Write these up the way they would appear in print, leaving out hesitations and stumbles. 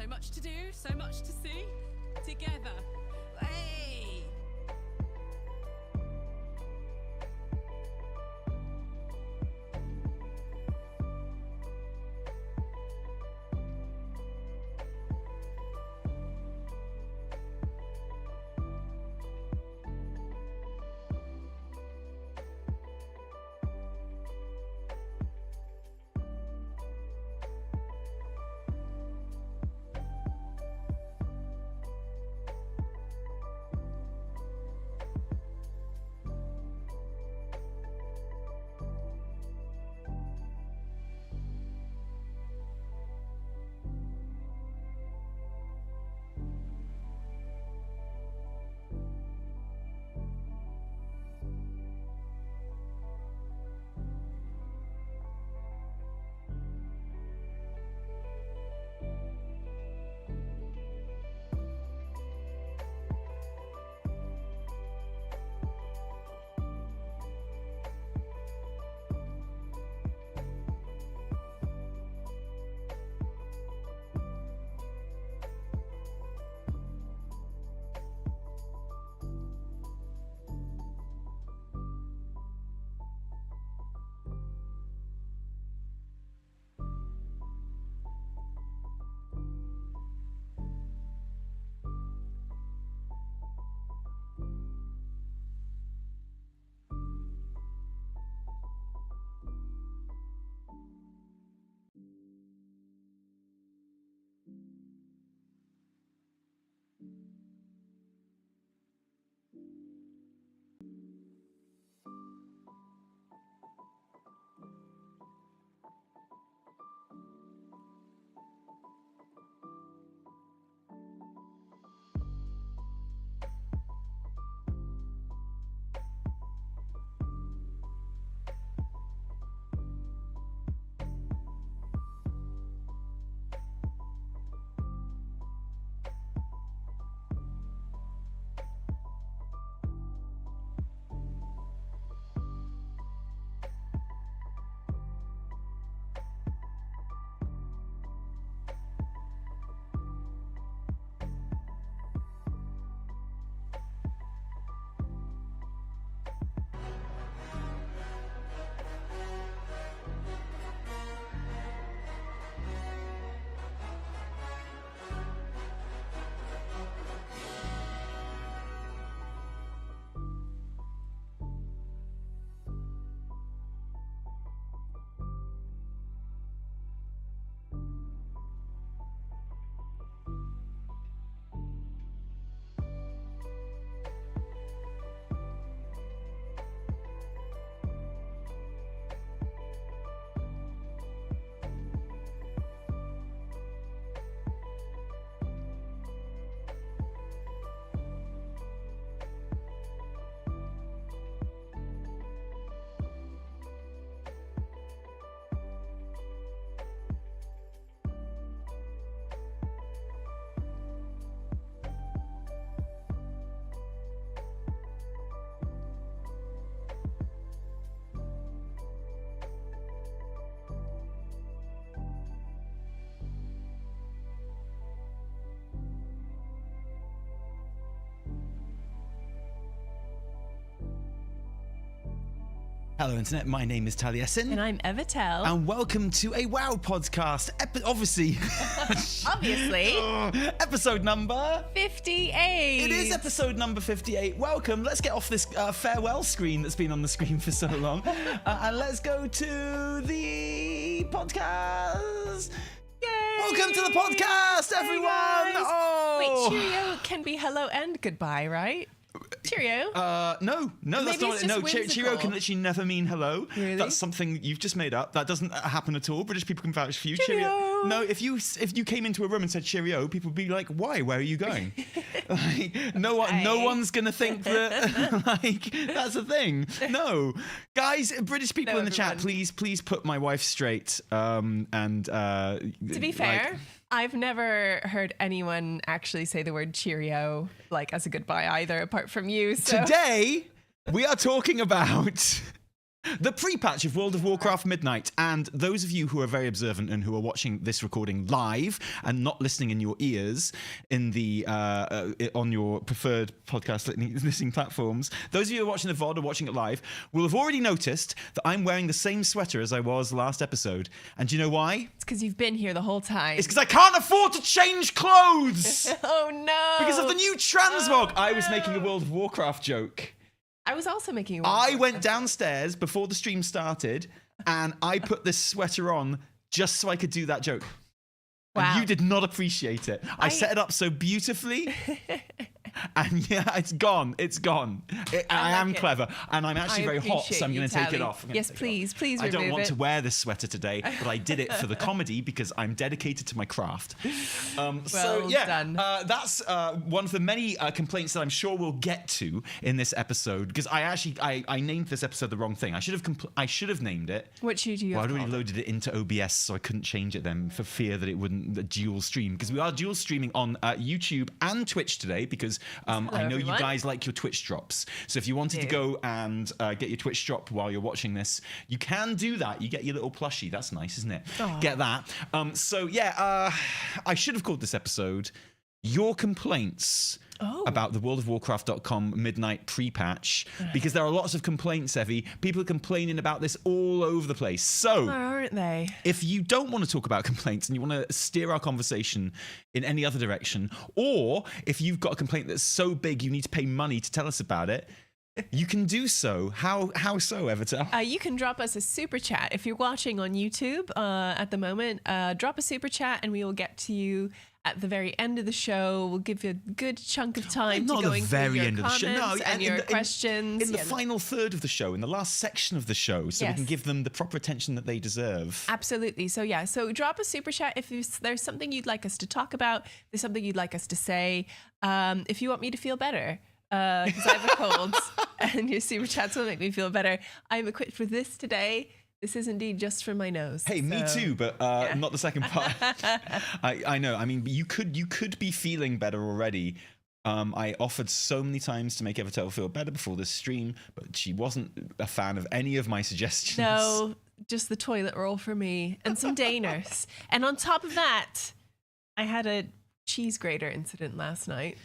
So much to do, so much to see. Together. Hey! Hello Internet, my name is Taliesin. And I'm Evatel. And welcome to a WoW podcast, obviously. Obviously. Episode number... 58. It is episode number 58. Welcome, let's get off this farewell screen that's been on the screen for so long. And let's go to the podcast. Yay! Welcome to the podcast, everyone! Hey guys. Oh. Wait, cheerio can be hello and goodbye, right? Cheerio. No, that's Maybe not it's it. No, just whimsical. cheerio can literally never mean hello. Really? That's something you've just made up. That doesn't happen at all. British people can vouch for you. Cheerio. No, if you came into a room and said cheerio, people would be like, "Why? Where are you going?" Like, no one's gonna think that like that's a thing. No, guys, British people in the chat, please put my wife straight. To be fair, I've never heard anyone actually say the word cheerio like as a goodbye either, apart from you. So. Today we are talking about The pre-patch of World of Warcraft Midnight, and those of you who are very observant and who are watching this recording live and not listening in your ears in the on your preferred podcast listening platforms, those of you who are watching the VOD or watching it live will have already noticed that I'm wearing the same sweater as I was last episode. And do you know why? It's because you've been here the whole time. It's because I can't afford to change clothes! Oh no! Because of the new Transmog! I was making a World of Warcraft joke. I was also making I went downstairs before the stream started and I put this sweater on just so I could do that joke. Wow. And you did not appreciate it. I set it up so beautifully. And yeah, it's gone. It's gone. I am clever. And I'm actually very hot, so I'm going to take it off. Yes, please. Please remove it. I don't want to wear this sweater today, but I did it for the comedy because I'm dedicated to my craft. Done. That's one of the many complaints that I'm sure we'll get to in this episode, because I named this episode the wrong thing. I should have named it. What should you have I'd already loaded it into OBS, so I couldn't change it then for fear that it wouldn't dual stream, because we are dual streaming on YouTube and Twitch today, because I know everyone. You guys like your Twitch drops. So if you wanted to go and get your Twitch drop while you're watching this, you can do that. You get your little plushie. That's nice, isn't it? Aww. Get that. I should have called this episode Your Complaints about the worldofwarcraft.com midnight pre-patch, because there are lots of complaints, Evie. People are complaining about this all over the place. So, aren't they? If you don't want to talk about complaints and you want to steer our conversation in any other direction, or if you've got a complaint that's so big you need to pay money to tell us about it, you can do so. How so, Evertel? You can drop us a super chat. If you're watching on YouTube at the moment, drop a super chat and we will get to you at the very end of the show. We'll give you a good chunk of time to going through your comments and your questions. In the final third of the show, in the last section of the show, so we can give them the proper attention that they deserve. Absolutely. So drop a super chat if there's something you'd like us to talk about, there's something you'd like us to say, if you want me to feel better. Because I have a cold and your super chats will make me feel better. I'm equipped with this today. This is indeed just for my nose. Hey, me too, but not the second part. I know. I mean, you could be feeling better already. I offered so many times to make Evertel feel better before this stream, but she wasn't a fan of any of my suggestions. No, just the toilet roll for me and some day nurse. And on top of that, I had a cheese grater incident last night.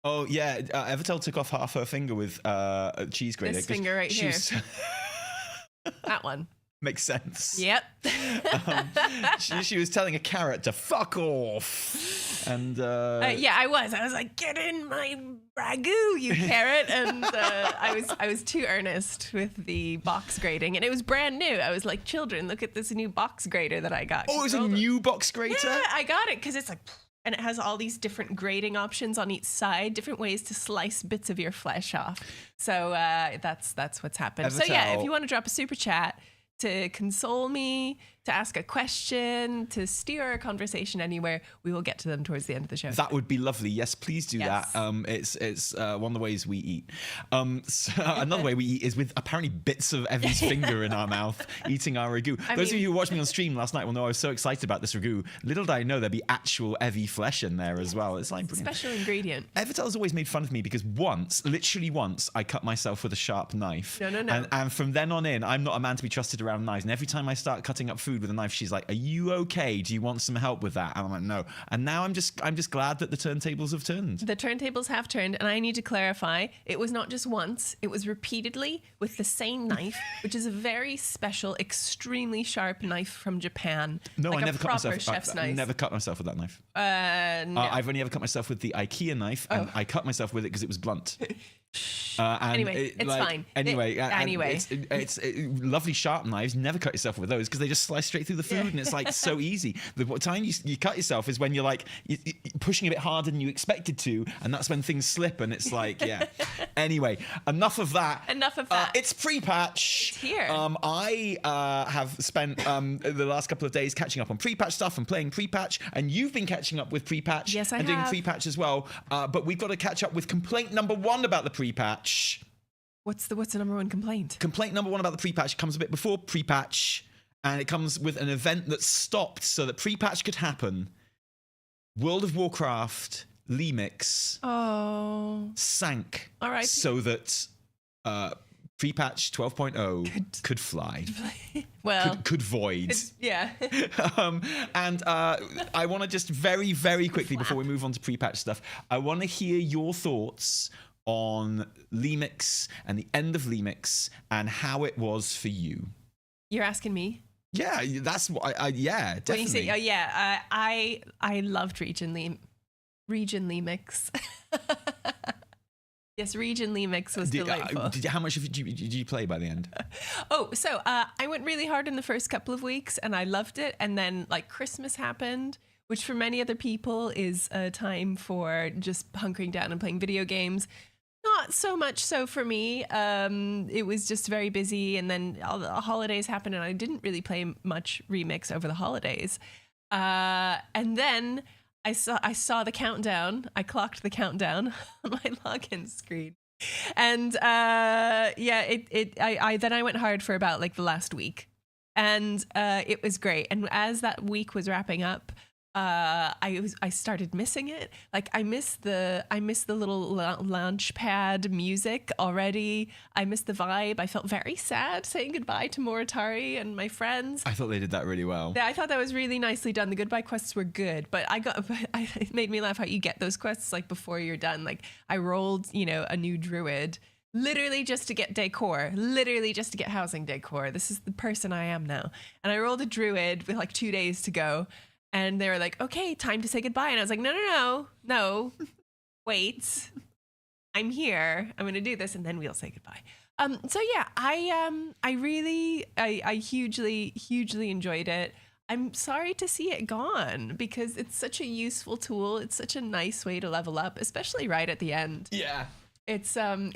Oh, yeah. Evertel took off half her finger with a cheese grater. This finger right here. That one. Makes sense. Yep. She was telling a carrot to fuck off. And I was like, get in my ragu, you carrot. And I was too earnest with the box grating, and it was brand new. I was like, children, look at this new box grater that I got. Oh, it was a new box grater? Yeah, I got it because it's like, and it has all these different grating options on each side, different ways to slice bits of your flesh off. So that's what's happened. So yeah, if you want to drop a super chat to console me, to ask a question, to steer a conversation anywhere, we will get to them towards the end of the show. That would be lovely. Yes, please do that. It's one of the ways we eat. So another way we eat is with apparently bits of Evie's finger in our mouth, eating our ragu. Those of you who watched me on stream last night will know I was so excited about this ragu. Little did I know there'd be actual Evie flesh in there as well. It's like brilliant. Special ingredient. Evertel's always made fun of me because literally once, I cut myself with a sharp knife. No. And from then on in, I'm not a man to be trusted around knives. And every time I start cutting up food with a knife, she's like, are you okay? Do you want some help with that? And I'm like, no. And now I'm just glad that the turntables have turned. The turntables have turned, and I need to clarify, it was not just once, it was repeatedly with the same knife, which is a very special, extremely sharp knife from Japan. No, like I never cut myself. Chef's knife. I never cut myself with that knife. No. I've only ever cut myself with the IKEA knife, and I cut myself with it because it was blunt. Anyway, it's fine. Anyway, it's lovely sharp knives. Never cut yourself with those because they just slice straight through the food, and it's like so easy. The time you cut yourself is when you're like you're pushing a bit harder than you expected to, and that's when things slip, and it's like Anyway, enough of that. It's pre-patch. It's here. I have spent the last couple of days catching up on pre-patch stuff and playing pre-patch, and you've been catching up with pre-patch and doing pre-patch as well. But we've got to catch up with complaint number 1 about the pre-patch. What's the number 1 complaint? Complaint number 1 about the pre-patch comes a bit before pre-patch, and it comes with an event that stopped so that pre-patch could happen. World of Warcraft Lemix sank so that Pre-patch 12.0 could fly. Well, could void. Yeah. And I want to just very, very quickly, before we move on to pre-patch stuff, I want to hear your thoughts on Lemix and the end of Lemix and how it was for you. You're asking me? Yeah, that's what yeah, definitely. When you say, I loved Region Lemix. Yes, Region Lemix was delightful. How much did you play by the end? So I went really hard in the first couple of weeks and I loved it. And then like Christmas happened, which for many other people is a time for just hunkering down and playing video games. Not so much so for me. It was just very busy. And then all the holidays happened and I didn't really play much Remix over the holidays. And then I saw the countdown. I clocked the countdown on my login screen, and then I went hard for about like the last week, and it was great. And as that week was wrapping up, I started missing it. Like I miss the little launch pad music already. I miss the vibe. I felt very sad saying goodbye to Moritari and my friends. I thought they did that really well. Yeah, I thought that was really nicely done. The goodbye quests were good, but it made me laugh how you get those quests like before you're done. Like I rolled, a new druid. Literally just to get decor, literally just to get housing decor. This is the person I am now. And I rolled a druid with like 2 days to go. And they were like, okay, time to say goodbye. And I was like, no, wait, I'm here. I'm going to do this and then we'll say goodbye. So yeah, I hugely enjoyed it. I'm sorry to see it gone because it's such a useful tool. It's such a nice way to level up, especially right at the end. Yeah. It's an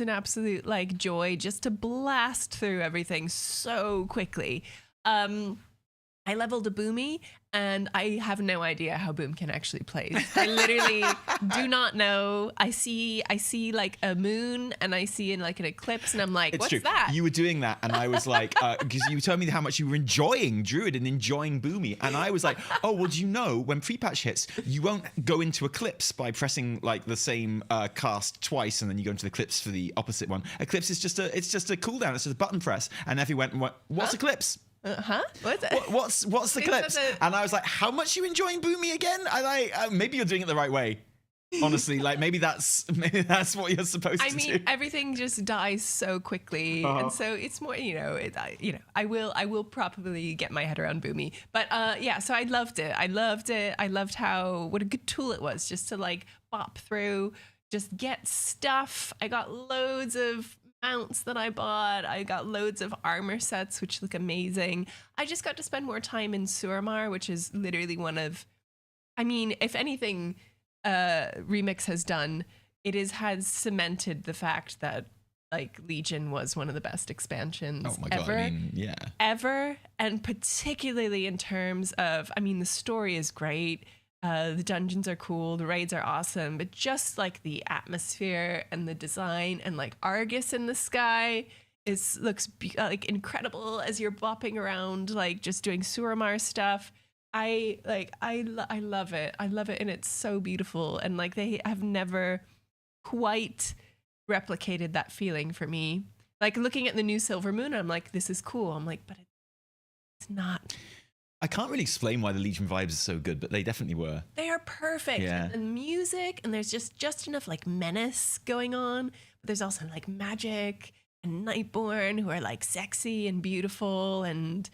absolute like joy just to blast through everything so quickly. I leveled a Boomy and I have no idea how Boom can actually play. I literally do not know. I see like a moon and I see in like an eclipse and I'm like, what's that? You were doing that and I was like, because you told me how much you were enjoying Druid and enjoying Boomy. And I was like, oh, well, do you know when pre-patch hits, you won't go into Eclipse by pressing like the same cast twice and then you go into the Eclipse for the opposite one. Eclipse is just a cooldown. It's just a button press. And everyone went, what's Eclipse? What's What's the Eclipse? And I was like, how much are you enjoying Boomy again? I maybe you're doing it the right way. Honestly, like maybe that's what you're supposed to do. Everything just dies so quickly, and so it's more, I will probably get my head around Boomy, but so I loved it. I loved what a good tool it was just to like bop through, just get stuff. I got loads of mounts that I bought. I got loads of armor sets, which look amazing. I just got to spend more time in Suramar, which is literally if anything, Remix has done, has cemented the fact that like Legion was one of the best expansions ever. Ever, and particularly in terms of, the story is great. The dungeons are cool, the raids are awesome, but just like the atmosphere and the design and like Argus in the sky looks like incredible as you're bopping around, like just doing Suramar stuff. I love it. I love it, and it's so beautiful. And like they have never quite replicated that feeling for me. Like looking at the new Silver Moon, I'm like, this is cool. I'm like, but it's not. I can't really explain why the Legion vibes are so good, but they definitely were. They are perfect. Yeah. And the music, and there's just enough like menace going on, but there's also like magic and Nightborn who are like sexy and beautiful and,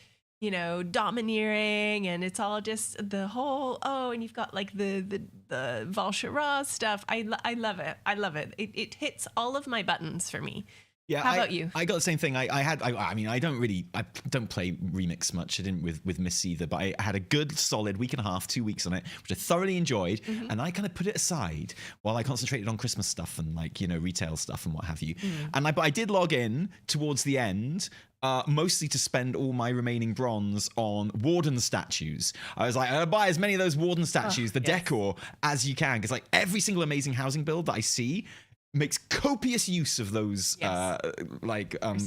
domineering, and it's all just the whole, and you've got like the Val'sharah stuff. I love it. I love it. It hits all of my buttons for me. Yeah, how about you? I got the same thing. I don't play Remix much. I didn't with Miss either, but I had a good solid week and a half, 2 weeks on it, which I thoroughly enjoyed. Mm-hmm. And I kind of put it aside while I concentrated on Christmas stuff and like, retail stuff and what have you. Mm. And I did log in towards the end, mostly to spend all my remaining bronze on Warden statues. I was like, I'll buy as many of those Warden statues, decor, as you can. Because like every single amazing housing build that I see makes copious use of those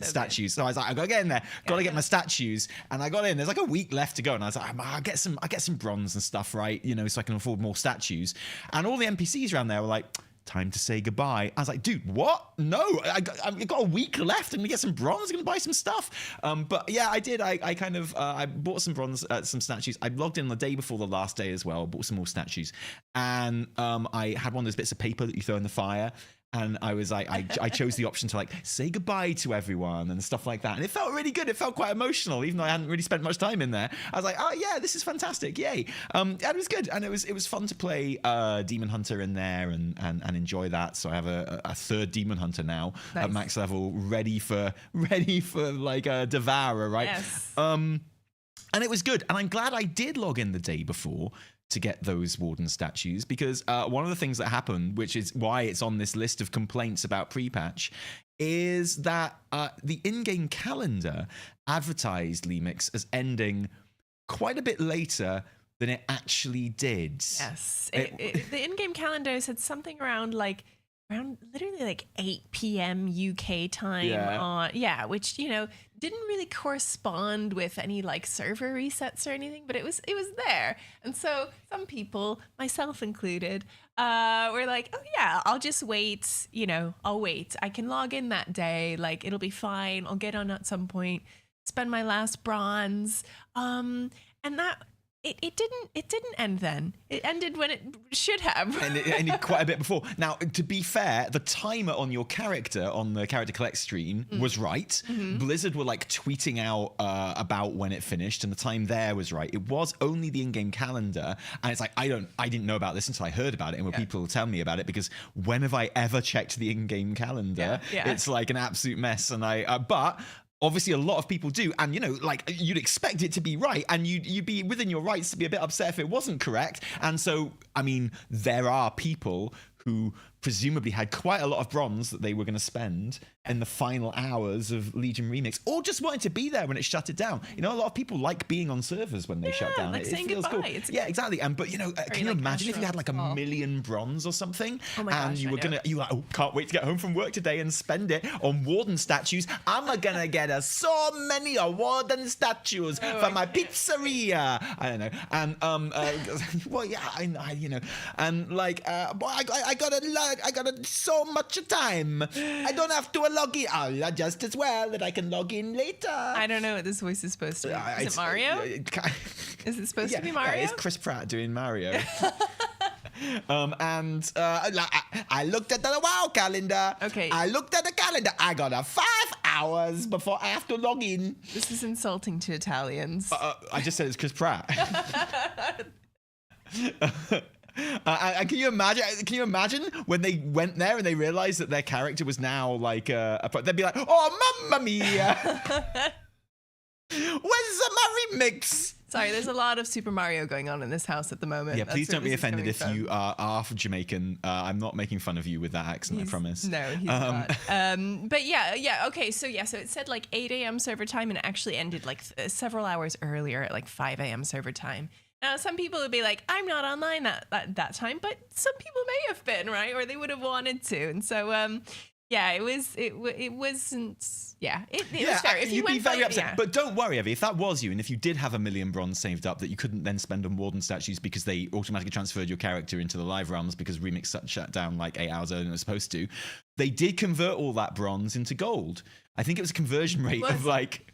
statues. So I was like, I gotta get in there, gotta get my statues, and I got in. There's like a week left to go, and I was like, I'll get some bronze and stuff, right? So I can afford more statues. And all the NPCs around there were like, time to say goodbye. I was like, dude, what? No, I got a week left. I'm gonna get some bronze. I'm gonna buy some stuff. But yeah, I did. I kind of I bought some bronze, some statues. I logged in the day before the last day as well. Bought some more statues, and I had one of those bits of paper that you throw in the fire. And I was like, I chose the option to like say goodbye to everyone and stuff like that. And it felt really good. It felt quite emotional, even though I hadn't really spent much time in there. I was like, oh yeah, this is fantastic. Yay. And it was good. And it was fun to play Demon Hunter in there and enjoy that. So I have a third Demon Hunter now at max level, ready for like a Devourer, right? Yes. And it was good. And I'm glad I did log in the day before to get those Warden statues, because one of the things that happened, which is why it's on this list of complaints about pre-patch, is that the in-game calendar advertised Lemix as ending quite a bit later than it actually did. Yes. The in-game calendar said something around literally like 8 p.m. UK time which, you know, didn't really correspond with any like server resets or anything, but it was there. And so some people, myself included, were like, oh yeah, I'll just wait, you know, I'll wait. I can log in that day, like it'll be fine. I'll get on at some point, spend my last bronze. And that It didn't end then. It ended when it should have. And it ended quite a bit before. Now, to be fair, the timer on your character on the Character Collect stream was right. Mm-hmm. Blizzard were like tweeting out about when it finished, and the time there was right. It was only the in-game calendar, and it's like I didn't know about this until I heard about it, and when people tell me about it, because when have I ever checked the in-game calendar? It's like an absolute mess, and but obviously, a lot of people do, and you know, like you'd expect it to be right, and you'd be within your rights to be a bit upset if it wasn't correct. And so, I mean, there are people who presumably had quite a lot of bronze that they were going to spend in the final hours of Legion Remix, or just wanted to be there when it shut it down. You know, a lot of people like being on servers when they shut down. Like it saying feels goodbye. cool. Yeah, exactly. And but you know, can you imagine if you had like a million bronze or something, and you were like, oh, can't wait to get home from work today and spend it on Warden statues. I'm gonna get so many Warden statues for my pizzeria. I don't know. And well, yeah, I you know, and like, boy, I got so much time. I don't have to log in. Oh, just as well that I can log in later. I don't know what this voice is supposed to be. Is it Mario? Is it supposed to be Mario? Yeah, it's Chris Pratt doing Mario. I looked at the WoW calendar. Okay. I looked at the calendar. I got 5 hours before I have to log in. This is insulting to Italians. I just said it's Chris Pratt. Can you imagine when they went there and they realized that their character was now like they'd be like, oh, mamma mia. Where's my remix? Sorry, there's a lot of Super Mario going on in this house at the moment. Yeah, please don't be offended if you are Jamaican. I'm not making fun of you with that accent, I promise. No, he's not. But yeah, okay. So it said like 8 a.m. server time, and it actually ended like several hours earlier at like 5 a.m. server time. Now, some people would be like, I'm not online that time, but some people may have been, right? Or they would have wanted to. And so, it wasn't, it was fair. If you'd be very upset. But don't worry, Evie, if that was you, and if you did have 1 million bronze saved up that you couldn't then spend on Warden statues because they automatically transferred your character into the live realms because Remix shut down like 8 hours earlier than it was supposed to, they did convert all that bronze into gold. I think it was a conversion rate of like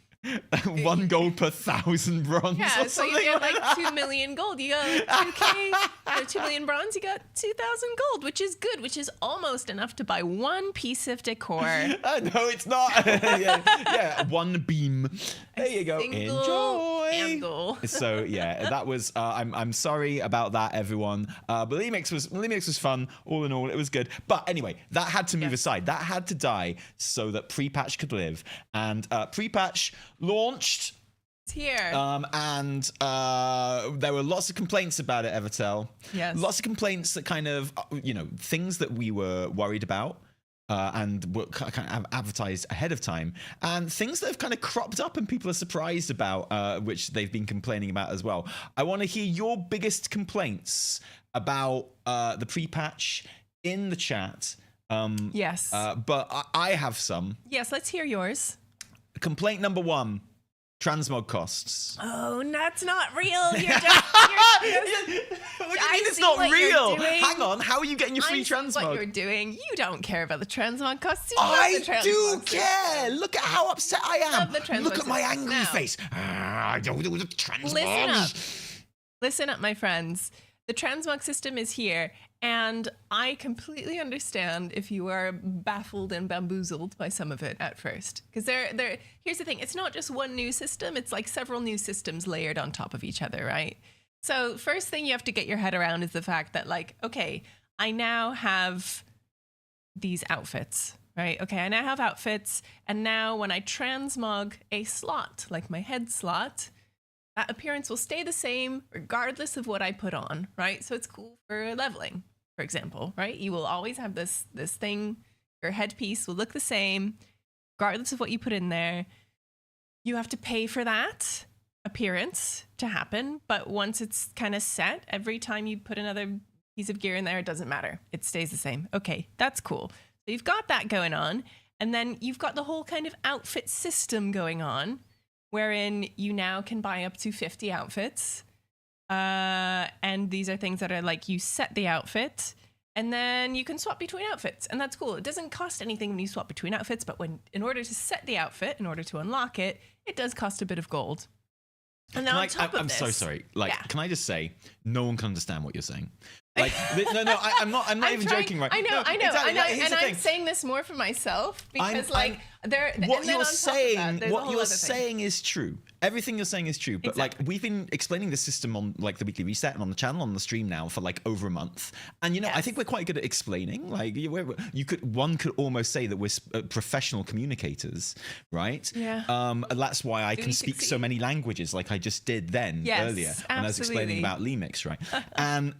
1 gold per 1,000 bronze. Yeah, or so you get like 2 million gold. You got like 2K or 2 million bronze. You got 2,000 gold, which is good, which is almost enough to buy 1 piece of decor. No, it's not. yeah, 1 beam. There you go. Enjoy. Candle. So yeah, that was. I'm sorry about that, everyone. But Lemix was fun. All in all, it was good. But anyway, that had to move aside. That had to die so that pre-patch could live. And pre-patch launched. It's here. And there were lots of complaints about it, Evertel. Yes. Lots of complaints that kind of, things that we were worried about. And were kind of advertised ahead of time, and things that have kind of cropped up and people are surprised about, which they've been complaining about as well. I want to hear your biggest complaints about the pre-patch in the chat. Yes. But I have some. Yes, let's hear yours. Complaint number 1. Transmog costs. Oh, that's not real. You're just, What do you mean it's not real? Hang on, how are you getting your free transmog? What you're doing, you don't care about the transmog costs. I do care. Look at how upset I am. Look at my angry face. I don't do the transmogs. Listen up, my friends. The transmog system is here, and I completely understand if you are baffled and bamboozled by some of it at first. Because here's the thing, it's not just one new system, it's like several new systems layered on top of each other, right? So first thing you have to get your head around is the fact that, like, okay, I now have these outfits, right? Okay, I now have outfits, and now when I transmog a slot, like my head slot, that appearance will stay the same regardless of what I put on, right? So it's cool for leveling, for example, right? You will always have this thing, your headpiece will look the same regardless of what you put in there. You have to pay for that appearance to happen, but once it's kind of set, every time you put another piece of gear in there, it doesn't matter. It stays the same. Okay, that's cool. So you've got that going on, and then you've got the whole kind of outfit system going on, wherein you now can buy up to 50 outfits. And these are things that are like, you set the outfit and then you can swap between outfits. And that's cool. It doesn't cost anything when you swap between outfits, but in order to set the outfit, in order to unlock it, it does cost a bit of gold. And then I'm so sorry. Like, can I just say, no one can understand what you're saying. Like, I'm not even joking, right? I know, exactly. and I'm saying this more for myself because, what you're saying is true. Everything you're saying is true. But like, we've been explaining the system on like the weekly reset and on the channel, on the stream now for like over a month. And I think we're quite good at explaining. Like, one could almost say that we're professional communicators, right? Yeah. That's why I can speak so many languages, like I just did earlier when I was explaining about Lemix, right? And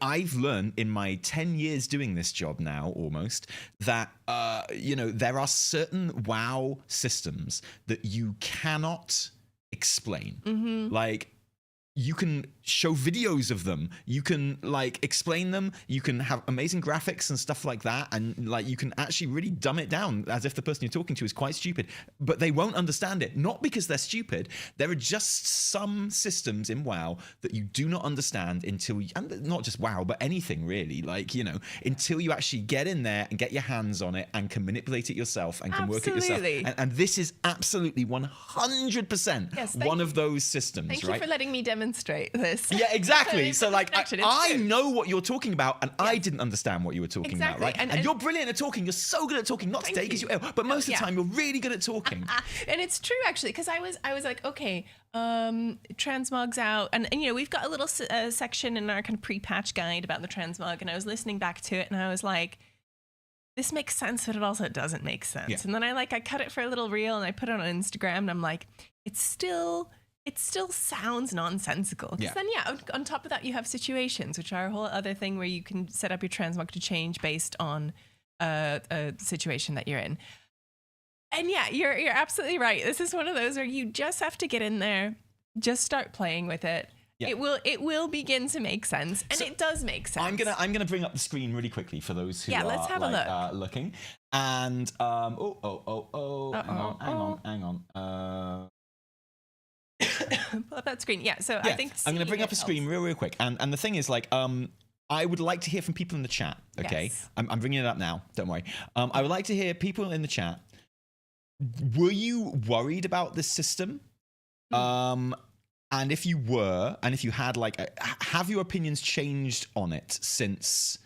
I've learned in my 10 years doing this job now, almost, that there are certain WoW systems that you cannot explain. Mm-hmm. Like, you can show videos of them, you can like explain them, you can have amazing graphics and stuff like that, and like you can actually really dumb it down as if the person you're talking to is quite stupid, but they won't understand it, not because they're stupid. There are just some systems in WoW that you do not understand until and not just WoW, but anything really, like, until you actually get in there and get your hands on it and can manipulate it yourself and can work it yourself. And this is absolutely 100% one of those systems. Thank you for letting me demonstrate this. Yeah, exactly. So like, I know what you're talking about, and I didn't understand what you were talking about, right? And you're brilliant at talking. You're so good at talking. Not today because you're ill, but most of the time you're really good at talking. And it's true actually, because I was like, okay, transmog's out, and we've got a little section in our kind of pre-patch guide about the transmog, and I was listening back to it, and I was like, this makes sense, but it also doesn't make sense. Yeah. And then I cut it for a little reel and I put it on Instagram, and I'm like, it still sounds nonsensical. Because then, on top of that, you have situations, which are a whole other thing where you can set up your transmog to change based on a situation that you're in. And yeah, you're absolutely right. This is one of those where you just have to get in there, just start playing with it. Yeah. It will begin to make sense, and it does make sense. I'm gonna bring up the screen really quickly for those who let's have a look. Looking. And hang on. Pull up that screen. Yeah, so I think I'm going to bring up a screen real quick. And the thing is, like, I would like to hear from people in the chat, okay? Yes. I'm bringing it up now, don't worry. I would like to hear people in the chat. Were you worried about this system? And if you were, and if you had, like, have your opinions changed on it since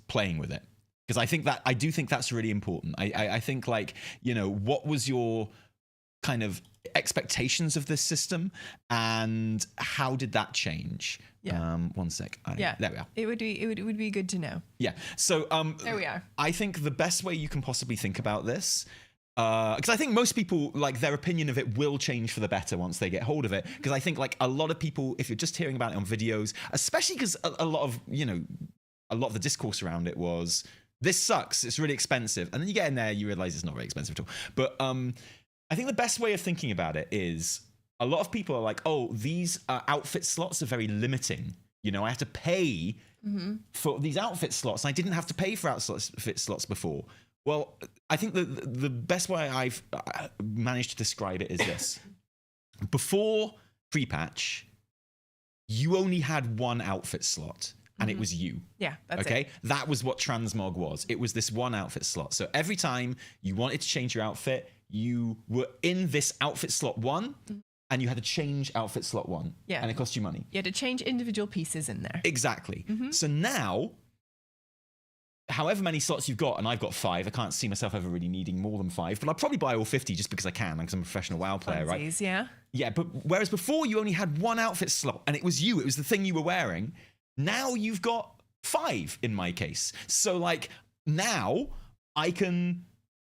playing with it? Because I do think that's really important. I think, like, what was your kind of expectations of this system, and how did that change? One sec. There we are. It would be good to know. Yeah. So there we are. I think the best way you can possibly think about this, because I think most people, like, their opinion of it will change for the better once they get hold of it. Because I think, like, a lot of people, if you're just hearing about it on videos, especially because a lot of the discourse around it was, this sucks, it's really expensive, and then you get in there, you realize it's not very expensive at all. But I think the best way of thinking about it is, a lot of people are like, oh, these outfit slots are very limiting. I have to pay for these outfit slots. And I didn't have to pay for outfit slots before. Well, I think the best way I've managed to describe it is this. Before pre-patch, you only had one outfit slot, and it was you. Yeah, that's okay? it. That was what Transmog was. It was this one outfit slot. So every time you wanted to change your outfit, you were in this outfit slot 1, and you had to change outfit slot 1. Yeah. And it cost you money. You had to change individual pieces in there. Exactly. So now, however many slots you've got, and I've got 5, I can't see myself ever really needing more than 5, but I'll probably buy all 50 just because I can, because I'm a professional WoW player, right? Funsies, yeah. Yeah, but whereas before you only had one outfit slot, and it was you, it was the thing you were wearing, now you've got 5 in my case. So like, now I can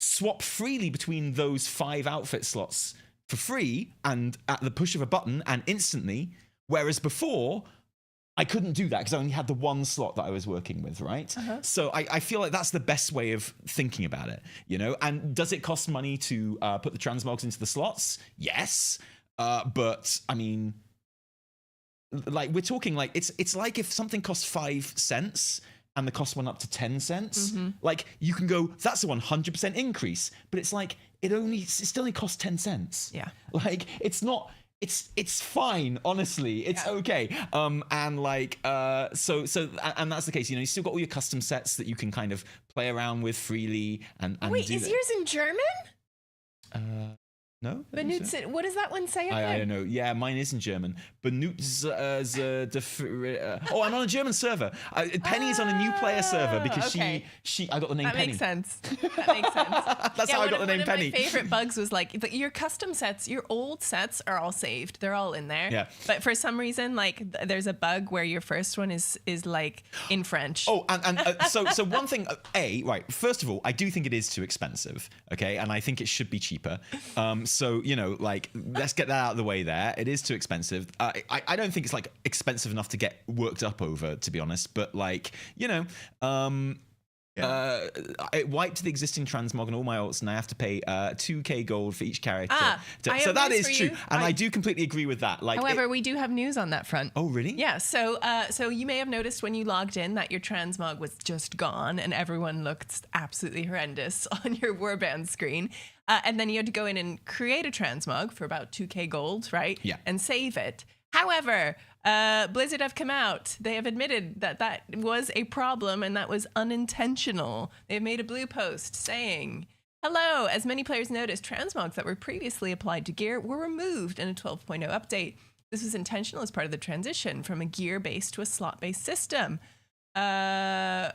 swap freely between those 5 outfit slots for free and at the push of a button and instantly, whereas before I couldn't do that because I only had the one slot that I was working with, right? So I feel like that's the best way of thinking about it, you know? And does it cost money to put the transmogs into the slots? Yes. But I mean, like we're talking like, it's like if something costs 5 cents and the cost went up to 10 cents, like you can go, that's a 100% increase, but it's like, it still only costs 10 cents. Yeah. Like it's not, it's fine, honestly. It's okay. And like, so that's the case. You know, you still got all your custom sets that you can kind of play around with freely and Wait, do is that. yours in German? No? Benutze, what does that one say again? I don't know. Yeah, mine is in German. Benutze, oh, I'm on a German server. Penny is on a new player server because she I got the name that Penny. Makes sense. That makes sense. That's how I got the name Penny. One of my favorite bugs was like your custom sets, your old sets are all saved. They're all in there. Yeah. But for some reason, like there's a bug where your first one is like in French. Oh, and so one thing, right, first of all, I do think it is too expensive, okay? And I think it should be cheaper. So, you know, like, let's get that out of the way there. It is too expensive. I don't think it's, like, expensive enough to get worked up over, to be honest. But, like, you know, it wiped the existing transmog and all my alts, and I have to pay 2k gold for each character. So that is true. And I do completely agree with that. Like, however, we do have news on that front. Oh, really? Yeah. So you may have noticed when you logged in that your transmog was just gone and everyone looked absolutely horrendous on your warband screen. And then you had to go in and create a transmog for about 2k gold, right? Yeah. And save it. However, Blizzard have come out. They have admitted that that was a problem and that was unintentional. They've made a blue post saying, hello, as many players noticed, transmogs that were previously applied to gear were removed in a 12.0 update. This was intentional as part of the transition from a gear-based to a slot-based system. Although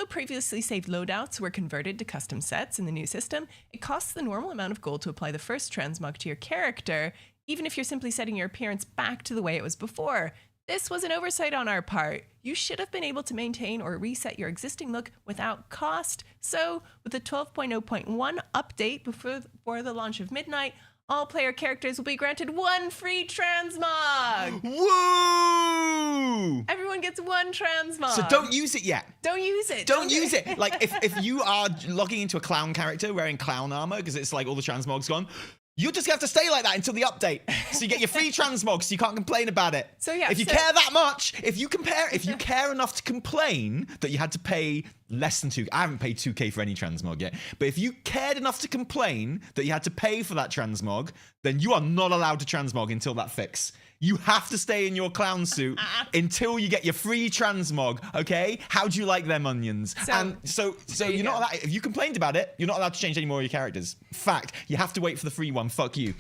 previously saved loadouts were converted to custom sets in the new system, it costs the normal amount of gold to apply the first transmog to your character, even if you're simply setting your appearance back to the way it was before. This was an oversight on our part. You should have been able to maintain or reset your existing look without cost. So, with the 12.0.1 update before the launch of Midnight, all player characters will be granted 1 free transmog. Woo! Everyone gets 1 transmog. So don't use it yet. Don't use it. Don't use it. Like if you are logging into a clown character wearing clown armor because it's like all the transmog's gone, you just have to stay like that until the update. So you get your free transmog, so you can't complain about it. So yeah, if you care that much, if you care enough to complain that you had to pay less than 2, I haven't paid 2k for any transmog yet, but if you cared enough to complain that you had to pay for that transmog, then you are not allowed to transmog until that fix. You have to stay in your clown suit until you get your free transmog, okay? How do you like them onions? So you're not allowed, if you complained about it, you're not allowed to change any more of your characters. Fact, you have to wait for the free one. Fuck you.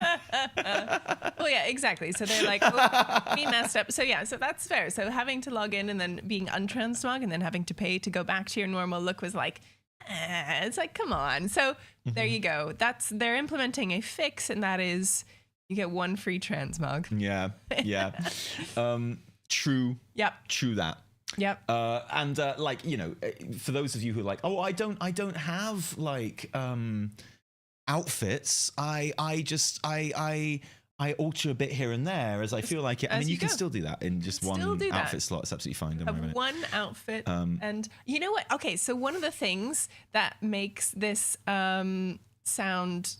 Well, yeah, exactly. So they're like, oh, we messed up. So yeah, so that's fair. So having to log in and then being untransmog and then having to pay to go back to your normal look was like, it's like, come on. So there you go. They're implementing a fix, and that is you get 1 free transmog. Yeah. True. Yep. True that. Yep. And like, you know, for those of you who are like, oh, I don't have like outfits. I alter a bit here and there as I feel like it. I mean, you can still do that in just one outfit slot. It's absolutely fine. Don't worry about it. One outfit. And you know what? Okay, so one of the things that makes this sound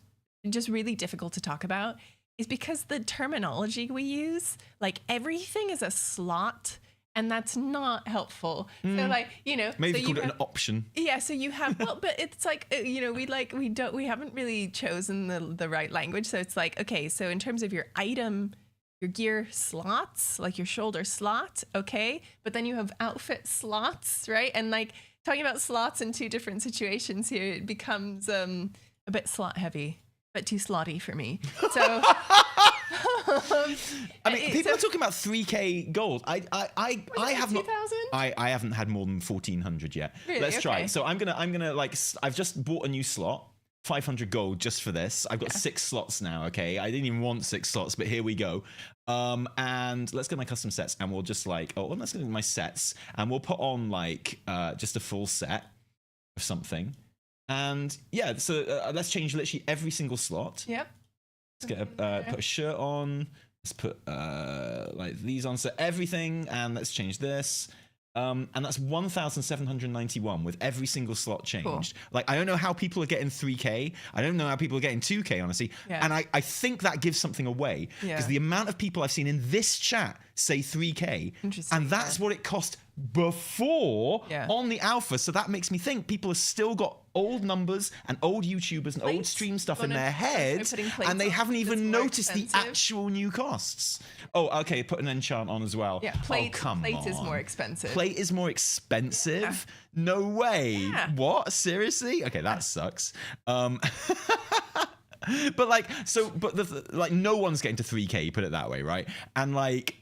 just really difficult to talk about is because the terminology we use, like everything is a slot And that's not helpful. So like, maybe so called it an option. Yeah. So you have, well, but it's like, we haven't really chosen the right language. So it's like, okay, so in terms of your gear slots, like your shoulder slot, okay. But then you have outfit slots, right? And like talking about slots in two different situations here, it becomes a bit slot heavy, but too slotty for me. So. I mean, people are talking about 3K gold. I have not. 2,000? I haven't had more than 1,400 yet. Really? Let's try. Okay. So I'm gonna like. I've just bought a new slot, 500 gold just for this. I've got 6 slots now. Okay, I didn't even want 6 slots, but here we go. And let's get my custom sets, and we'll just like. Oh, let's get my sets, and we'll put on like just a full set of something. And yeah, so let's change literally every single slot. Yep. Let's get put a shirt on. Let's put like these on. So everything, and let's change this. And that's 1,791 with every single slot changed. Cool. Like, I don't know how people are getting 3K. I don't know how people are getting 2K, honestly. Yeah. And I think that gives something away. Because the amount of people I've seen in this chat say 3K. And that's what it cost before on the alpha. So that makes me think people have still got old numbers and old YouTubers and old stream stuff in their heads, and they haven't even noticed the actual new costs. Oh, okay, put an enchant on as well. Yeah, plate is more expensive. Plate is more expensive? Yeah. No way. Yeah. What? Seriously? Okay, that sucks. But like, like no one's getting to 3K, put it that way, right? And like,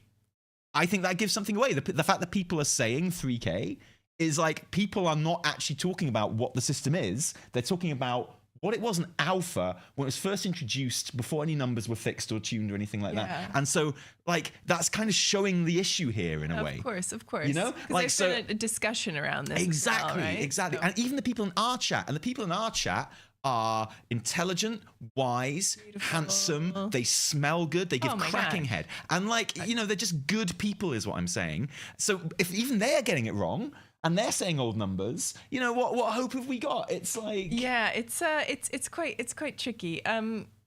I think that gives something away. The fact that people are saying 3K is like, people are not actually talking about what the system is. They're talking about what it was in alpha when it was first introduced, before any numbers were fixed or tuned or anything like that. And so like, that's kind of showing the issue here in a way. Of course. You know, like, there's been a discussion around this. Exactly, right? exactly. So. And even the people in our chat, are intelligent, wise, beautiful, handsome, they smell good, they give cracking head. And like, they're just good people is what I'm saying. So if even they're getting it wrong and they're saying old numbers, what hope have we got? It's like, yeah, it's quite tricky.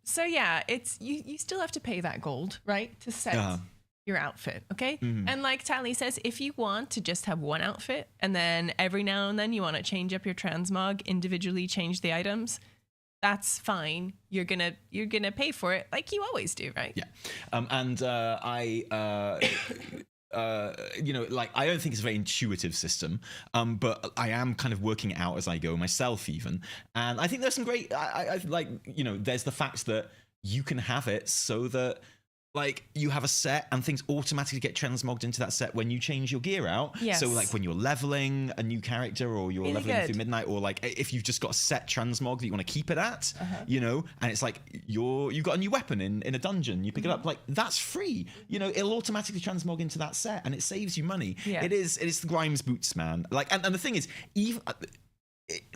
So yeah, it's you still have to pay that gold, right? To set your outfit, okay? Mm-hmm. And like Tally says, if you want to just have one outfit and then every now and then you want to change up your transmog, individually change the items, that's fine. You're gonna pay for it like you always do, right? Yeah. Like, I don't think it's a very intuitive system, but I am kind of working it out as I go myself even. And I think there's some great, I like, there's the fact that you can have it so that like you have a set and things automatically get transmogged into that set when you change your gear out. Yes. So like when you're leveling a new character or you're really leveling good. through midnight, or like if you've just got a set transmog that you want to keep it at, and it's like you've got a new weapon in a dungeon, you pick it up, like that's free. It'll automatically transmog into that set and it saves you money. Yeah. It is the Grimes boots, man. Like, and the thing is, even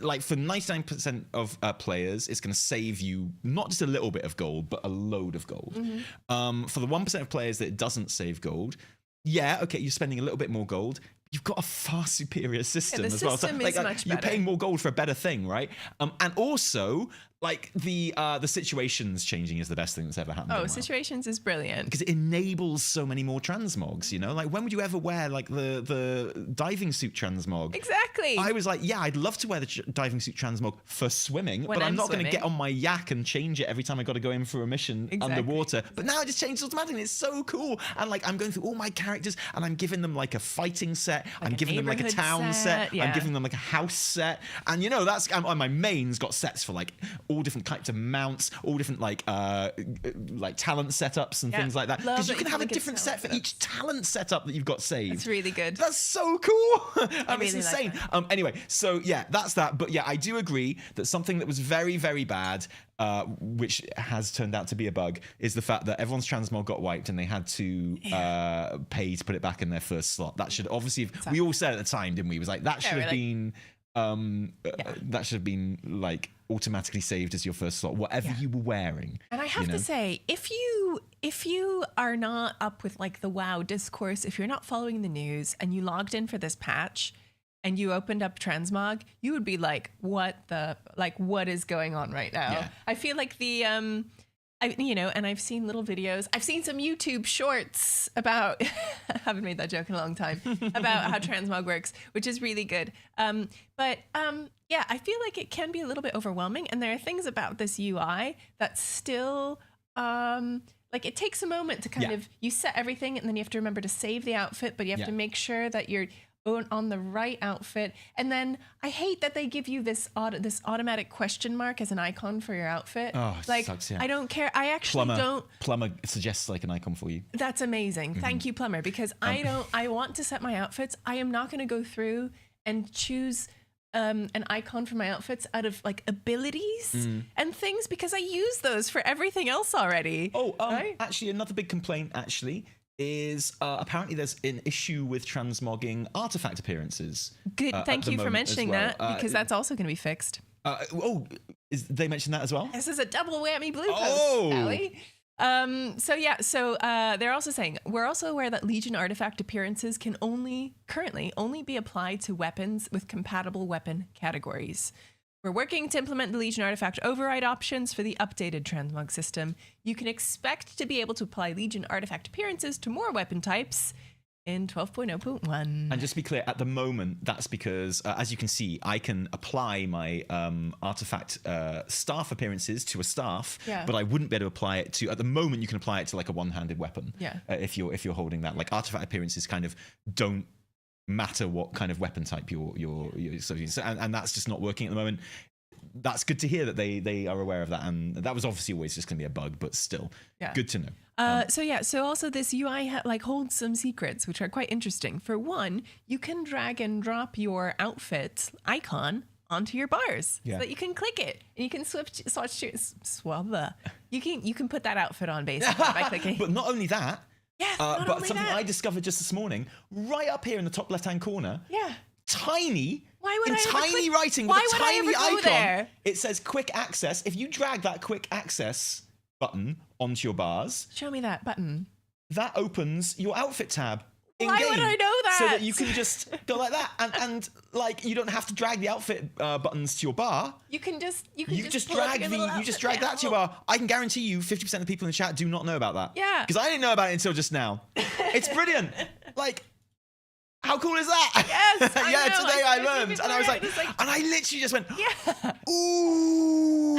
like for 99% of players, it's going to save you not just a little bit of gold, but a load of gold. Mm-hmm. For the 1% of players that it doesn't save gold, you're spending a little bit more gold. You've got a far superior system as well. So, like, much you're better. paying more gold for a better thing, right? And also, like the situations changing is the best thing that's ever happened. Oh, situations is brilliant because it enables so many more transmogs. Like when would you ever wear like the diving suit transmog? Exactly. I was like, I'd love to wear the diving suit transmog for swimming, but I'm not going to get on my yak and change it every time I got to go in for a mission underwater. But now it just changes automatically. It's so cool. And like I'm going through all my characters and I'm giving them like a fighting set. Like I'm giving them like a town set. I'm giving them like a house set. And that's my mains got sets for like all different types of mounts, all different like talent setups and things like that. Because you can have a different set for each talent setup that you've got saved. It's really good. That's so cool. Really it's insane. Like Anyway, so yeah, that's that. But yeah, I do agree that something that was very, very bad, which has turned out to be a bug, is the fact that everyone's transmog got wiped and they had to pay to put it back in their first slot. That should obviously, we all said at the time, didn't we? It was like, that should have been... that should have been like automatically saved as your first slot, whatever you were wearing. And I have to say, if you are not up with like the WoW discourse, if you're not following the news and you logged in for this patch and you opened up Transmog, you would be like, what is going on right now? I feel like the And I've seen little videos. I've seen some YouTube shorts about, I haven't made that joke in a long time, about how transmog works, which is really good. Yeah, I feel like it can be a little bit overwhelming. And there are things about this UI that still, like it takes a moment to kind of, you set everything and then you have to remember to save the outfit, but you have to make sure that you're on the right outfit. And then I hate that they give you this automatic question mark as an icon for your outfit. Oh, like, sucks, yeah. I don't care. I actually don't. Plumber suggests like an icon for you. That's amazing. Thank you, Plumber, because I want to set my outfits. I am not going to go through and choose an icon for my outfits out of like abilities and things, because I use those for everything else already. Right? Actually, another big complaint is apparently there's an issue with transmogging artifact appearances. Good. Thank you for mentioning that, because that's also going to be fixed. They mentioned that as well? This is a double whammy blue post, Allie. So they're also saying, we're also aware that Legion artifact appearances can currently only be applied to weapons with compatible weapon categories. We're working to implement the Legion artifact override options for the updated transmog system. You can expect to be able to apply Legion artifact appearances to more weapon types in 12.0.1. And just to be clear, at the moment, that's because, as you can see, I can apply my artifact staff appearances to a staff, but I wouldn't be able to apply it to, at the moment, you can apply it to like a one-handed weapon. If you're holding that. Like artifact appearances kind of don't matter what kind of weapon type you're and that's just not working at the moment. That's good to hear that they are aware of that, and that was obviously always just gonna be a bug, but still good to know. So also this UI holds some secrets which are quite interesting. For one, you can drag and drop your outfit icon onto your bars so that you can click it and you can you can put that outfit on basically by clicking. But not only that, but something I discovered just this morning, right up here in the top left-hand corner, tiny writing with a tiny icon. There? It says quick access. If you drag that quick access button onto your bars, show me that button. That opens your outfit tab. Why would I know that? So that you can just go like that, and like you don't have to drag the outfit buttons to your bar. You just drag that to your bar. I can guarantee you, 50% of the people in the chat do not know about that. Yeah, because I didn't know about it until just now. It's brilliant. Like, how cool is that? Yes, today I learned, and I was like, and I literally just went, ooh.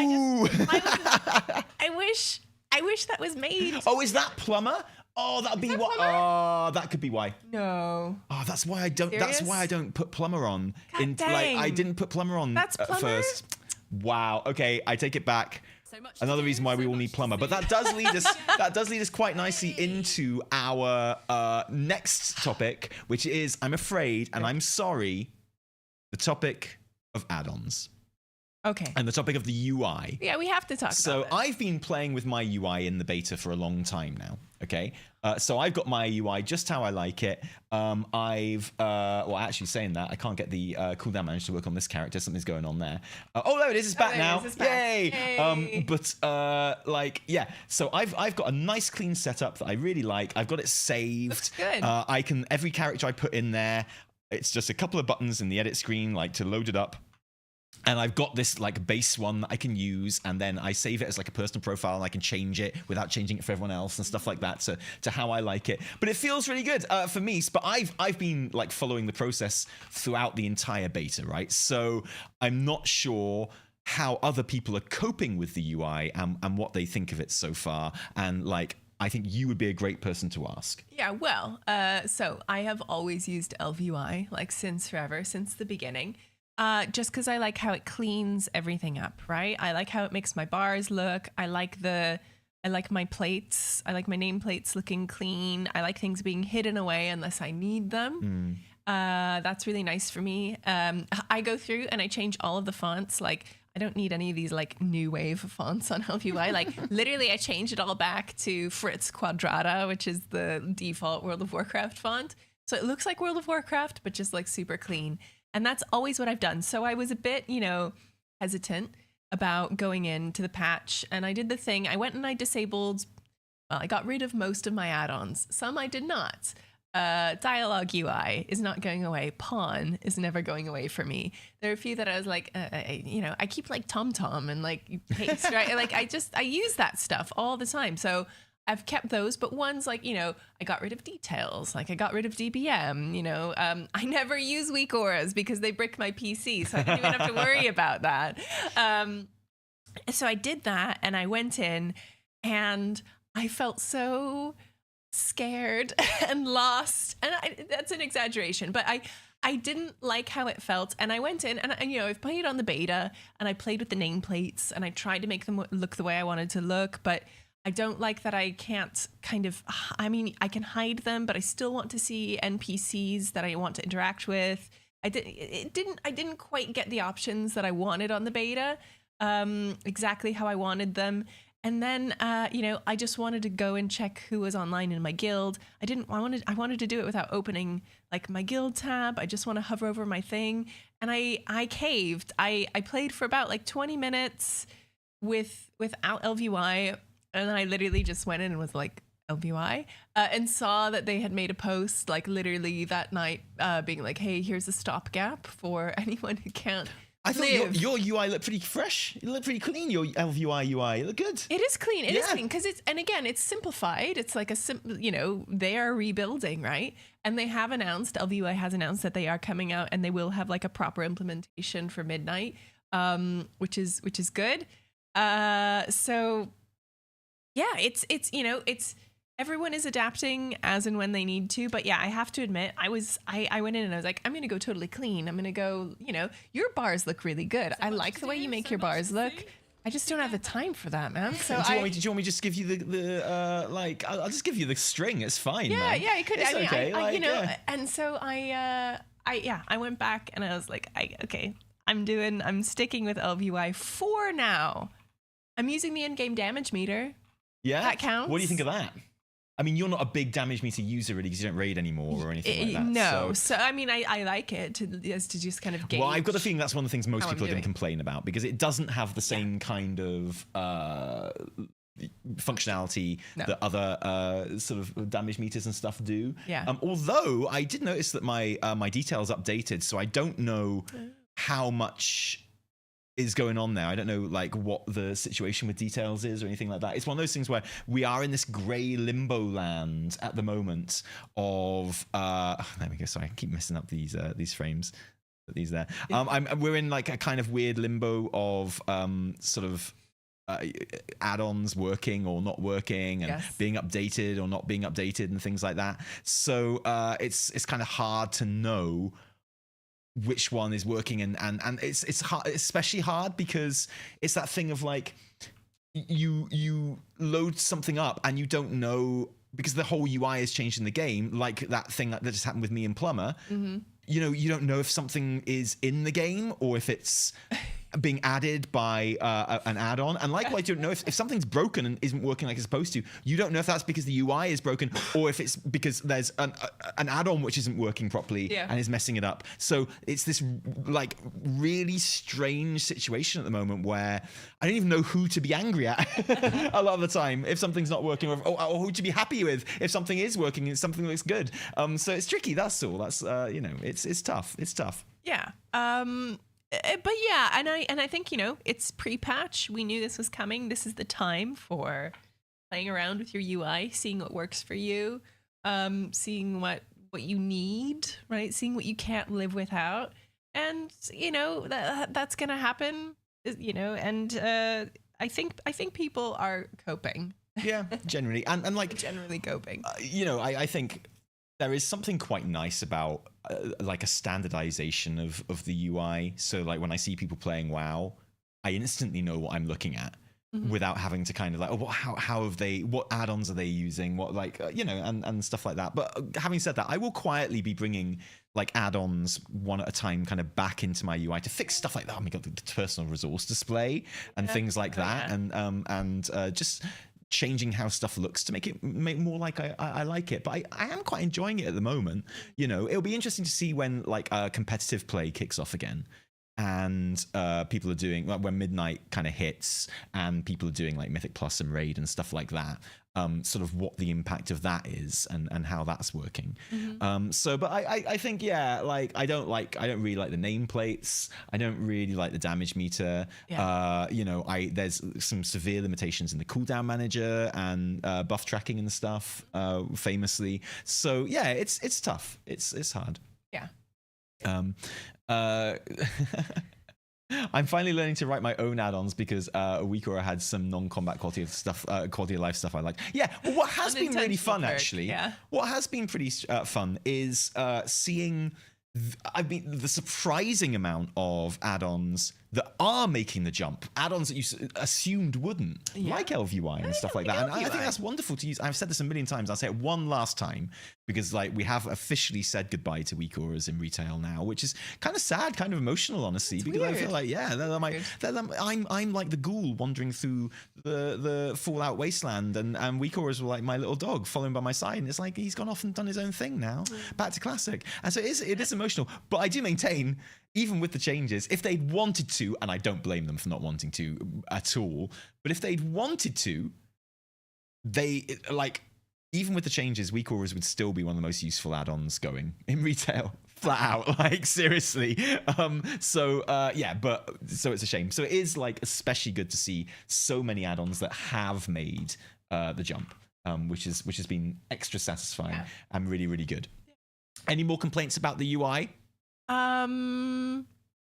I wish that was made. Oh, is that Plumber? Oh, that'd be what? Oh, that could be why. No. Oh, that's why I don't. Serious? That's why I don't put Plumber on. Dang. I didn't put Plumber on at first. Wow. Okay, I take it back. Another reason why we all need Plumber, but that does lead us. That does lead us quite nicely into our next topic, which is, I'm afraid, and I'm sorry, the topic of add-ons. Okay. And the topic of the UI. Yeah, we have to talk about it. So I've been playing with my UI in the beta for a long time now. Okay. So I've got my UI just how I like it. Actually saying that, I can't get the cooldown manager to work on this character. Something's going on there. There it is. It's back now. It's back. Yay. Yay. So I've got a nice clean setup that I really like. I've got it saved. Looks good. Every character I put in there, it's just a couple of buttons in the edit screen, like to load it up. And I've got this like base one that I can use, and then I save it as like a personal profile, and I can change it without changing it for everyone else and stuff like that to how I like it. But it feels really good for me. But I've been like following the process throughout the entire beta, right? So I'm not sure how other people are coping with the UI and what they think of it so far. And like, I think you would be a great person to ask. Yeah, well, so I have always used ElvUI like since the beginning. Just because I like how it cleans everything up, right? I like how it makes my bars look. I like my plates. I like my nameplates looking clean. I like things being hidden away unless I need them. That's really nice for me. I go through and I change all of the fonts. Like, I don't need any of these like new wave fonts on ElvUI. Like, literally, I change it all back to Fritz Quadrata, which is the default World of Warcraft font. So it looks like World of Warcraft, but just like super clean. And that's always what I've done. So I was a bit, hesitant about going into the patch. And I did the thing. I went and I got rid of most of my add-ons. Some I did not. dialogue UI is not going away. Pawn is never going away for me. There are a few that I was like, I keep like TomTom and like paste, right? Like I use that stuff all the time. So I've kept those, but ones like, I got rid of details. Like I got rid of DBM, I never use weak auras because they brick my PC. So I don't even have to worry about that. So I did that and I went in and I felt so scared and lost, and that's an exaggeration, but I didn't like how it felt, and I went in and I've played on the beta and I played with the nameplates and I tried to make them look the way I wanted to look, but I don't like that I can't I can hide them, but I still want to see NPCs that I want to interact with. I didn't quite get the options that I wanted on the beta exactly how I wanted them. And then, I just wanted to go and check who was online in my guild. I wanted to do it without opening like my guild tab. I just want to hover over my thing. And I caved. I played for about like 20 minutes without LVY. And then I literally just went in and was like, LVY, and saw that they had made a post like literally that night being like, hey, here's a stopgap for anyone who can't. I thought your UI looked pretty fresh. It looked pretty clean, your LVUI UI. It looked good. It is clean. It is clean because it's simplified. It's like they are rebuilding, right? And they have announced, LVUI has announced that they are coming out and they will have like a proper implementation for midnight, which is good. So yeah, it's everyone is adapting as and when they need to. But yeah, I have to admit, I went in and I was like, I'm going to go totally clean. I'm going to go, your bars look really good. I like the way you make your bars look. I just don't have the time for that, man. So do you want me to just give you the I'll just give you the string. It's fine. Yeah, man. Yeah, you could. It's okay. And so I went back and I was like, I'm sticking with LVY for now. I'm using the in-game damage meter. Yeah. That counts. What do you think of that? I mean, you're not a big damage meter user really because you don't raid anymore or anything like that. No. So I mean, I like it to just kind of gauge. Well, I've got a feeling that's one of the things most people are going to complain about because it doesn't have the same kind of functionality that other sort of damage meters and stuff do. Yeah. Although I did notice that my details updated, so I don't know how much is going on there. I don't know like what the situation with details is or anything like that. It's one of those things where we are in this grey limbo land at the moment of there we go. Sorry, I keep messing up these frames. These there. We're in like a kind of weird limbo of sort of add-ons working or not working and being updated or not being updated and things like that. So it's kind of hard to know which one is working and it's hard, especially hard because it's that thing of like you load something up and you don't know because the whole UI has changed in the game, like that thing that just happened with me and Plumber. Mm-hmm. You don't know if something is in the game or if it's being added by an add-on, and likewise you don't know if something's broken and isn't working like it's supposed to. You don't know if that's because the UI is broken or if it's because there's an add-on which isn't working properly and is messing it up. So it's this like really strange situation at the moment where I don't even know who to be angry at a lot of the time if something's not working, or who to be happy with if something is working and something looks good. So it's tricky. That's all. That's it's tough. It's tough. Yeah. But yeah, and I think it's pre-patch. We knew this was coming. This is the time for playing around with your UI, seeing what works for you, seeing what you need, right? Seeing what you can't live without, and that's gonna happen. And I think people are coping. Yeah, generally, and like generally coping. I think there is something quite nice about like a standardization of the UI. So like when I see people playing WoW, I instantly know what I'm looking at without having to kind of like, how have they, what add-ons are they using? What like, and stuff like that. But having said that, I will quietly be bringing like add-ons one at a time kind of back into my UI to fix stuff like that. Oh my God, the personal resource display and things like that. And just changing how stuff looks to make it more like I like it. But I am quite enjoying it at the moment. It'll be interesting to see when like competitive play kicks off again and people are doing like when midnight kind of hits and people are doing like Mythic Plus and Raid and stuff like that. sort of what the impact of that is and how that's working. But I think, like I don't really like the nameplates. I don't really like the damage meter. There's some severe limitations in the cooldown manager and buff tracking and stuff, famously. So yeah, it's tough. It's hard. Yeah. I'm finally learning to write my own add-ons because a week or I had some non-combat quality of life stuff I like. Yeah, well, what has been really fun actually, what has been pretty fun is seeing the surprising amount of add-ons that are making the jump, add-ons that you assumed wouldn't, like LVUI and stuff like that. And I think that's wonderful to use. I've said this a million times. I'll say it one last time because like we have officially said goodbye to weak auras in retail now, which is kind of sad, kind of emotional, honestly, it's because weird. I feel like I'm like the ghoul wandering through the Fallout wasteland, and weak auras were like my little dog following by my side, and it's like he's gone off and done his own thing now, back to classic. And so it is emotional, but I do maintain, even with the changes, if they'd wanted to, and I don't blame them for not wanting to at all, but if they'd wanted to, even with the changes, weak auras would still be one of the most useful add-ons going in retail, flat out, like seriously. So it's a shame. So it is like especially good to see so many add-ons that have made the jump, which has been extra satisfying and really, really good. Any more complaints about the UI?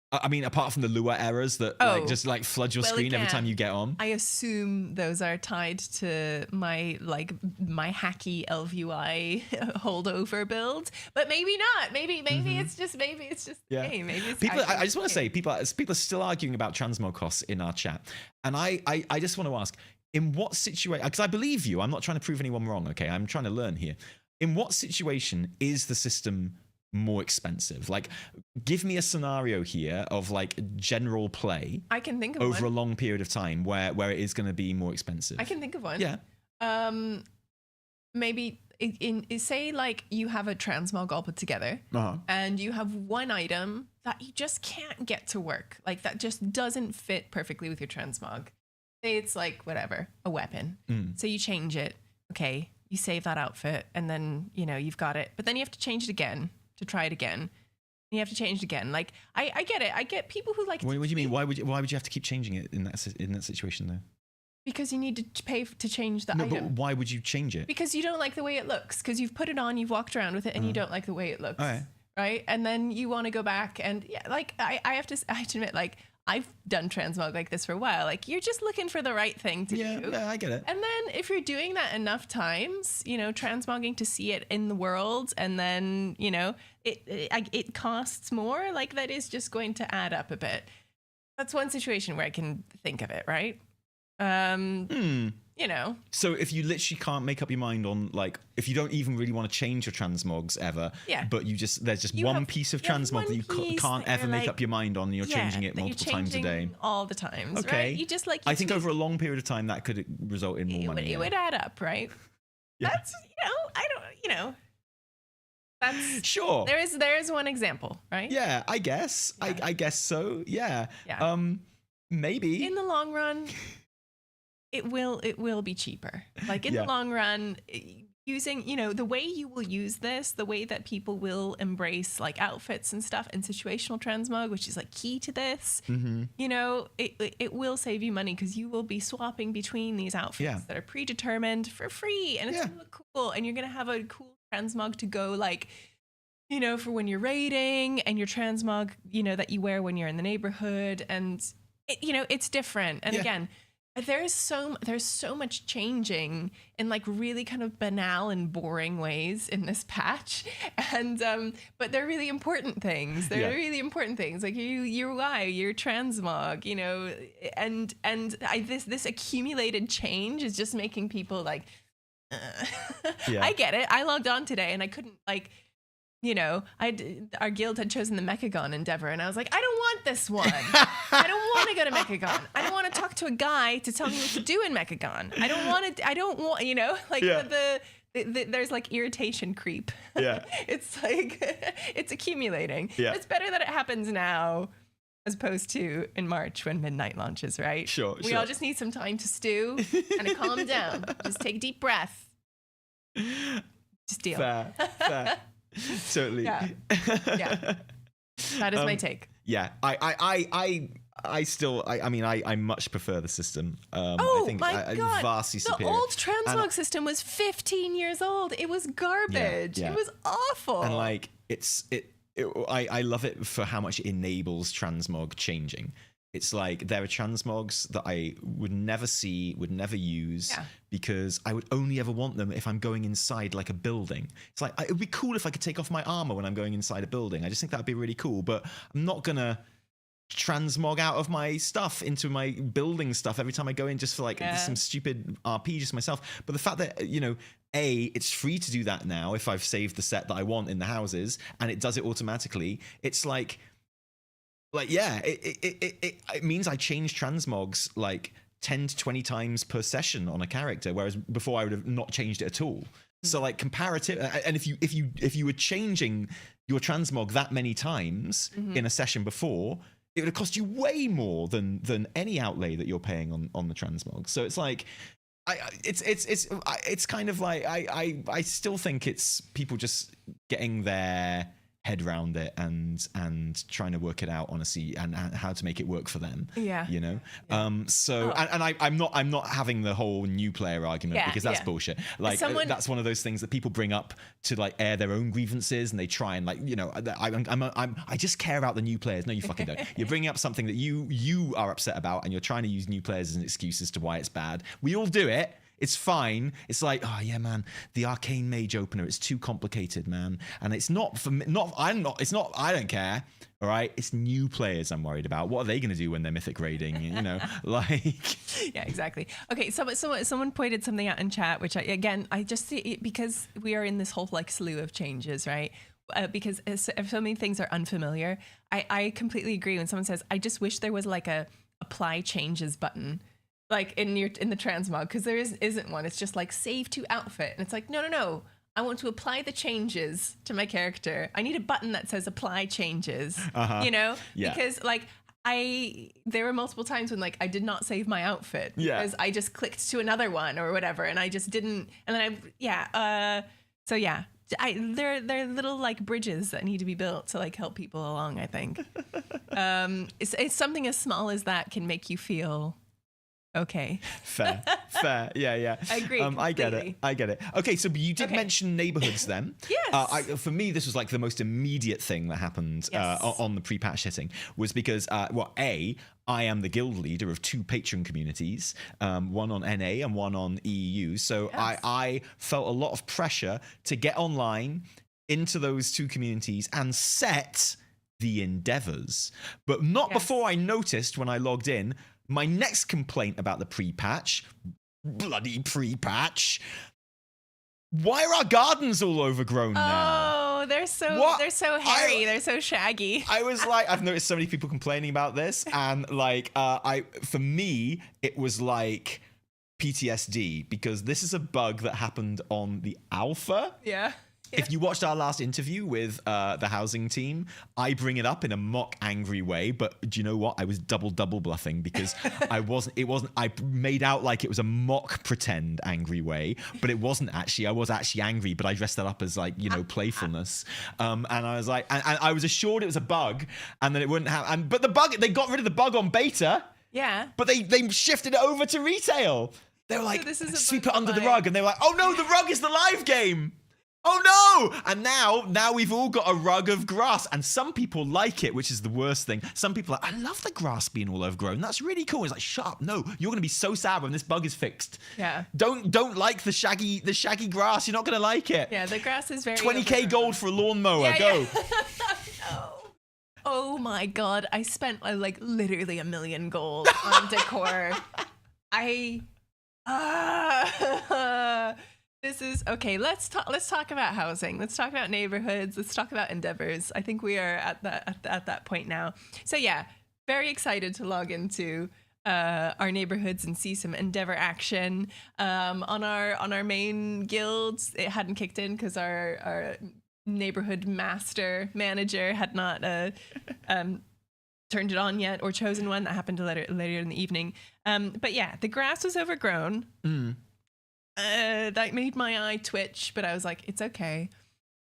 I mean, apart from the Lua errors that just flood your screen every time you get on. I assume those are tied to my hacky LVUI holdover build, but maybe not. Maybe it's just hey, maybe it's people. I just want to say people are still arguing about transmog costs in our chat, and I just want to ask, in what situation? Because I believe you. I'm not trying to prove anyone wrong. Okay, I'm trying to learn here. In what situation is the system more expensive? Like, give me a scenario here of like general play. I can think of over a long period of time where it is going to be more expensive. I can think of one. Yeah. Maybe say like you have a transmog all put together, and you have one item that you just can't get to work, like that just doesn't fit perfectly with your transmog. Say it's like whatever, a weapon. So you change it. Okay, you save that outfit, and then you've got it. But then you have to change it again to try it again. You have to change it again. Like I get it. I get people who like. What do you mean? Why would you have to keep changing it in that situation though? Because you need to pay to change the item. But why would you change it? Because you don't like the way it looks. Because you've put it on, you've walked around with it, and you don't like the way it looks. Right? And then you want to go back and I have to admit, like, I've done transmog like this for a while. Like, you're just looking for the right thing to do. Yeah, I get it. And then if you're doing that enough times, transmogging to see it in the world, and then, it costs more, like that is just going to add up a bit. That's one situation where I can think of it, right? So if you literally can't make up your mind on, like, if you don't even really want to change your transmogs ever, but there's just one piece of transmog that you can't ever make up your mind on, and you're changing it multiple times a day. All the times, okay. Right? You just I think over a long period of time that could result in more money. It would add up, right? Yeah. That's, that's sure. There is one example, right? Yeah, I guess. Yeah. I guess so. Yeah. Maybe. In the long run, it will be cheaper. Like in the long run, using, the way you will use this, the way that people will embrace like outfits and stuff and situational transmog, which is like key to this, it will save you money because you will be swapping between these outfits that are predetermined for free, and it's gonna look cool, and you're going to have a cool transmog to go like, for when you're raiding, and your transmog, that you wear when you're in the neighborhood, and it's different. And again, there's so much changing in like really kind of banal and boring ways in this patch, and but they're really important things. They're really important things, like your UI, your transmog, and this accumulated change is just making people like, I get it. I logged on today and I couldn't like. Our guild had chosen the Mechagon endeavor, and I was like, I don't want this one. I don't want to go to Mechagon. I don't want to talk to a guy to tell me what to do in Mechagon. I don't want, there's like irritation creep. Yeah. It's like, it's accumulating. Yeah. It's better that it happens now as opposed to in March when midnight launches, right? Sure. We all just need some time to stew and to calm down. Just take a deep breath. Just deal. Fair. Totally. Yeah. That is my take. Yeah. I much prefer the system. Oh I think my God. Vastly superior. The old Transmog system was 15 years old. It was garbage. Yeah. It was awful. And like I love it for how much it enables transmog changing. It's like there are transmogs that I would never see, would never use, because I would only ever want them if I'm going inside like a building. It's like, it would be cool if I could take off my armor when I'm going inside a building. I just think that would be really cool, but I'm not going to transmog out of my stuff into my building stuff every time I go in just for like some stupid RP just myself. But the fact that, you know, it's free to do that now if I've saved the set that I want in the houses, and it does it automatically. It's like it means I change transmogs like 10 to 20 times per session on a character, whereas before I would have not changed it at all. So like comparative, and if you were changing your transmog that many times in a session before, it would have cost you way more than any outlay that you're paying on the transmog. So it's like, it's kind of like I still think it's people just getting their head round it and trying to work it out honestly and how to make it work for them. You know. I'm not having the whole new player argument because that's bullshit. Like that's one of those things that people bring up to like air their own grievances, and they try and like, you know, I just care about the new players. No, you fucking don't. You're bringing up something that you are upset about, and you're trying to use new players as an excuse as to why it's bad. We all do it. It's fine. It's like, oh yeah, man, the arcane mage opener, it's too complicated, man. And it's not for me, I don't care. All right. It's new players I'm worried about. What are they going to do when they're mythic raiding? You know, like. Yeah, exactly. Okay. So someone pointed something out in chat, which I just see it because we are in this whole like slew of changes, right? Because if so many things are unfamiliar, I completely agree when someone says, I just wish there was like a apply changes button. Like in the transmog, because there isn't one. It's just like save to outfit, and it's like no. I want to apply the changes to my character. I need a button that says apply changes. You know, because like there were multiple times when like I did not save my outfit because I just clicked to another one or whatever, and I just didn't. And then there are little like bridges that need to be built to like help people along. I think it's something as small as that can make you feel. Okay. Fair. Yeah. I agree. I get it. Okay, so you did mention neighborhoods then. Yes. For me, this was like the most immediate thing that happened on the pre-patch hitting was because, I am the guild leader of 2 patron communities, one on NA and one on EU. So I felt a lot of pressure to get online into those 2 communities and set the endeavors. But not before I noticed when I logged in, my next complaint about the pre-patch, bloody pre-patch, why are our gardens all overgrown now? Oh, they're so hairy, they're so shaggy. I was like, I've noticed so many people complaining about this, and like, for me, it was like PTSD, because this is a bug that happened on the alpha. Yeah. If you watched our last interview with the housing team, I bring it up in a mock angry way, but do you know what? I was double bluffing because I made out like it was a mock pretend angry way, but it wasn't actually. I was actually angry, but I dressed that up as like, you know, playfulness. And I was like, and I was assured it was a bug and that it wouldn't have, but the bug, they got rid of the bug on beta. Yeah. But they shifted it over to retail. They were like, sweep it under the rug. And they were like, oh no, the rug is the live game. Oh no! And now we've all got a rug of grass, and some people like it, which is the worst thing. Some people are like, I love the grass being all overgrown. That's really cool. It's like, shut up. No, you're gonna be so sad when this bug is fixed. Yeah. Don't like the shaggy grass. You're not gonna like it. Yeah, the grass is very 20k overgrown. gold for a lawnmower. Go. No. Oh my god, I spent like literally $1 million gold on decor. This is okay. Let's talk about housing. Let's talk about neighborhoods. Let's talk about endeavors. I think we are at that point now. So yeah, very excited to log into our neighborhoods and see some endeavor action. On our main guilds, it hadn't kicked in because our neighborhood manager had not turned it on yet or chosen one. That happened later in the evening. But yeah, the grass was overgrown. That made my eye twitch, but I was like, it's okay.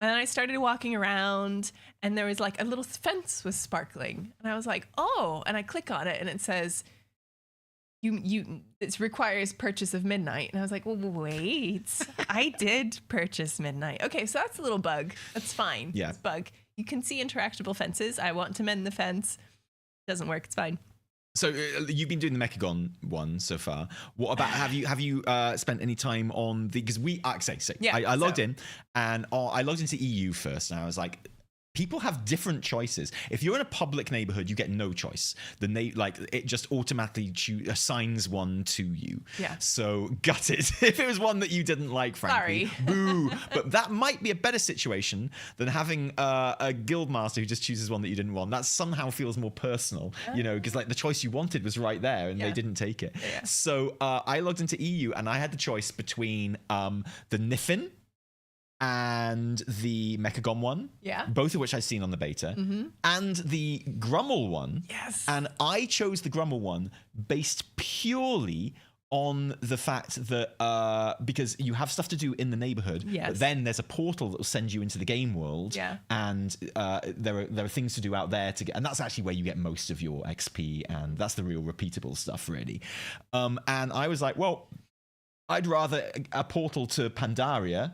And then I started walking around, and there was like a little fence was sparkling, and I was like, oh, and I click on it, and it says, it requires purchase of midnight. And I was like, well, wait, I did purchase midnight. Okay, so that's a little bug. That's fine. Yeah. It's a bug. You can see interactable fences. I want to mend the fence. Doesn't work. It's fine. So you've been doing the Mechagon one so far. What about have you spent any time on the? Because I logged in and I logged into EU first, and I was like, people have different choices. If you're in a public neighborhood, you get no choice. It just automatically assigns one to you. Yeah. So gut it. If it was one that you didn't like, frankly, sorry. Boo. But that might be a better situation than having a guild master who just chooses one that you didn't want. That somehow feels more personal, because like the choice you wanted was right there and they didn't take it. Yeah. So I logged into EU and I had the choice between the Niffin and the Mechagon one, both of which I've seen on the beta, and the Grummel one. Yes. And I chose the Grummel one based purely on the fact that because you have stuff to do in the neighborhood, but then there's a portal that will send you into the game world, and there are things to do out there to get, and that's actually where you get most of your XP, and that's the real repeatable stuff, really. And I was like, well, I'd rather a portal to Pandaria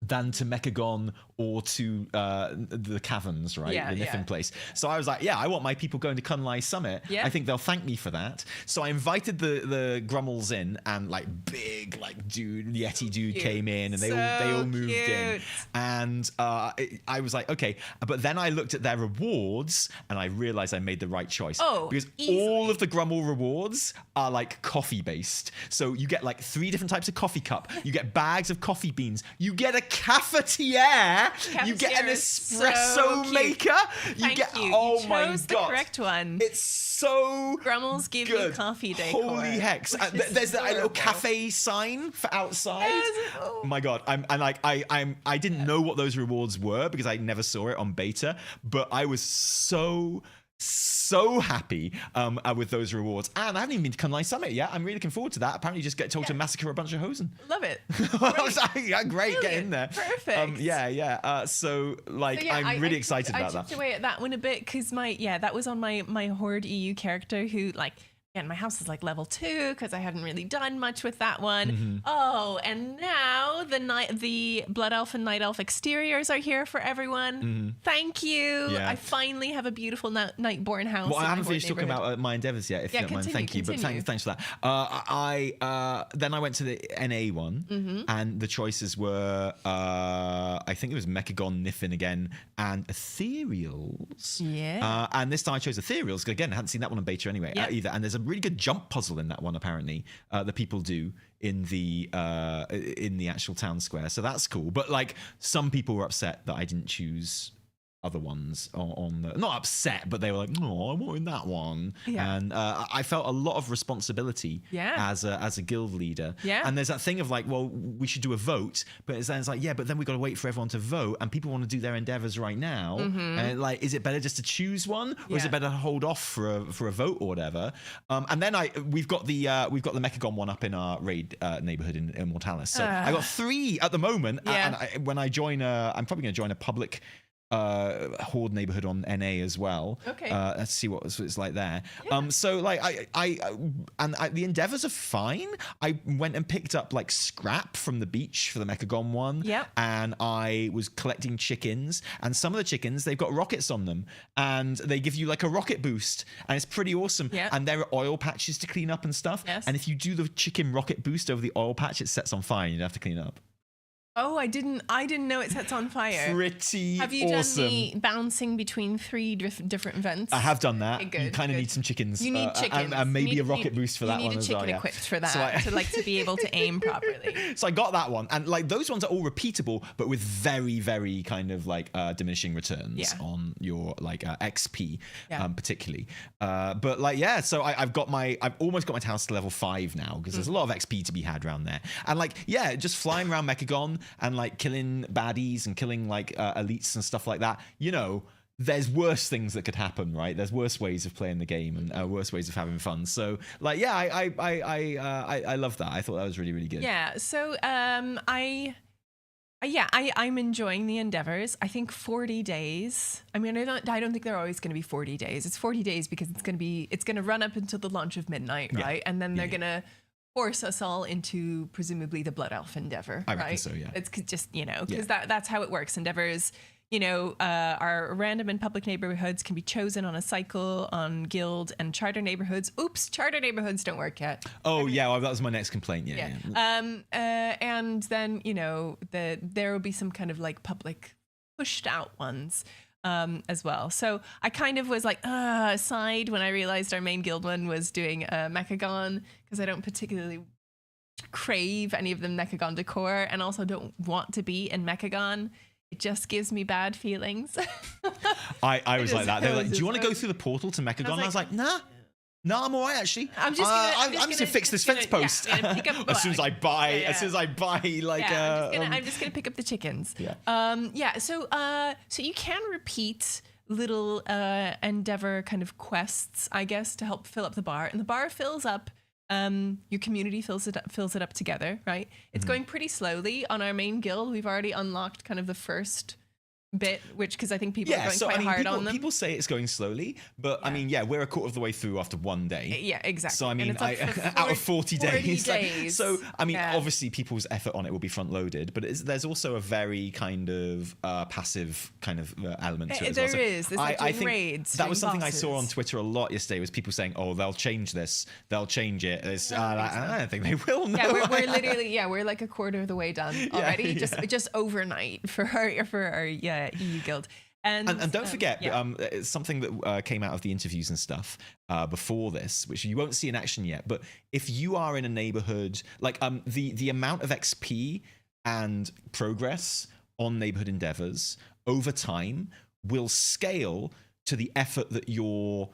than to Mechagon or to the caverns, right? The Niffin place. So I was like, I want my people going to Kunlai Summit. I think they'll thank me for that. So I invited the Grummels in, and like big Yeti dude came in, and they all moved in. And I was like, okay. But then I looked at their rewards, and I realized I made the right choice. Because all of the Grummel rewards are like coffee based. So you get like 3 different types of coffee cup. You get bags of coffee beans. You get a cafetiere. You get an espresso maker. Thank you. Oh you my chose god, the correct one. It's so Grummels give you coffee decor. Holy hex! There's that little cafe sign for outside. Oh my god, I didn't know what those rewards were because I never saw it on beta, but I was so happy with those rewards, and I haven't even been to Kunlai Summit yet. I'm really looking forward to that. Apparently you just get told to massacre a bunch of Hosen. Love it. I was like, great, Brilliant. Get in there. Perfect. So I'm really excited about that. I chipped away at that one a bit because that was on my Horde EU character who my house is like level 2 because I hadn't really done much with that one. Oh, and now the Blood Elf and Night Elf exteriors are here for everyone. Thank you. I finally have a beautiful Nightborn house. Well, I haven't finished talking about my endeavors yet, if you don't mind. Thank you. But thanks for that. Then I went to the NA one, and the choices were, I think it was Mechagon, Niffin again, and Ethereals. And this time I chose Ethereals, because again, I hadn't seen that one on beta anyway either. And there's a really good jump puzzle in that one, apparently, that people do in the actual town square. So that's cool. But like, some people were upset that I didn't choose other ones on the, not upset, but they were like, no, I wanted that one. And I felt a lot of responsibility as a guild leader. And there's that thing of like, well, we should do a vote, but it's like, but then we've got to wait for everyone to vote, and people want to do their endeavors right now. And like, is it better just to choose one, or is it better to hold off for a vote or whatever? And then we've got the Mechagon one up in our raid neighborhood in Immortalis. So I got 3 at the moment. And when I join, I'm probably going to join a public Horde neighborhood on NA as well. Let's see what it's like there. So like the endeavors are fine. I went and picked up like scrap from the beach for the Mechagon one. And I was collecting chickens, and some of the chickens, they've got rockets on them, and they give you like a rocket boost, and it's pretty awesome. And there are oil patches to clean up and stuff. And if you do the chicken rocket boost over the oil patch, it sets on fire and you have to clean it up. Oh, I didn't know it sets on fire. Pretty Have you awesome. done the bouncing between 3 different vents? I have done that. Okay, you kind of need some chickens. You need chickens. And maybe a rocket boost for that one as well. You need a chicken equipped for that, to be able to aim properly. So I got that one. And like, those ones are all repeatable, but with very, very kind of like diminishing returns on your like XP, particularly. But like, so I've almost got my house to level 5 now, because there's a lot of XP to be had around there. And like, just flying around Mechagon and like killing baddies and killing like elites and stuff like that, there's worse things that could happen, right? There's worse ways of playing the game and worse ways of having fun. So, like, yeah, I love that. I thought that was really, really good. Yeah. So, I'm enjoying the endeavors. I think 40 days. I mean, I don't think they're always going to be 40 days. It's 40 days because it's going to run up until the launch of midnight, right? And then they're going to force us all into presumably the Blood Elf endeavor, I right? reckon so, yeah. It's just, because that's how it works. Endeavors, our random and public neighborhoods can be chosen on a cycle on guild and charter neighborhoods. Oops, charter neighborhoods don't work yet. Oh, yeah, well, that was my next complaint. Yeah. And then, there will be some kind of like public pushed out ones as well. So I kind of was like, sighed when I realized our main guild one was doing Mechagon, because I don't particularly crave any of the Mechagon decor and also don't want to be in Mechagon. It just gives me bad feelings. I was like that. They were like, do you want to go through the portal to Mechagon? I was like, nah, I'm all right, actually. I'm just gonna fix this fence post. As soon as I buy, like, I'm just gonna pick up the chickens. So you can repeat little endeavor kind of quests, I guess, to help fill up the bar, and the bar fills up. Your community fills it up together, right? It's going pretty slowly. On our main guild, we've already unlocked kind of the first bit, because I think people are going hard on them. People say it's going slowly, but I mean, we're a quarter of the way through after one day. Yeah, exactly. So I mean, out of 40 days. Obviously people's effort on it will be front loaded, but there's also a very kind of passive kind of element to it. There's raids. That was something I saw on Twitter a lot yesterday, was people saying, "Oh, they'll change this, they'll change it." I don't think they will. No. Yeah, we're literally we're like a quarter of the way done already. Just overnight for our EU guild. And don't forget, something that came out of the interviews and stuff before this, which you won't see in action yet, but if you are in a neighborhood, like the amount of XP and progress on neighborhood endeavors over time will scale to the effort that your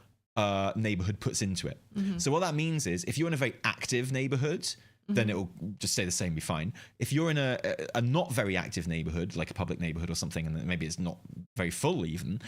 neighborhood puts into it. So what that means is, if you're in a very active neighborhood, then it'll just stay the same, be fine. If you're in a not very active neighborhood, like a public neighborhood or something, and maybe it's not very full even,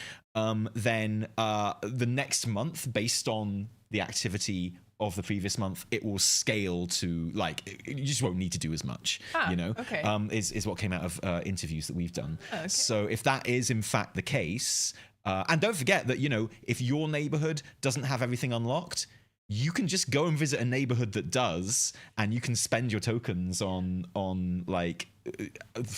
then the next month, based on the activity of the previous month, it will scale to, like, you just won't need to do as much, Okay. Is what came out of interviews that we've done. Okay. So if that is in fact the case, and don't forget that, if your neighborhood doesn't have everything unlocked, you can just go and visit a neighborhood that does, and you can spend your tokens on like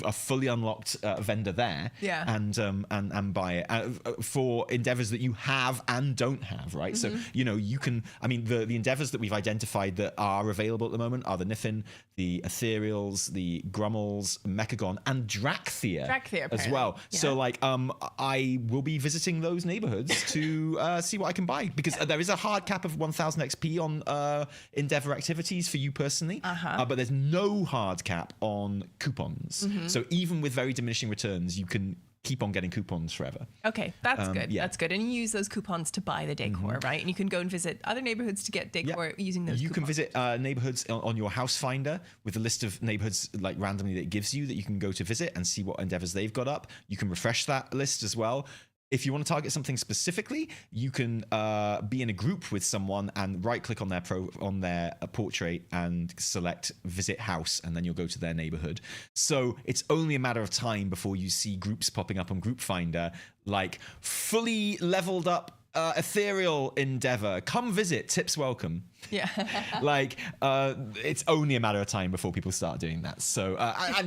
a fully unlocked vendor there, and buy it for endeavors that you have and don't have, right? So you can. I mean, the endeavors that we've identified that are available at the moment are the Nithin, the Ethereals, the Grummels, Mechagon, and Dracthea as well. Yeah. So like, I will be visiting those neighborhoods to see what I can buy, because there is a hard cap of 1,000 XP on endeavor activities for you personally, but there's no hard cap on coupons. So even with very diminishing returns, you can keep on getting coupons forever. Okay, that's good. That's good. And you use those coupons to buy the decor, right? And you can go and visit other neighborhoods to get decor using those coupons. Can visit neighborhoods on your house finder with a list of neighborhoods, like, randomly that it gives you, that you can go to visit and see what endeavors they've got up. You can refresh that list as well. If you want to target something specifically, you can be in a group with someone and right-click on their portrait and select Visit House, and then you'll go to their neighborhood. So it's only a matter of time before you see groups popping up on Group Finder, like fully leveled up ethereal endeavor. Come visit, tips welcome. Yeah. Like, it's only a matter of time before people start doing that. So, I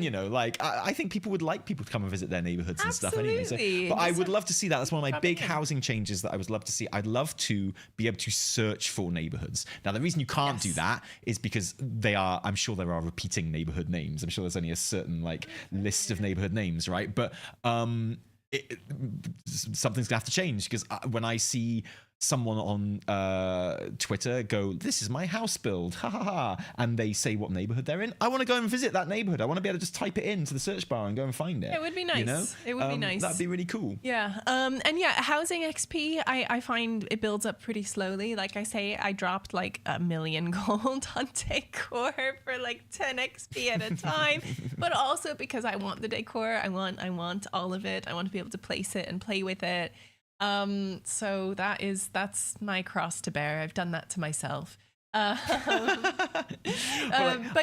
think people would like people to come and visit their neighborhoods and stuff anyway. So, but I would love to see that. That's one of my big housing changes that I would love to see. I'd love to be able to search for neighborhoods. Now, the reason you can't do that is because I'm sure there are repeating neighborhood names. I'm sure there's only a certain, like, list of neighborhood names, right? But, something's gonna have to change, because when I see someone on Twitter go, "This is my house build," ha ha ha, and they say what neighborhood they're in, I want to go and visit that neighborhood. I want to be able to just type it into the search bar and go and find it. It would be nice. It would be nice. That'd be really cool. Yeah. Housing XP, I find it builds up pretty slowly. Like I say, I dropped like 1 million gold on decor for like 10 XP at a time, but also because I want the decor. I want all of it. I want to be able to place it and play with it. So that's my cross to bear. I've done that to myself. But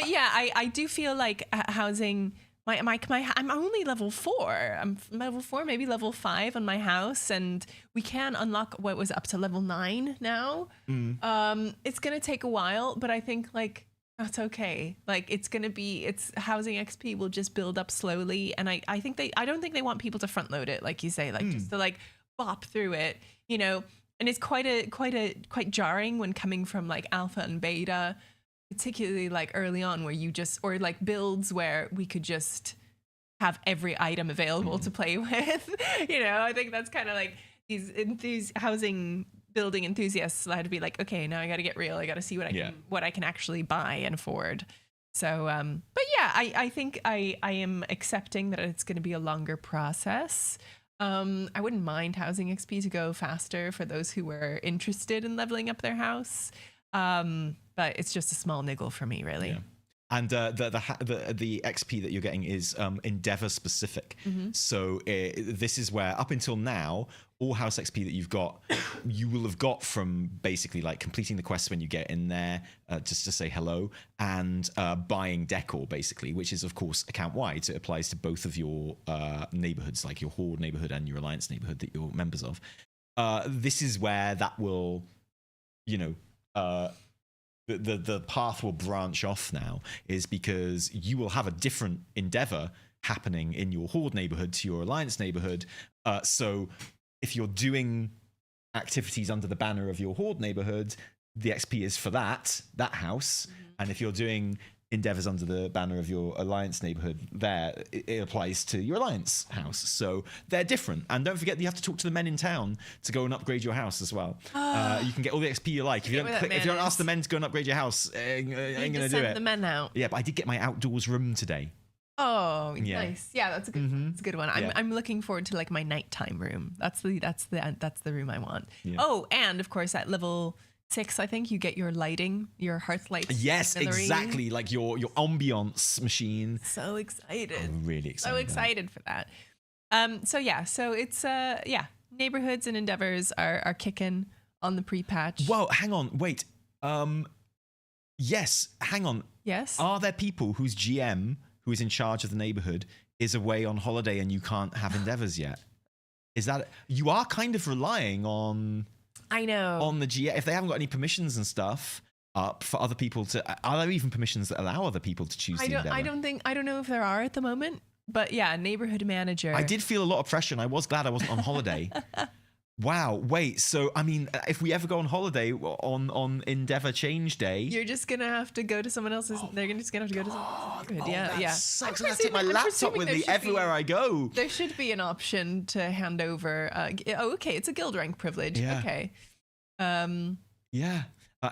yeah, I do feel like housing. I'm only level 4. I'm level 4, maybe level 5 on my house, and we can unlock what was up to level 9 now. It's gonna take a while, but I think like that's okay. Like it's housing XP will just build up slowly, and I don't think they want people to front load it, like you say, like just to like bop through it, you know. And it's quite jarring when coming from like alpha and beta, particularly like early on, where you just, or like builds where we could just have every item available to play with. You know, I think that's kind of like these housing building enthusiasts had to be like, okay, now I got to get real. I got to see what I can actually buy and afford. So, but yeah, I think I am accepting that it's going to be a longer process. I wouldn't mind housing XP to go faster for those who were interested in leveling up their house. But it's just a small niggle for me, really. Yeah. And the XP that you're getting is Endeavor specific. So this is where, up until now, all house XP that you've got, you will have got from basically like completing the quests when you get in there, just to say hello, and buying decor, basically, which is, of course, account-wide. So it applies to both of your neighborhoods, like your Horde neighborhood and your Alliance neighborhood that you're members of. This is where that will, you know... The path will branch off now, is because you will have a different endeavor happening in your Horde neighborhood to your Alliance neighborhood. So if you're doing activities under the banner of your Horde neighborhood, the XP is for that house. And if you're doing endeavors under the banner of your Alliance neighborhood, there it applies to your Alliance house. So they're different. And don't forget, you have to talk to the men in town to go and upgrade your house as well. You can get all the XP you like. If you don't ask the men to go and upgrade your house, ain't gonna do it. The men out. Yeah, but I did get my outdoors room today. Oh, yeah. Nice. Yeah, that's a good. That's a good one. I'm looking forward to like my nighttime room. That's the room I want. Yeah. Oh, and of course at level 6, I think, you get your lighting, your hearth lights. Yes, exactly. Like your ambiance machine. So excited. I'm really excited. So excited for that. So it's neighborhoods and endeavors are kicking on the pre-patch. Well, hang on, wait. Yes, hang on. Yes. Are there people whose GM, who is in charge of the neighborhood, is away on holiday and you can't have endeavors yet? Is that, you are kind of relying on... I know. On the GM, if they haven't got any permissions and stuff up for other people to, are there even permissions that allow other people to choose the endeavor? I don't know if there are at the moment, but yeah, neighborhood manager. I did feel a lot of pressure, and I was glad I wasn't on holiday. Wow, wait, so, I mean, if we ever go on holiday on Endeavor Change Day... You're just going to have to go to someone else's... they're just going to have to go to someone else's neighborhood. Yeah, that sucks. I have to take my laptop with me everywhere I go. There should be an option to hand over... okay, it's a guild rank privilege. Yeah. Okay. Yeah.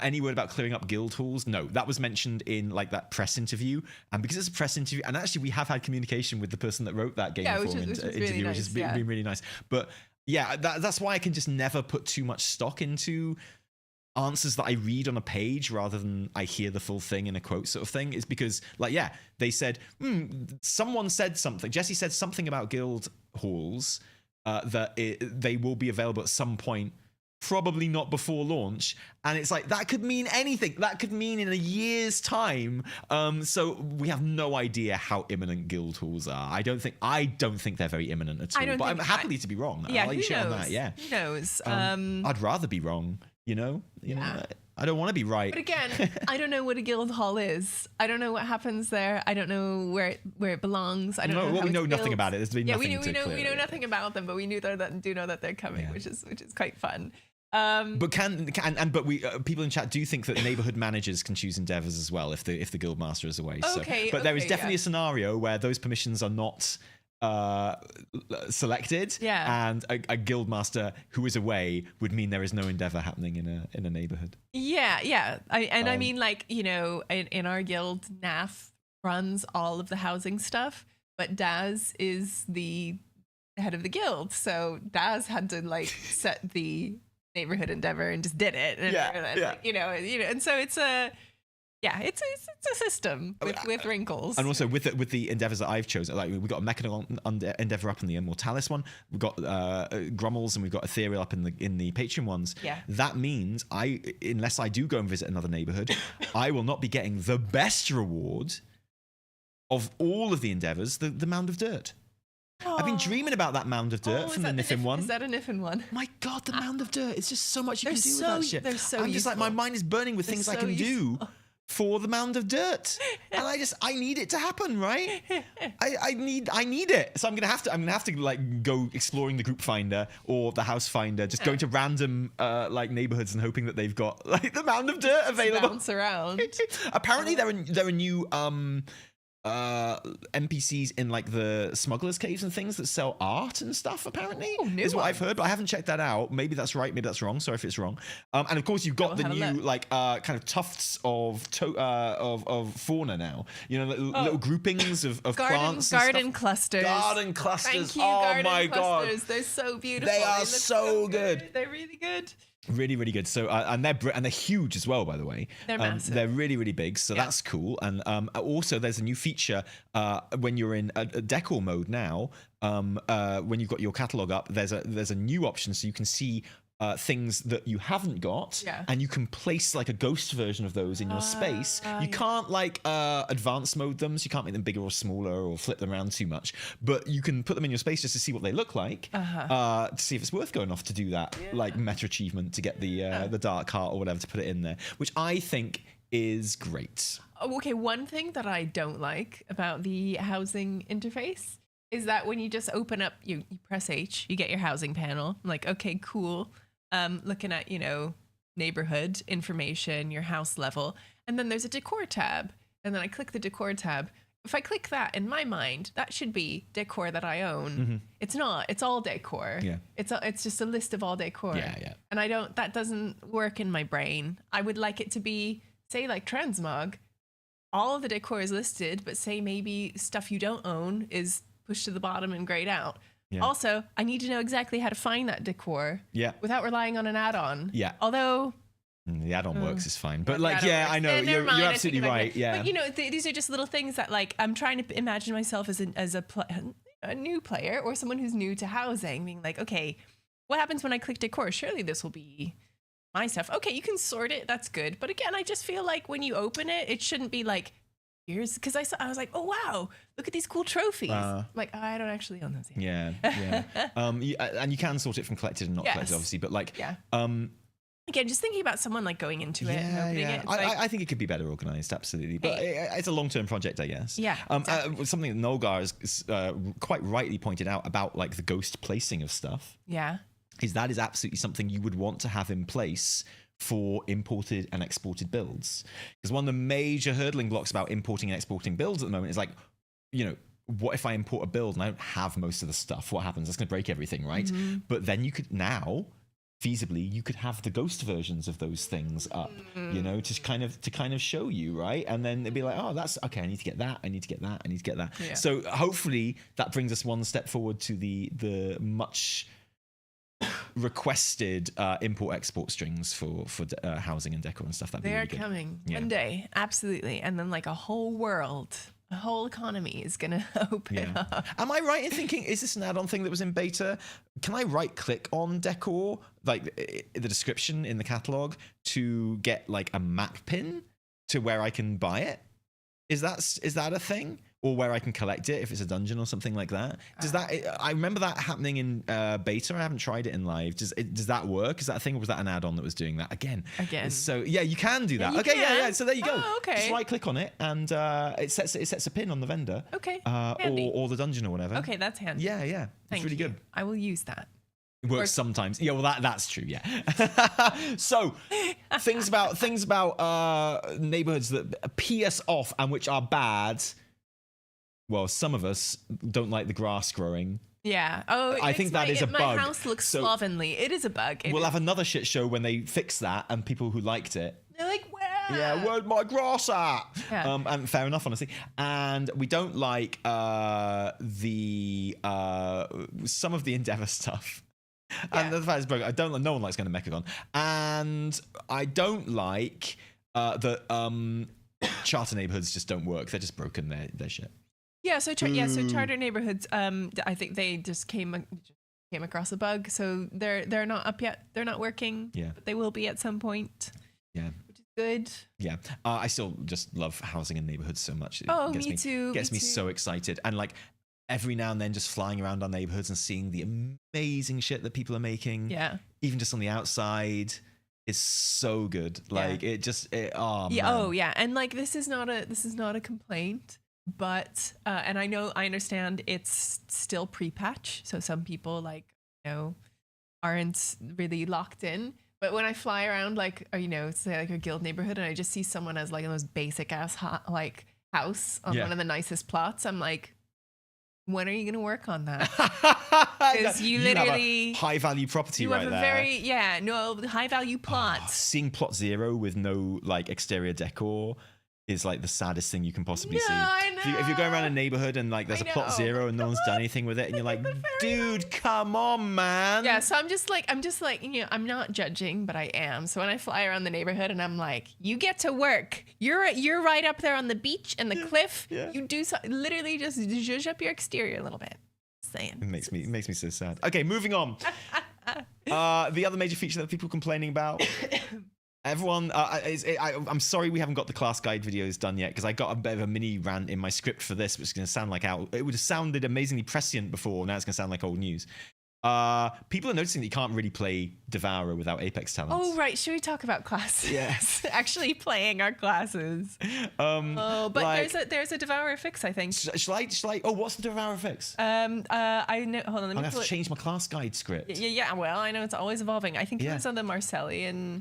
Any word about clearing up guild halls? No, that was mentioned in like that press interview, and because it's a press interview, and actually we have had communication with the person that wrote that game interview, really nice, which has been really nice. But yeah, that's why I can just never put too much stock into answers that I read on a page rather than I hear the full thing in a quote sort of thing, is because like, yeah, they said, someone said something. Jesse said something about guild halls that they will be available at some point, probably not before launch, and it's like that could mean anything. That could mean in a year's time. So we have no idea how imminent guild halls are. I don't think they're very imminent at all. But I'm happily to be wrong. Yeah, I'll let you shit on that. Yeah, who knows? I'd rather be wrong. You know. I don't want to be right. But again, I don't know what a guild hall is. I don't know what happens there. I don't know where it belongs. I don't know. Well, we know nothing about it. There's been nothing we know nothing about them, but we do know that they're coming, which is quite fun. But people in chat do think that neighborhood managers can choose endeavors as well if the guild master is away. But there is definitely a scenario where those permissions are not selected, and a guild master who is away would mean there is no endeavor happening in a neighborhood. I mean, like, you know, in our guild, Naf runs all of the housing stuff, but Daz is the head of the guild, so Daz had to like set the neighborhood endeavor and just did it, and you know, and so it's Yeah, it's a system with wrinkles. And also with the endeavors that I've chosen, like we've got a Mechagon endeavor up in the Immortalis one, we've got Grummels, and we've got Ethereal up in the Patreon ones. Yeah. That means unless I do go and visit another neighborhood, I will not be getting the best reward of all of the endeavors, the Mound of Dirt. I've been dreaming about that Mound of Dirt from the Niffin one. Is that a Niffin one? My God, the Mound of Dirt. It's just so much you can do with that shit. They're so I'm just useful. like, my mind is burning with things I can do for the Mound of Dirt, and I need it to happen, right? I need it. So I'm gonna have to like go exploring the group finder or the house finder, just going to random like neighborhoods and hoping that they've got like the Mound of Dirt available. Bounce around. Apparently there are new NPCs in like the smugglers caves and things that sell art and stuff, apparently. Is what I've heard, but I haven't checked that out. Maybe that's right, maybe that's wrong. Sorry if it's wrong. And of course you've got the new like kind of tufts of fauna now, you know, little groupings of plants and garden clusters. Garden clusters. Thank you, oh garden my clusters. God, they're so beautiful. they are so good. They're really good. Really, really good. So, and they're huge as well, by the way. They're massive. They're really, really big. So that's cool. And also, there's a new feature when you're in a decor mode now. When you've got your catalog up, there's a new option, so you can see things that you haven't got, and you can place like a ghost version of those in your space. You can't like advanced mode them, so you can't make them bigger or smaller or flip them around too much, but you can put them in your space just to see what they look like, to see if it's worth going off to do that like meta achievement to get the dark heart or whatever to put it in there, which I think is great. Okay, one thing that I don't like about the housing interface is that when you just open up, you press H, you get your housing panel. I'm like, okay, cool. Looking at, you know, neighborhood information, your house level, and then there's a decor tab, and then I click the decor tab. If I click that, in my mind, that should be decor that I own. Mm-hmm. It's not. It's all decor. Yeah. It's just a list of all decor. Yeah. And that doesn't work in my brain. I would like it to be, say, like Transmog. All of the decor is listed, but say maybe stuff you don't own is pushed to the bottom and grayed out. Yeah. Also, I need to know exactly how to find that decor without relying on an add-on. Yeah. Although the add-on works is fine. But like, I know, you're absolutely right. Yeah. But you know, these are just little things that like, I'm trying to imagine myself as a new player or someone who's new to housing, being like, okay, what happens when I click decor? Surely this will be my stuff. Okay, you can sort it. That's good. But again, I just feel like when you open it, it shouldn't be like, because I was like, oh wow, look at these cool trophies. Like, I don't actually own those yet. Yeah. And you can sort it from collected and not collected, obviously, but like, again, just thinking about someone like going into it and opening it. I think it could be better organized, absolutely, but it's a long-term project, I guess. Yeah. Exactly. Something that Nolgar has quite rightly pointed out about like the ghost placing of stuff. Yeah. Is absolutely something you would want to have in place for imported and exported builds, because one of the major hurdling blocks about importing and exporting builds at the moment is like, you know, what if I import a build and I don't have most of the stuff? What happens? That's going to break everything, right? Mm-hmm. But then you could now feasibly you could have the ghost versions of those things up, you know, to kind of show you, right? And then it'd be like, oh, that's okay, I need to get that, I need to get that, I need to get that. Yeah. So hopefully that brings us one step forward to the much requested import-export strings for housing and decor and stuff. That'd be really good. They are coming one day, absolutely. And then like a whole world, a whole economy is going to open up. Am I right in thinking, is this an add-on thing that was in beta? Can I right-click on decor, like the description in the catalog, to get like a map pin to where I can buy it? Is that a thing? Or where I can collect it if it's a dungeon or something like that. I remember that happening in beta. I haven't tried it in live. Does that work? Is that a thing, or was that an add-on that was doing that again? So yeah, you can do that. Yeah. So there you go. Oh, okay. Just right click on it, and it sets a pin on the vendor. Okay. Or the dungeon or whatever. Okay, that's handy. Yeah. It's really good. I will use that. It works sometimes. Yeah, well that's true. Yeah. So things about neighborhoods that pee us off and which are bad. Well, some of us don't like the grass growing. Yeah. Oh, I think that is a bug. My house looks slovenly. It is a bug. We'll have another shit show when they fix that, and people who liked it, they're like, where? Yeah, where's my grass at? Yeah. And fair enough, honestly. And we don't like some of the Endeavor stuff. Yeah. And the fact is, no one likes going to Mechagon. And I don't like that charter neighborhoods just don't work. They're just broken. Their shit. Yeah. So charter neighborhoods. I think they just came across a bug. So they're not up yet. They're not working. Yeah. But they will be at some point. Yeah. Which is good. Yeah. I still just love housing in neighborhoods so much. Me too. Gets me so excited. And like every now and then just flying around our neighborhoods and seeing the amazing shit that people are making. Yeah. Even just on the outside is so good. Like man. Oh yeah. And like this is not a complaint, but and I understand it's still pre-patch. So some people aren't really locked in. But when I fly around, like, say like a guild neighborhood, and I just see someone as like the most basic ass house on one of the nicest plots, I'm like, when are you going to work on that? Because you literally have a high value property right there. You have a very high value plots. Seeing plot 0 with no like exterior decor is like the saddest thing you can possibly see. I know. If you're going around a neighborhood and like there's a plot 0 and no one's done anything with it, and you're like, dude, come on, man. Yeah, so I'm just like, I'm not judging, but I am. So when I fly around the neighborhood and I'm like, you get to work. You're right up there on the beach and the cliff. Yeah. You do literally just zhuzh up your exterior a little bit. Just saying. It makes me so sad. Okay, moving on. The other major feature that people are complaining about. Everyone, I'm sorry we haven't got the class guide videos done yet because I got a bit of a mini rant in my script for this, which is going to sound like it would have sounded amazingly prescient before. Now it's going to sound like old news. People are noticing that you can't really play Devourer without Apex talents. Oh, right. Should we talk about classes? Yes. Actually playing our classes. But there's a Devourer fix, I think. Shall I? Oh, what's the Devourer fix? I know. Hold on. Let me have to change my class guide script. Yeah. Well, I know it's always evolving. I think it was on the Marcellian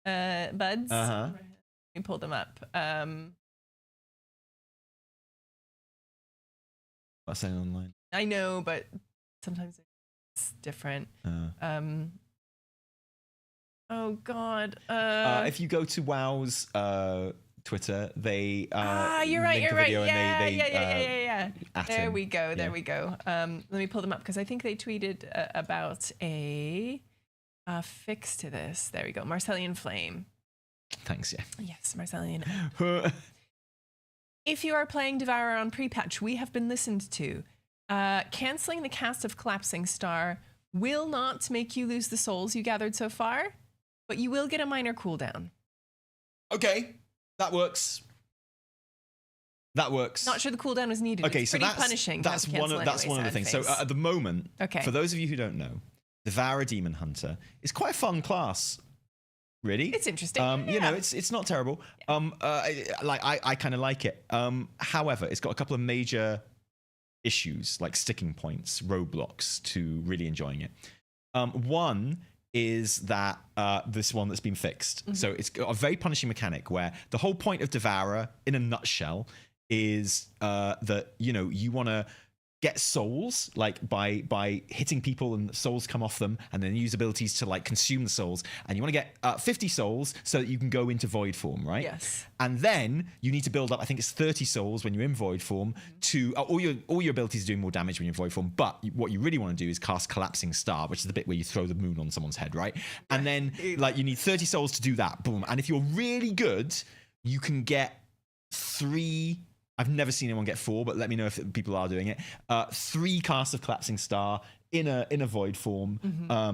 buds. Uh-huh. Let me pull them up. What's that online? I know, but sometimes it's different. Oh God. If you go to WoW's Twitter, they you're right. Yeah. There we go. Let me pull them up because I think they tweeted about a fix to this. There we go. Marcellian Flame. Thanks, yeah. Yes, Marcellian. If you are playing Devourer on pre-patch, we have been listened to. Canceling the cast of Collapsing Star will not make you lose the souls you gathered so far, but you will get a minor cooldown. Okay, that works. Not sure the cooldown was needed. Okay, it's so pretty punishing. That's one of the things. So at the moment, for those of you who don't know, Devourer Demon Hunter is quite a fun class. Really, it's interesting. It's not terrible. I kind of like it. However, it's got a couple of major issues, like sticking points, roadblocks to really enjoying it. One is that this one that's been fixed. Mm-hmm. So it's got a very punishing mechanic where the whole point of Devourer, in a nutshell, is that you want to get souls like by hitting people and souls come off them, and then use abilities to like consume the souls, and you want to get 50 souls so that you can go into void form, right? Yes. And then you need to build up, I think it's 30 souls when you're in void form, to all your abilities are doing more damage when you're in void form, but what you really want to do is cast Collapsing Star, which is the bit where you throw the moon on someone's head, right? And then like you need 30 souls to do that, boom. And if you're really good, you can get 3. I've never seen anyone get 4, but let me know if people are doing it. 3 casts of Collapsing Star in a void form,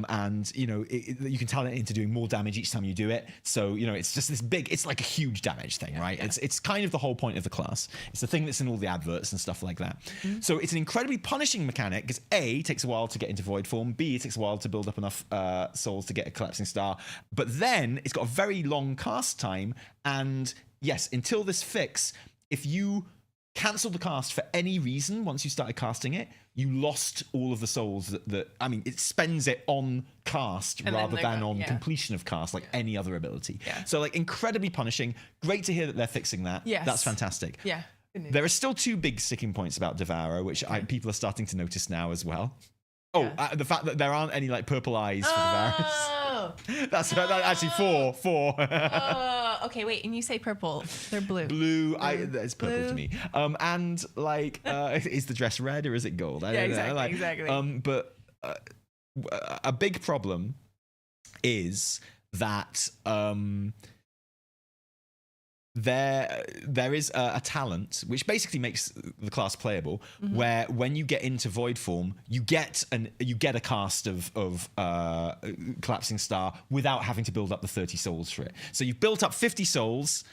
and you can talent it into doing more damage each time you do it. So it's just this big. It's like a huge damage thing, right? Yeah. It's kind of the whole point of the class. It's the thing that's in all the adverts and stuff like that. Mm-hmm. So it's an incredibly punishing mechanic because A, it takes a while to get into void form. B, it takes a while to build up enough souls to get a Collapsing Star. But then it's got a very long cast time. And yes, until this fix, if you cancel the cast for any reason, once you started casting it, you lost all of the souls it spends it on cast and rather than on completion of cast, like any other ability. Yeah. So like incredibly punishing. Great to hear that they're fixing that. Yes. That's fantastic. Yeah. There are still 2 big sticking points about Devourer, which people are starting to notice now as well. Oh, the fact that there aren't any like purple eyes for Devourers. That's actually 4. Okay, wait, and you say purple. They're blue. Blue. It's purple to me. And like, is the dress red or is it gold? I don't know. Exactly. But a big problem is that there is a talent which basically makes the class playable, where when you get into void form, you get a cast of collapsing star without having to build up the 30 souls for it. So you've built up 50 souls.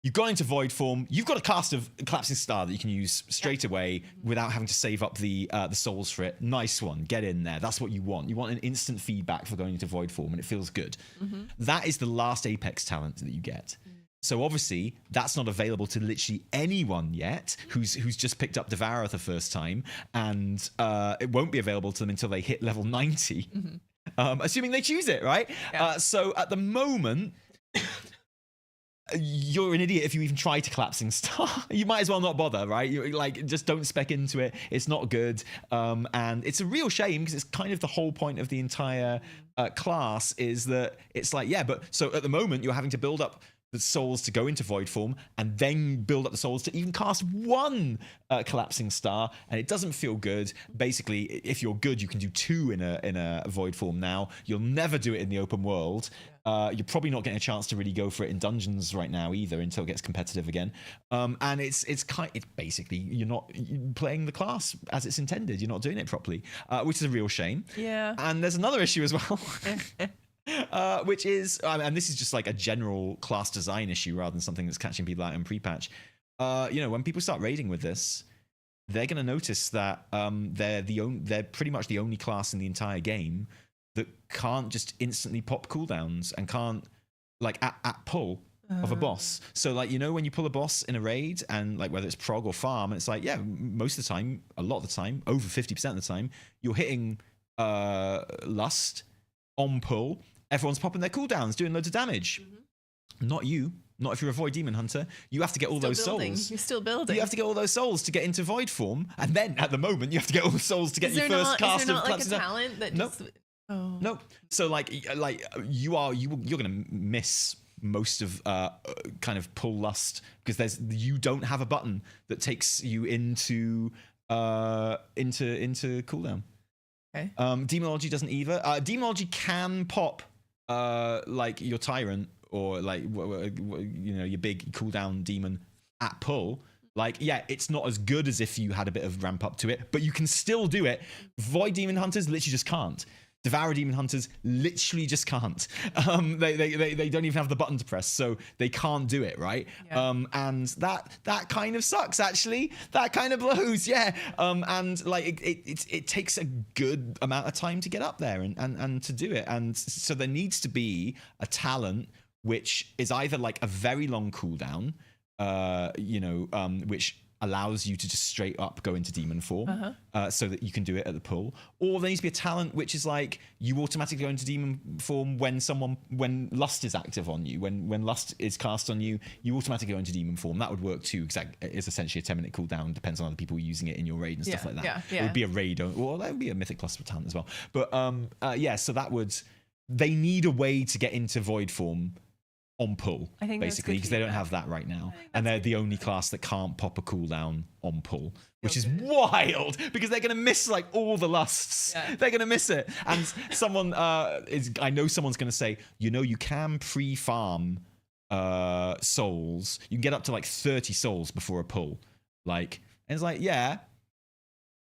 You've gone into void form. You've got a cast of collapsing star that you can use straight away without having to save up the souls for it. Nice one. Get in there. That's what you want. You want an instant feedback for going into void form, and it feels good. That is the last Apex talent that you get. So obviously that's not available to literally anyone yet who's just picked up Devour the first time, and it won't be available to them until they hit level 90, assuming they choose it, right? So at the moment. You're an idiot if you even try to collapsing star. You might as well not bother, right? You like just don't spec into it. It's not good, and it's a real shame because it's kind of the whole point of the entire class is that it's like, yeah, but so at the moment you're having to build up the souls to go into void form and then build up the souls to even cast one collapsing star, and it doesn't feel good. Basically, if you're good, you can do 2 in a void form now. You'll never do it in the open world. You're probably not getting a chance to really go for it in dungeons right now either until it gets competitive again. And it's basically you're not playing the class as it's intended. You're not doing it properly, which is a real shame. Yeah. And there's another issue as well. Which is, and this is just like a general class design issue rather than something that's catching people out in pre-patch. When people start raiding with this, they're going to notice that they're pretty much the only class in the entire game that can't just instantly pop cooldowns and can't like at pull of a boss. So like, when you pull a boss in a raid and like whether it's prog or farm, and it's like, yeah, most of the time, a lot of the time, over 50% of the time, you're hitting lust on pull. Everyone's popping their cooldowns, doing loads of damage. Not you. Not if you're a Void Demon Hunter. You have to get all those souls. You're still building. You have to get all those souls to get into Void form, and then at the moment you have to get all the souls to get your first cast is there of not like a talent that nope. just... Oh. Nope. So like you're gonna miss most of kind of pull lust because you don't have a button that takes you into cooldown. Okay. Demonology doesn't either. Demonology can pop like your tyrant or like your big cooldown demon at pull. Like, yeah, it's not as good as if you had a bit of ramp up to it, but you can still do it. Void Demon Hunters literally just can't. Devour Demon Hunters literally just can't. They don't even have the button to press, so they can't do it, right? Yeah. And that kind of sucks, actually. That kind of blows, yeah. And like it takes a good amount of time to get up there and to do it. And so there needs to be a talent which is either like a very long cooldown, which allows you to just straight up go into demon form, so that you can do it at the pull. Or there needs to be a talent which is like you automatically go into demon form when lust is active on you. When lust is cast on you, you automatically go into demon form. That would work too, because it's essentially a 10-minute cooldown. Depends on other people using it in your raid and stuff like that. Yeah. It would be a raid, or that would be a mythic plus talent as well. But so that would. They need a way to get into void form on pull, I think, basically, because they don't have that right now, and they're the only class that can't pop a cooldown on pull, which is wild because they're going to miss like all the lusts. They're going to miss it, and I know someone's going to say, you can pre-farm souls. You can get up to like 30 souls before a pull, and it's like, yeah,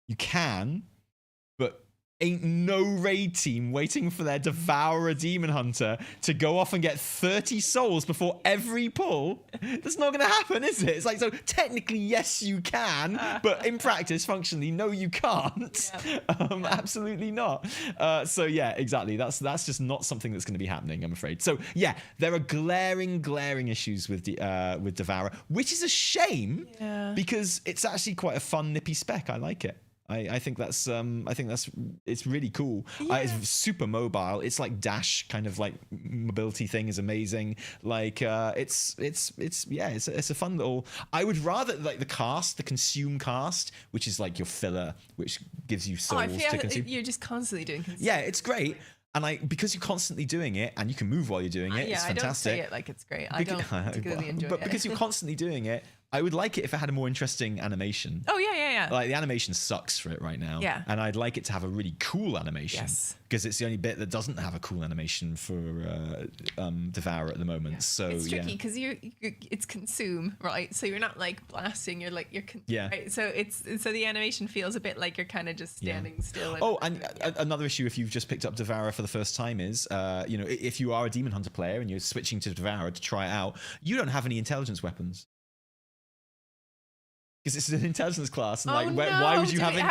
you can, but ain't no raid team waiting for their Devourer Demon Hunter to go off and get 30 souls before every pull. That's not going to happen, is it? It's like, so technically, yes, you can, but in practice, functionally, no, you can't. Absolutely not. So yeah, exactly. That's just not something that's going to be happening, I'm afraid. So yeah, there are glaring issues with Devourer, which is a shame because it's actually quite a fun, nippy spec. I like it. I think that's it's really cool. It's super mobile. It's like dash kind of like mobility thing is amazing. Like it's a fun little. I would rather like the consume cast, which is like your filler, which gives you souls to consume. You're just constantly doing consume. Yeah, it's great. And because you're constantly doing it and you can move while you're doing it, it's fantastic. I don't say it like it's great. I don't particularly enjoy it. But because you're constantly doing it, I would like it if it had a more interesting animation. Oh, yeah. Like, the animation sucks for it right now. Yeah. And I'd like it to have a really cool animation. Yes. Because it's the only bit that doesn't have a cool animation for Devour at the moment. Yeah. So it's tricky because it's consume, right? So you're not like blasting, you're right? So so the animation feels a bit like you're kind of just standing still. And another issue if you've just picked up Devour for the first time is, if you are a Demon Hunter player and you're switching to Devour to try it out, you don't have any intelligence weapons. Because it's an intelligence class, and why would you have int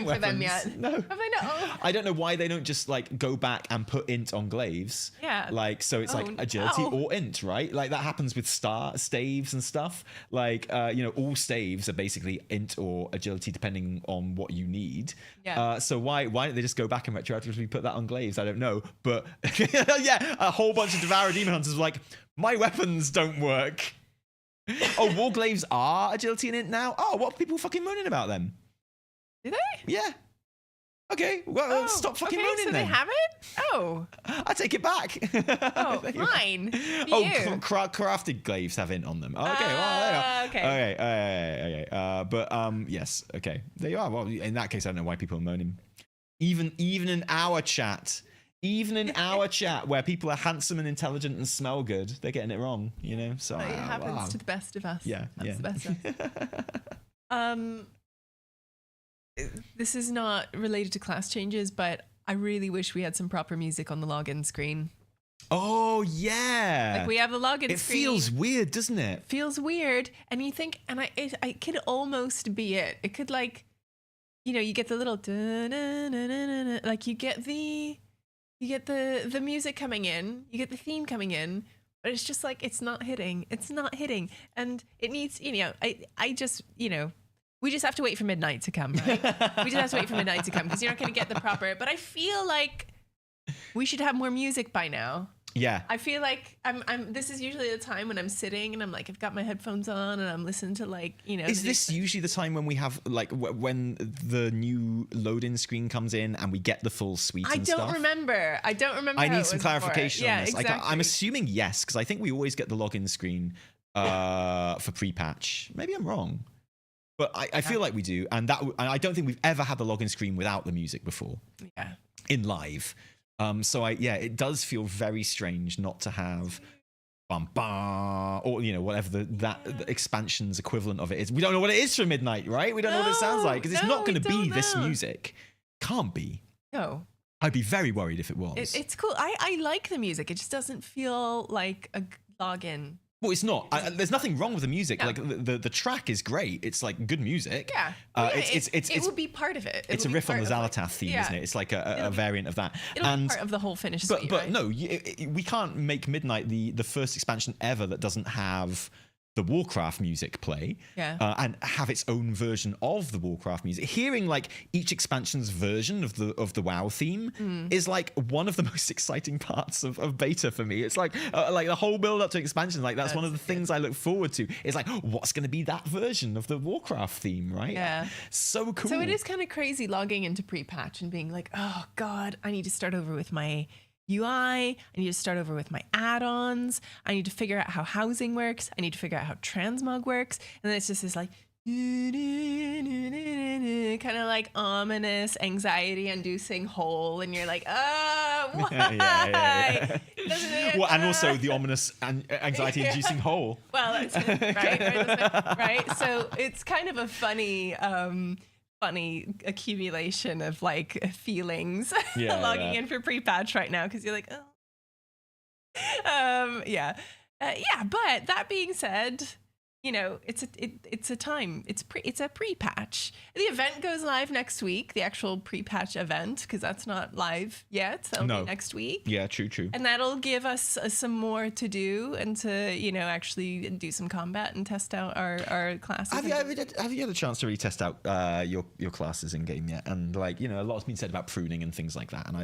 weapons? Them yet? No, have they not? I don't know why they don't just like go back and put int on glaives. Yeah, like so it's like agility or int, right? Like that happens with staves and stuff. Like all staves are basically int or agility depending on what you need. Yeah. So why don't they just go back and retroactively put that on glaives? I don't know, but yeah, a whole bunch of Devour Demon Hunters were like, my weapons don't work. Oh, Warglaives are agility and int now? Oh, what are people fucking moaning about them? Do they? Yeah. Okay, well, stop fucking moaning so then. They have it? Oh. I take it back. Oh, fine. Crafted glaives have int on them. Oh, okay, well, okay. But yes, okay. There you are. Well, in that case, I don't know why people are moaning. Even in our chat... Even in our chat, where people are handsome and intelligent and smell good, they're getting it wrong, So it happens to the best of us. Yeah, That's the best of us. This is not related to class changes, but I really wish we had some proper music on the login screen. Oh yeah, like we have the login screen. It feels weird, doesn't it? Feels weird, and you think, and I could almost be it. It could you get the little like you get the music coming in, you get the theme coming in, but it's just like it's not hitting, and it needs, I just, we just have to wait for midnight to come, right? We just have to wait for midnight to come because you're not going to get the proper. But I feel like we should have more music by now. Yeah. I feel like this is usually the time when I'm sitting and I'm like, I've got my headphones on and I'm listening to Is this usually the time when we have when the new load-in screen comes in and we get the full suite and stuff? I don't remember. I need some clarification on this. Exactly. I'm assuming yes, because I think we always get the login screen for pre-patch. Maybe I'm wrong. But I feel like we do. And I don't think we've ever had the login screen without the music before. Yeah. In live. So it does feel very strange not to have bum bum or whatever the expansion's equivalent of it is. We don't know what it is for midnight, right? We don't know what it sounds like because it's not going to be this music. Can't be. No. I'd be very worried if it was. It's cool. I like the music. It just doesn't feel like a login. Well, it's not. There's nothing wrong with the music. No. Like the track is great. It's like good music. Yeah. It would be part of it. It's a riff on the Xal'atath theme, isn't it? It's like a variant of that. It'll be part of the whole finished suite, but no, we can't make Midnight the first expansion ever that doesn't have the Warcraft music play and have its own version of the Warcraft music. Hearing like each expansion's version of the WoW theme is like one of the most exciting parts of beta for me. It's like the whole build up to expansion. Like that's one of the things I look forward to. It's like, what's going to be that version of the Warcraft theme, right? Yeah. So cool. So it is kind of crazy logging into pre-patch and being like, oh God, I need to start over with my UI, I need to start over with my add-ons, I need to figure out how housing works, I need to figure out how Transmog works, and then it's just this like kind of like ominous, anxiety-inducing hole, and you're like, oh, why? Well, and also the ominous and anxiety-inducing hole. Well, that's right. So it's kind of a funny accumulation of like feelings logging in for pre-patch right now because you're like, oh, but that being said, it's a pre-patch. The event goes live next week, the actual pre-patch event, because that's not live yet. That'll be next week. Yeah, true. And that'll give us some more to do and to, actually do some combat and test out our classes. Have you had a chance to really test out your classes in game yet? And a lot's been said about pruning and things like that. And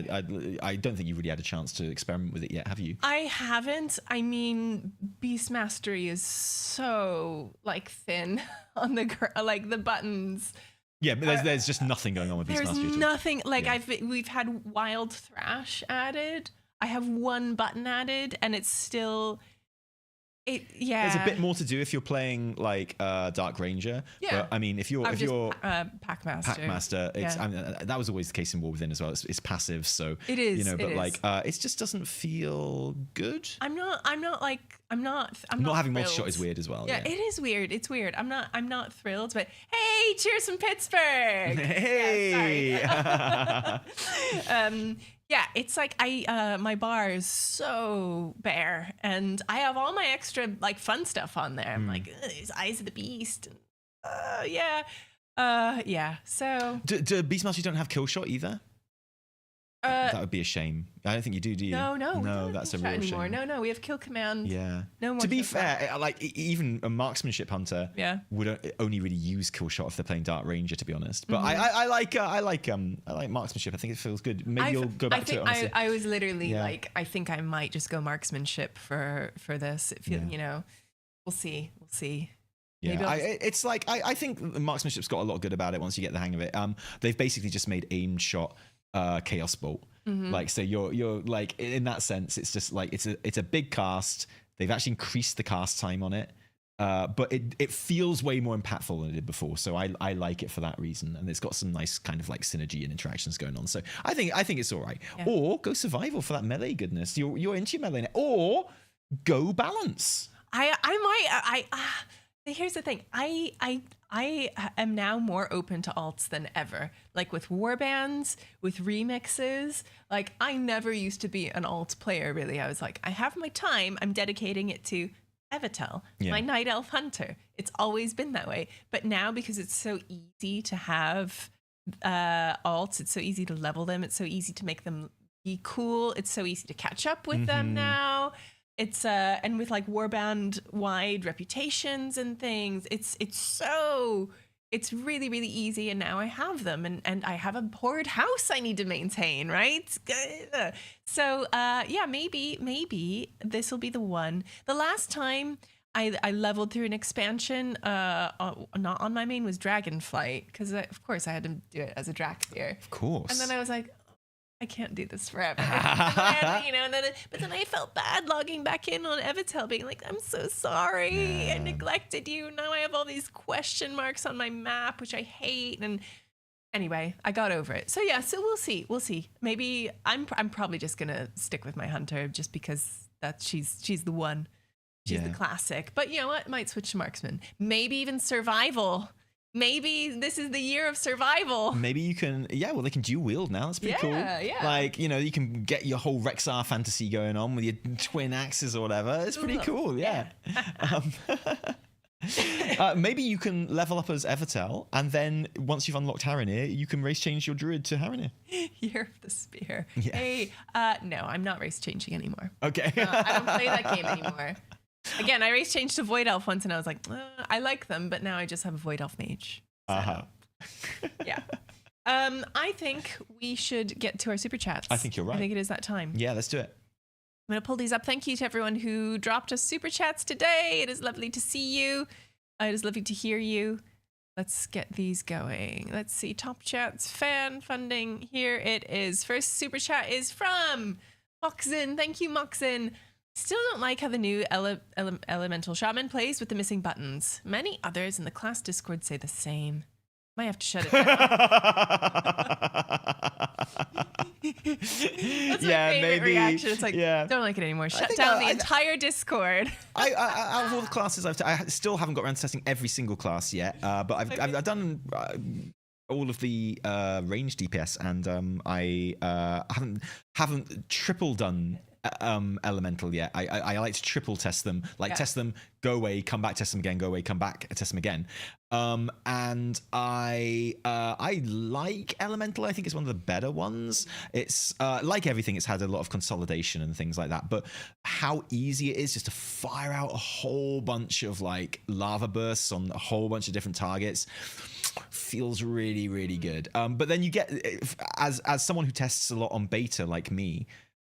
I don't think you really had a chance to experiment with it yet, have you? I haven't. I mean, Beast Mastery is so thin on the buttons. Yeah, but there's just nothing going on with Beast Mastery. There's nothing. We've had Wild Thrash added. I have one button added, and it's still There's a bit more to do if you're playing like Dark Ranger. Yeah. But I mean, if you're Packmaster, it's I mean, that was always the case in War Within as well. It's passive, so it is. But like, it just doesn't feel good. I'm not having multi-shot is weird as well. Yeah, it is weird. It's weird. I'm not thrilled, but hey, cheers from Pittsburgh. Hey. Yeah, it's like my bar is so bare, and I have all my extra like fun stuff on there. I'm like, there's Eyes of the Beast. So do Beastmasters don't have kill shot either? That would be a shame. I don't think you do you? No, that's a real anymore. shame. No, we have kill command. Yeah. No more. To be fair, like even a marksmanship hunter would only really use kill shot if they're playing Dark Ranger, to be honest. But I like marksmanship. I think it feels good. Maybe you'll go back to it. Honestly. I was literally like, I think I might just go marksmanship for this. We'll see. Yeah, it's like I think marksmanship's got a lot good about it once you get the hang of it. They've basically just made aimed shot chaos bolt. Like, so you're like, in that sense, it's just like it's a big cast. They've actually increased the cast time on it, but it feels way more impactful than it did before. So I like it for that reason, and it's got some nice kind of like synergy and interactions going on. So I think it's all right. Yeah. Or go survival for that melee goodness. You're into your melee, or go balance. Here's the thing. I am now more open to alts than ever. Like with warbands, with remixes. Like I never used to be an alt player, really. I was like, I have my time. I'm dedicating it to Evitel, my Night Elf Hunter. It's always been that way. But now, because it's so easy to have alts, it's so easy to level them. It's so easy to make them be cool. It's so easy to catch up with them now. It's and with like warband wide reputations and things, it's really, really easy, and now I have them, and I have a hoard house I need to maintain, right? So maybe this will be the one. The last time I leveled through an expansion not on my main was Dragonflight, because of course I had to do it as a Drakthir. Of course. And then I was like, I can't do this forever. But then I felt bad logging back in on Evitel, being like, I'm so sorry. I neglected you. Now I have all these question marks on my map, which I hate. And anyway, I got over it. So so we'll see. Maybe I'm probably just gonna stick with my hunter just because she's the one. She's the classic. But you know what? Might switch to marksman. Maybe even survival. Maybe this is the year of survival. Maybe you can, they can dual wield now. That's pretty cool. Yeah. Like, you can get your whole Rexar fantasy going on with your twin axes or whatever. It's pretty cool, yeah. Maybe you can level up as Evitel, and then once you've unlocked Haranir, you can race change your druid to Haranir. Year of the Spear. Yeah. Hey, no, I'm not race changing anymore. Okay. I don't play that game anymore. Again, I race changed to Void Elf once, and I was like, I like them, but now I just have a Void Elf mage. So, yeah. I think we should get to our super chats. I think you're right. I think it is that time. Yeah, let's do it. I'm going to pull these up. Thank you to everyone who dropped us super chats today. It is lovely to see you. It is lovely to hear you. Let's get these going. Let's see. Top chats, fan funding. Here it is. First super chat is from Moxin. Thank you, Moxin. Still don't like how the new Elemental Shaman plays with the missing buttons. Many others in the class Discord say the same. Might have to shut it down. That's my favorite reaction. It's like, don't like it anymore. Shut down the entire Discord. Out of all the classes I still haven't got around to testing every single class yet, but I've done all of the range DPS, and I haven't triple done elemental yet. I like to triple test them, test them, go away, come back, test them again, go away, come back, test them again. And I like elemental. I think it's one of the better ones. It's like everything, it's had a lot of consolidation and things like that, but how easy it is just to fire out a whole bunch of like lava bursts on a whole bunch of different targets feels really, really good. But then you get, as someone who tests a lot on beta like me,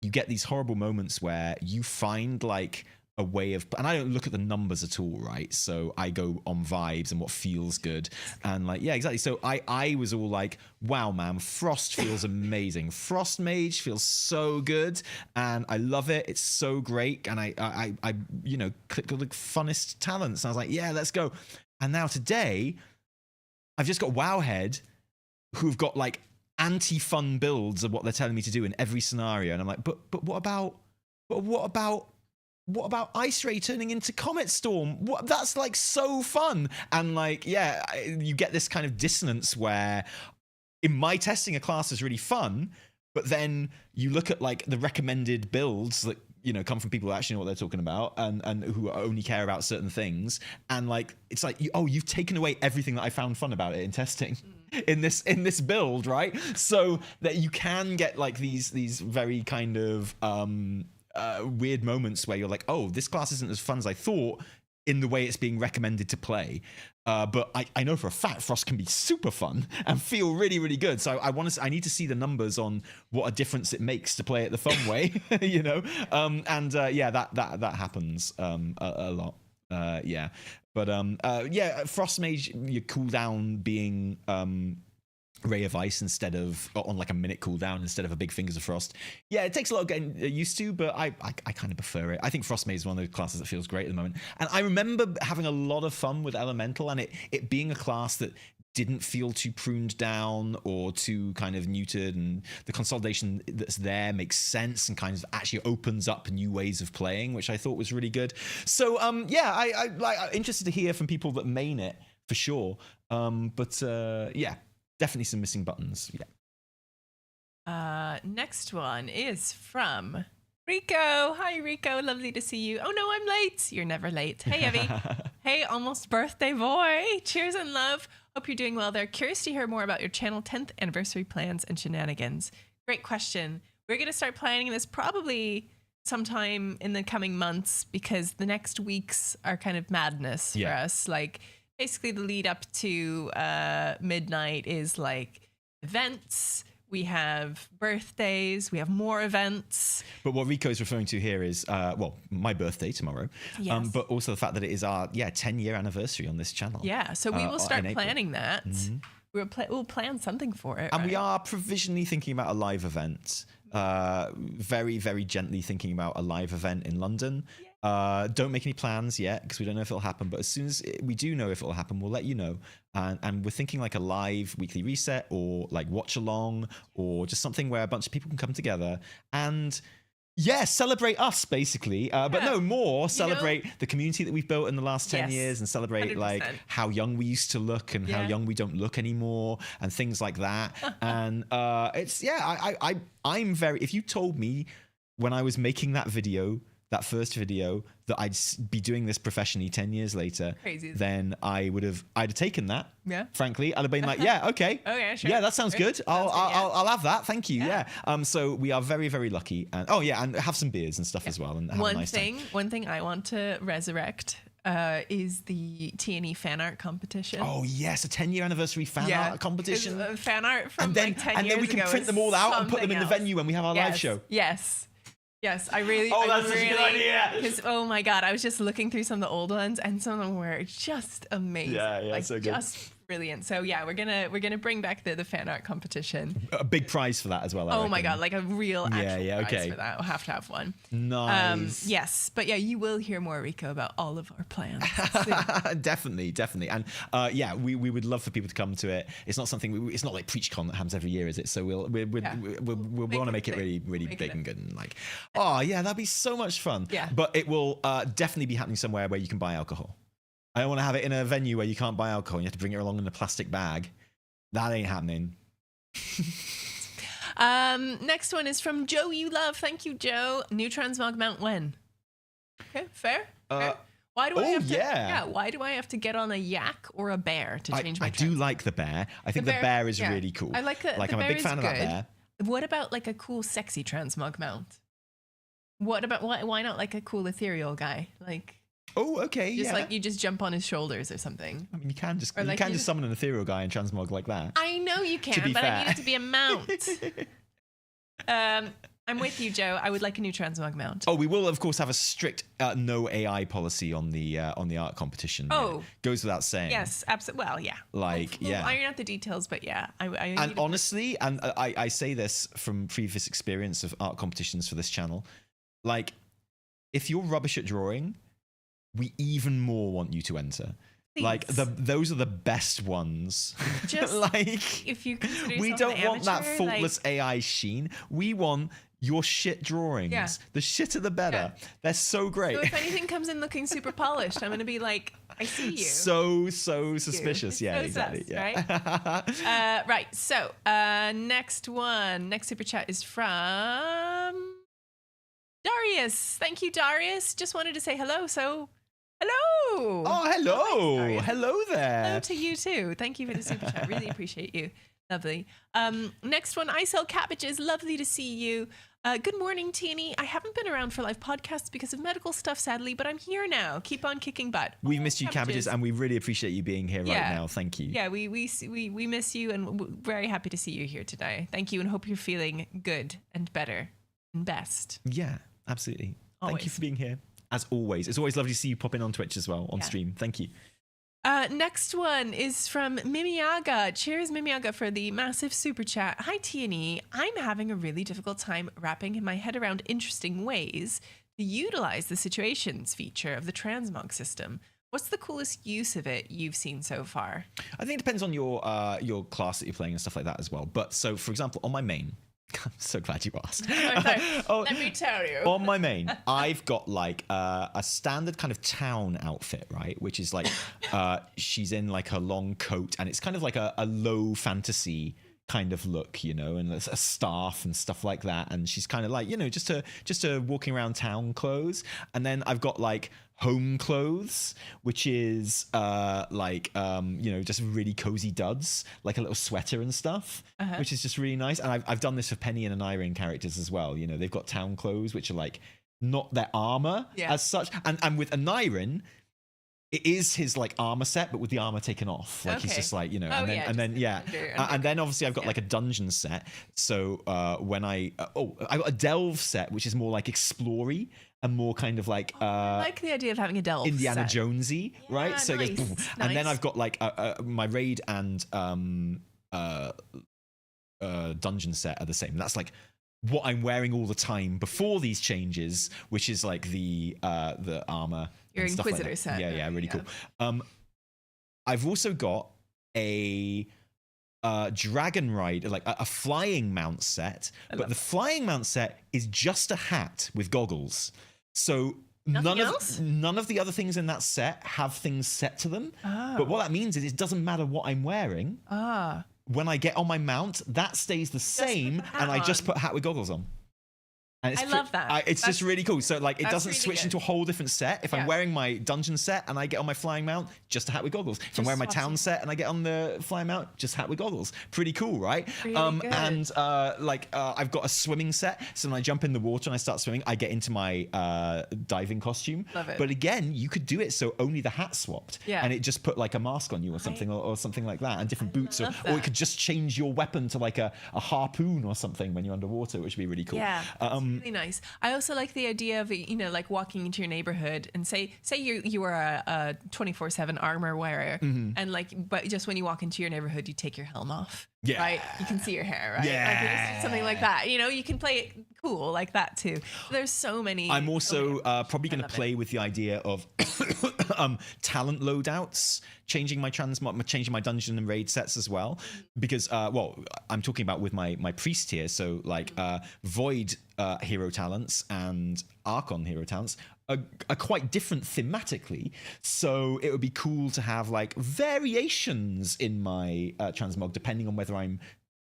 you get these horrible moments where you find like a way of, and I don't look at the numbers at all, right? So I go on vibes and what feels good, and like, yeah, exactly. So I was all like, wow, man, Frost feels amazing. Frost Mage feels so good, and I love it. It's so great, and I you know, clicked the funnest talents, and I was like, yeah, let's go. And now today, I've just got Wowhead, who've got like anti-fun builds of what they're telling me to do in every scenario, and I'm like, but what about Ice Ray turning into Comet Storm? What, that's like so fun. And like, yeah, you get this kind of dissonance where in my testing a class is really fun, but then you look at like the recommended builds that, you know, come from people who actually know what they're talking about and who only care about certain things, and like it's like, you've taken away everything that I found fun about it in testing in this build, right? So that you can get like these very kind of weird moments where you're like, oh, this class isn't as fun as I thought in the way it's being recommended to play. But I know for a fact Frost can be super fun and feel really, really good. So I need to see the numbers on what a difference it makes to play it the fun way, you know? Yeah, that happens a lot. Yeah. But yeah, Frost Mage, your cooldown being Ray of Ice instead of on like a minute cooldown instead of a big Fingers of Frost. Yeah, it takes a lot of getting used to, but I kind of prefer it. I think Frost Mage is one of those classes that feels great at the moment. And I remember having a lot of fun with Elemental, and it being a class that didn't feel too pruned down or too kind of neutered, and the consolidation that's there makes sense and kind of actually opens up new ways of playing, which I thought was really good. So yeah, I'm interested to hear from people that main it for sure. Yeah. Definitely some missing buttons. Yeah. Next one is from Rico. Hi, Rico. Lovely to see you. Oh, no, I'm late. You're never late. Hey, Evie. Hey, almost birthday boy. Cheers and love. Hope you're doing well there. Curious to hear more about your channel 10th anniversary plans and shenanigans. Great question. We're going to start planning this probably sometime in the coming months, because the next weeks are kind of madness for us. Like, basically the lead up to midnight is like events. We have birthdays. We have more events. But what Rico is referring to here is, well, my birthday tomorrow. Yes. But also the fact that it is our 10-year anniversary on this channel. Yeah. So we will start planning that. Mm-hmm. We'll plan something for it. And we are provisionally thinking about a live event. Very, very gently thinking about a live event in London. Don't make any plans yet because we don't know if it'll happen, but as soon as we do know if it'll happen, we'll let you know. And we're thinking like a live weekly reset, or like watch along, or just something where a bunch of people can come together and celebrate us basically. But no, more celebrate the community that we've built in the last 10 years, and celebrate 100%. Like how young we used to look and how young we don't look anymore, and things like that. And it's I'm very, if you told me when I was making that first video, that I'd be doing this professionally 10 years later, then I'd have taken that. Yeah. Frankly, I'd have been like, yeah, okay. Okay, sure. Yeah, that sounds good. I'll have that. Thank you. Yeah. So we are very, very lucky. And and have some beers and stuff as well. And have a nice time. One thing I want to resurrect is the T&E fan art competition. Oh yes, a 10-year anniversary fan art competition. Fan art from like 10 years ago. And then we can print them all out and put them in the venue when we have our live show. Yes. Yes, I really. Oh, that's such a good idea. Oh my God, I was just looking through some of the old ones, and some of them were just amazing. Yeah, like, so good. Just brilliant. So yeah, we're gonna bring back the fan art competition. A big prize for that as well. Oh my God, like a real actual prize for that. We'll have to have one. Nice. Yes, but yeah, you will hear more, Rico, about all of our plans. Definitely. And we would love for people to come to it. It's not something. It's not like PreachCon that happens every year, is it? So we'll want to make it really, really big and good, and like, oh yeah, that'd be so much fun. Yeah. But it will definitely be happening somewhere where you can buy alcohol. I don't want to have it in a venue where you can't buy alcohol and you have to bring it along in a plastic bag. That ain't happening. Next one is from Joe You Love. Thank you, Joe. New Transmog mount when? Okay, fair. Why do I have to? Why do I have to get on a yak or a bear to change my? I do like the bear. I think the bear is really cool. I like it. Like, I'm a big fan of that bear. What about like a cool, sexy Transmog mount? What about why not like a cool ethereal guy? Like. Oh, okay. Just like you just jump on his shoulders or something. I mean, you can just just summon an ethereal guy in Transmog like that. I know you can, but I need it to be a mount. I'm I'm with you, Joe. I would like a new transmog mount. Oh, we will of course have a strict no AI policy on the art competition. Oh, yeah. Goes without saying. Yes, absolutely. Well, yeah. We'll iron out the details, but yeah, and honestly, and I say this from previous experience of art competitions for this channel, like if you're rubbish at drawing, we even more want you to enter. Please. Like those are the best ones. Just like if you consider we don't want that faultless AI sheen. We want your shit drawings. Yeah. The shitter the better. Yeah. They're so great. So if anything comes in looking super polished, I'm gonna be like, I see you. So suspicious. Yeah, so exactly. Sus, yeah. Right. So next super chat is from Darius. Thank you, Darius. Just wanted to say hello. So. Hello. Oh, hello. Hi, hello there. Hello to you too. Thank you for the super chat. Really appreciate you. Lovely. Next one, I sell cabbages. Lovely to see you. Good morning, Teeny. I haven't been around for live podcasts because of medical stuff, sadly, but I'm here now. Keep on kicking butt. We've missed you, cabbages, and we really appreciate you being here right now. Thank you. Yeah, we miss you, and we're very happy to see you here today. Thank you, and hope you're feeling good and better and best. Yeah, absolutely. Always. Thank you for being here. As always, it's always lovely to see you pop in on Twitch as well, on stream. Thank you. Next one is from Mimiaga. Cheers, Mimiaga, for the massive super chat. Hi, T&E. I'm having a really difficult time wrapping my head around interesting ways to utilize the situations feature of the transmog system. What's the coolest use of it you've seen so far? I think it depends on your class that you're playing and stuff like that as well. But so, for example, on my main, I'm so glad you asked. Let me tell you. On my main, I've got like a standard kind of town outfit, right? Which is like she's in like a long coat, and it's kind of like a low fantasy kind of look, you know, and there's a staff and stuff like that, and she's kind of like, you know, just a walking around town clothes. And then I've got like home clothes, which is you know, just really cozy duds, like a little sweater and stuff, which is just really nice. And I've done this for Penny and Anirin characters as well. You know, they've got town clothes, which are like not their armor as such. And with Anirin, it is his like armor set, but with the armor taken off. Like he's just like, you know, and then obviously I've got like a dungeon set. So when I got a delve set, which is more like explory and more kind of like I like the idea of having a delve Indiana set. Jonesy, right? So nice. it goes boom. And then I've got like my raid and dungeon set are the same. That's like what I'm wearing all the time before these changes, which is like the armor. Your Inquisitor like set. Yeah, really cool. I've also got a dragon ride, like a flying mount set, but the flying mount set is just a hat with goggles. So none of the other things in that set have things set to them. But what that means is it doesn't matter what I'm wearing. When I get on my mount, that stays the same, and I just put a hat with goggles on. And I love that. It's just really cool. So like it doesn't really switch good. into a whole different set. If I'm wearing my dungeon set and I get on my flying mount, just a hat with goggles. If I'm wearing my town set and I get on the flying mount, just hat with goggles. Pretty cool, right? Really good. And I've got a swimming set. So when I jump in the water and I start swimming, I get into my diving costume. Love it. But again, you could do it so only the hat swapped. Yeah. And it just put like a mask on you or something or something like that, and different boots. Or it could just change your weapon to like a harpoon or something when you're underwater, which would be really cool. Yeah, really nice. I also like the idea of, you know, like walking into your neighborhood and say you are a 24/7 armor wearer, and like, but just when you walk into your neighborhood, you take your helm off. Yeah. Right? You can see your hair, right? Yeah. Like just something like that. You know, you can play it cool like that too. There's so many. I'm also probably going to play with the idea of talent loadouts, changing my dungeon and raid sets as well. Because, I'm talking about with my priest here. So like Void hero talents and Archon hero talents are quite different thematically, so it would be cool to have like variations in my transmog depending on whether I'm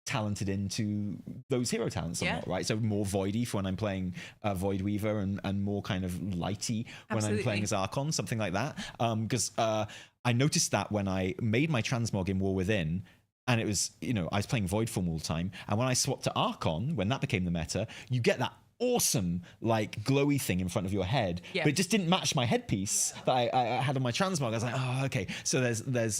talented into those hero talents or not, right? So more voidy for when I'm playing Void Weaver, and more kind of lighty when I'm playing as Archon, something like that. Because I noticed that when I made my transmog in War Within, and it was, you know, I was playing Void Form all the time, and when I swapped to Archon, when that became the meta, you get that awesome like glowy thing in front of your head, but it just didn't match my headpiece that I had on my transmog. I was like, oh, okay. So there's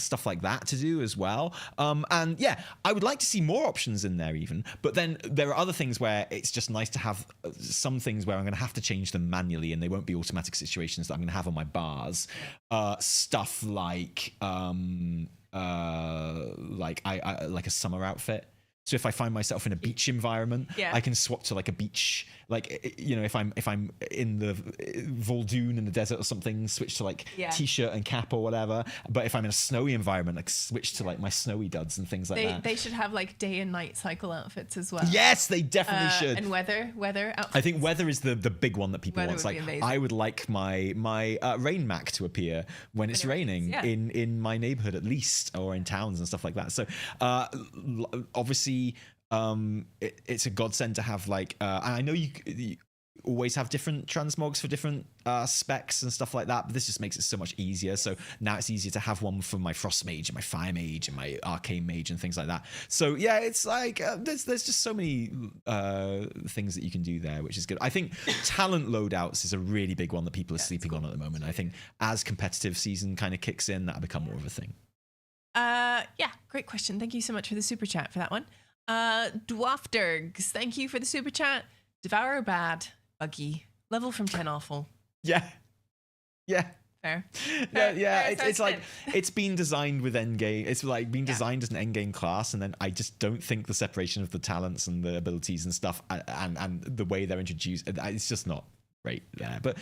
stuff like that to do as well. And yeah, I would like to see more options in there even. But then there are other things where it's just nice to have some things where I'm going to have to change them manually, and they won't be automatic situations that I'm going to have on my bars. Stuff like like a summer outfit. So if I find myself in a beach environment, I can swap to like a beach, like, you know, if I'm in the Voldoon in the desert or something, switch to like t-shirt and cap or whatever. But if I'm in a snowy environment, like switch to like my snowy duds and things like that. They should have like day and night cycle outfits as well. Yes, they definitely should. And weather outfits. I think weather is the big one that people want. It's like, I would like my rain mac to appear when it's raining in my neighborhood at least, or in towns and stuff like that. So obviously it's a godsend to have like I know you always have different transmogs for different specs and stuff like that, but this just makes it so much easier. So now it's easier to have one for my frost mage and my fire mage and my arcane mage and things like that. So yeah, it's like there's just so many things that you can do there, which is good. I think talent loadouts is a really big one that people are sleeping on at the moment. I think as competitive season kind of kicks in, that'll become more of a thing. Yeah, great question. Thank you so much for the super chat for that one. Dwarfdergs, thank you for the super chat. Devourer bad, buggy, level from 10 awful. Yeah. Fair. It's like it's been designed with endgame. It's like been designed as an endgame class, and then I just don't think the separation of the talents and the abilities and stuff and the way they're introduced, it's just not great there. But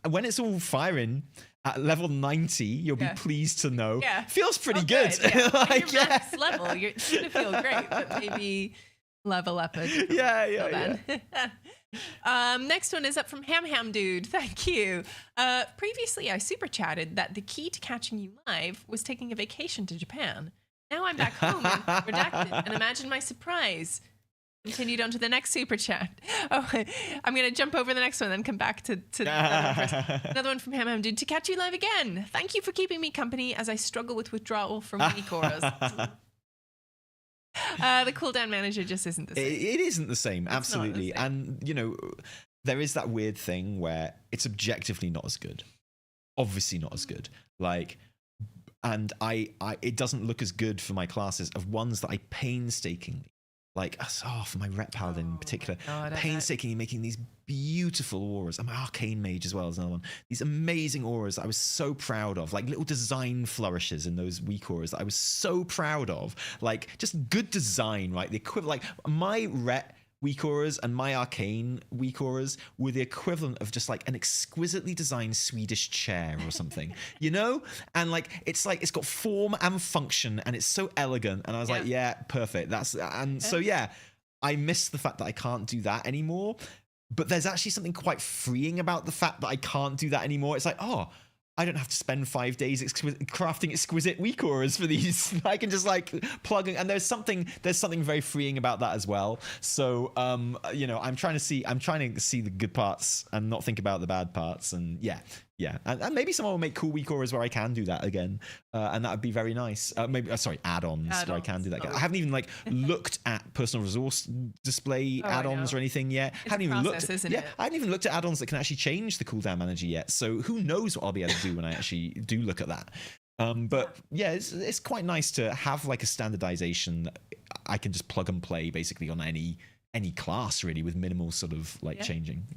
when it's all firing at level 90, you'll be pleased to know. Feels pretty good. Like, your max level, you're gonna feel great, but maybe level up it. Next one is up from Ham Dude. Thank you. Previously, I super chatted that the key to catching you live was taking a vacation to Japan. Now I'm back home and redacted, and imagine my surprise. Continued on to the next super chat. Oh, I'm going to jump over the next one, then come back to another one from Ham Dude. To catch you live again. Thank you for keeping me company as I struggle with withdrawal from weak auras. The cooldown manager just isn't the same. It isn't the same, absolutely. The same. And, you know, there is that weird thing where it's objectively not as good. Obviously not as good. Like, and it doesn't look as good for my classes of ones that I painstakingly, like, for my rep paladin in particular, painstakingly making these beautiful auras. And my arcane mage as well is another one. These amazing auras that I was so proud of, like little design flourishes in those weak auras that I was so proud of. Like, just good design, right? The equivalent, like my rep weak auras and my arcane weak auras were the equivalent of just like an exquisitely designed Swedish chair or something, you know? And like it's got form and function and it's so elegant. And I was like, yeah, perfect. So I miss the fact that I can't do that anymore. But there's actually something quite freeing about the fact that I can't do that anymore. It's like, I don't have to spend 5 days crafting exquisite weak auras for these. I can just like plug in, and there's something very freeing about that as well. So you know, I'm trying to see the good parts and not think about the bad parts. And and maybe someone will make cool weak auras where I can do that again, and that would be very nice. Maybe add-ons where I can do that again. I haven't even like looked at personal resource display add-ons or anything yet. I haven't even looked at add-ons that can actually change the cooldown manager yet. So who knows what I'll be able to do when I actually do look at that. But yeah, it's quite nice to have like a standardization that I can just plug and play basically on any class really with minimal sort of like changing.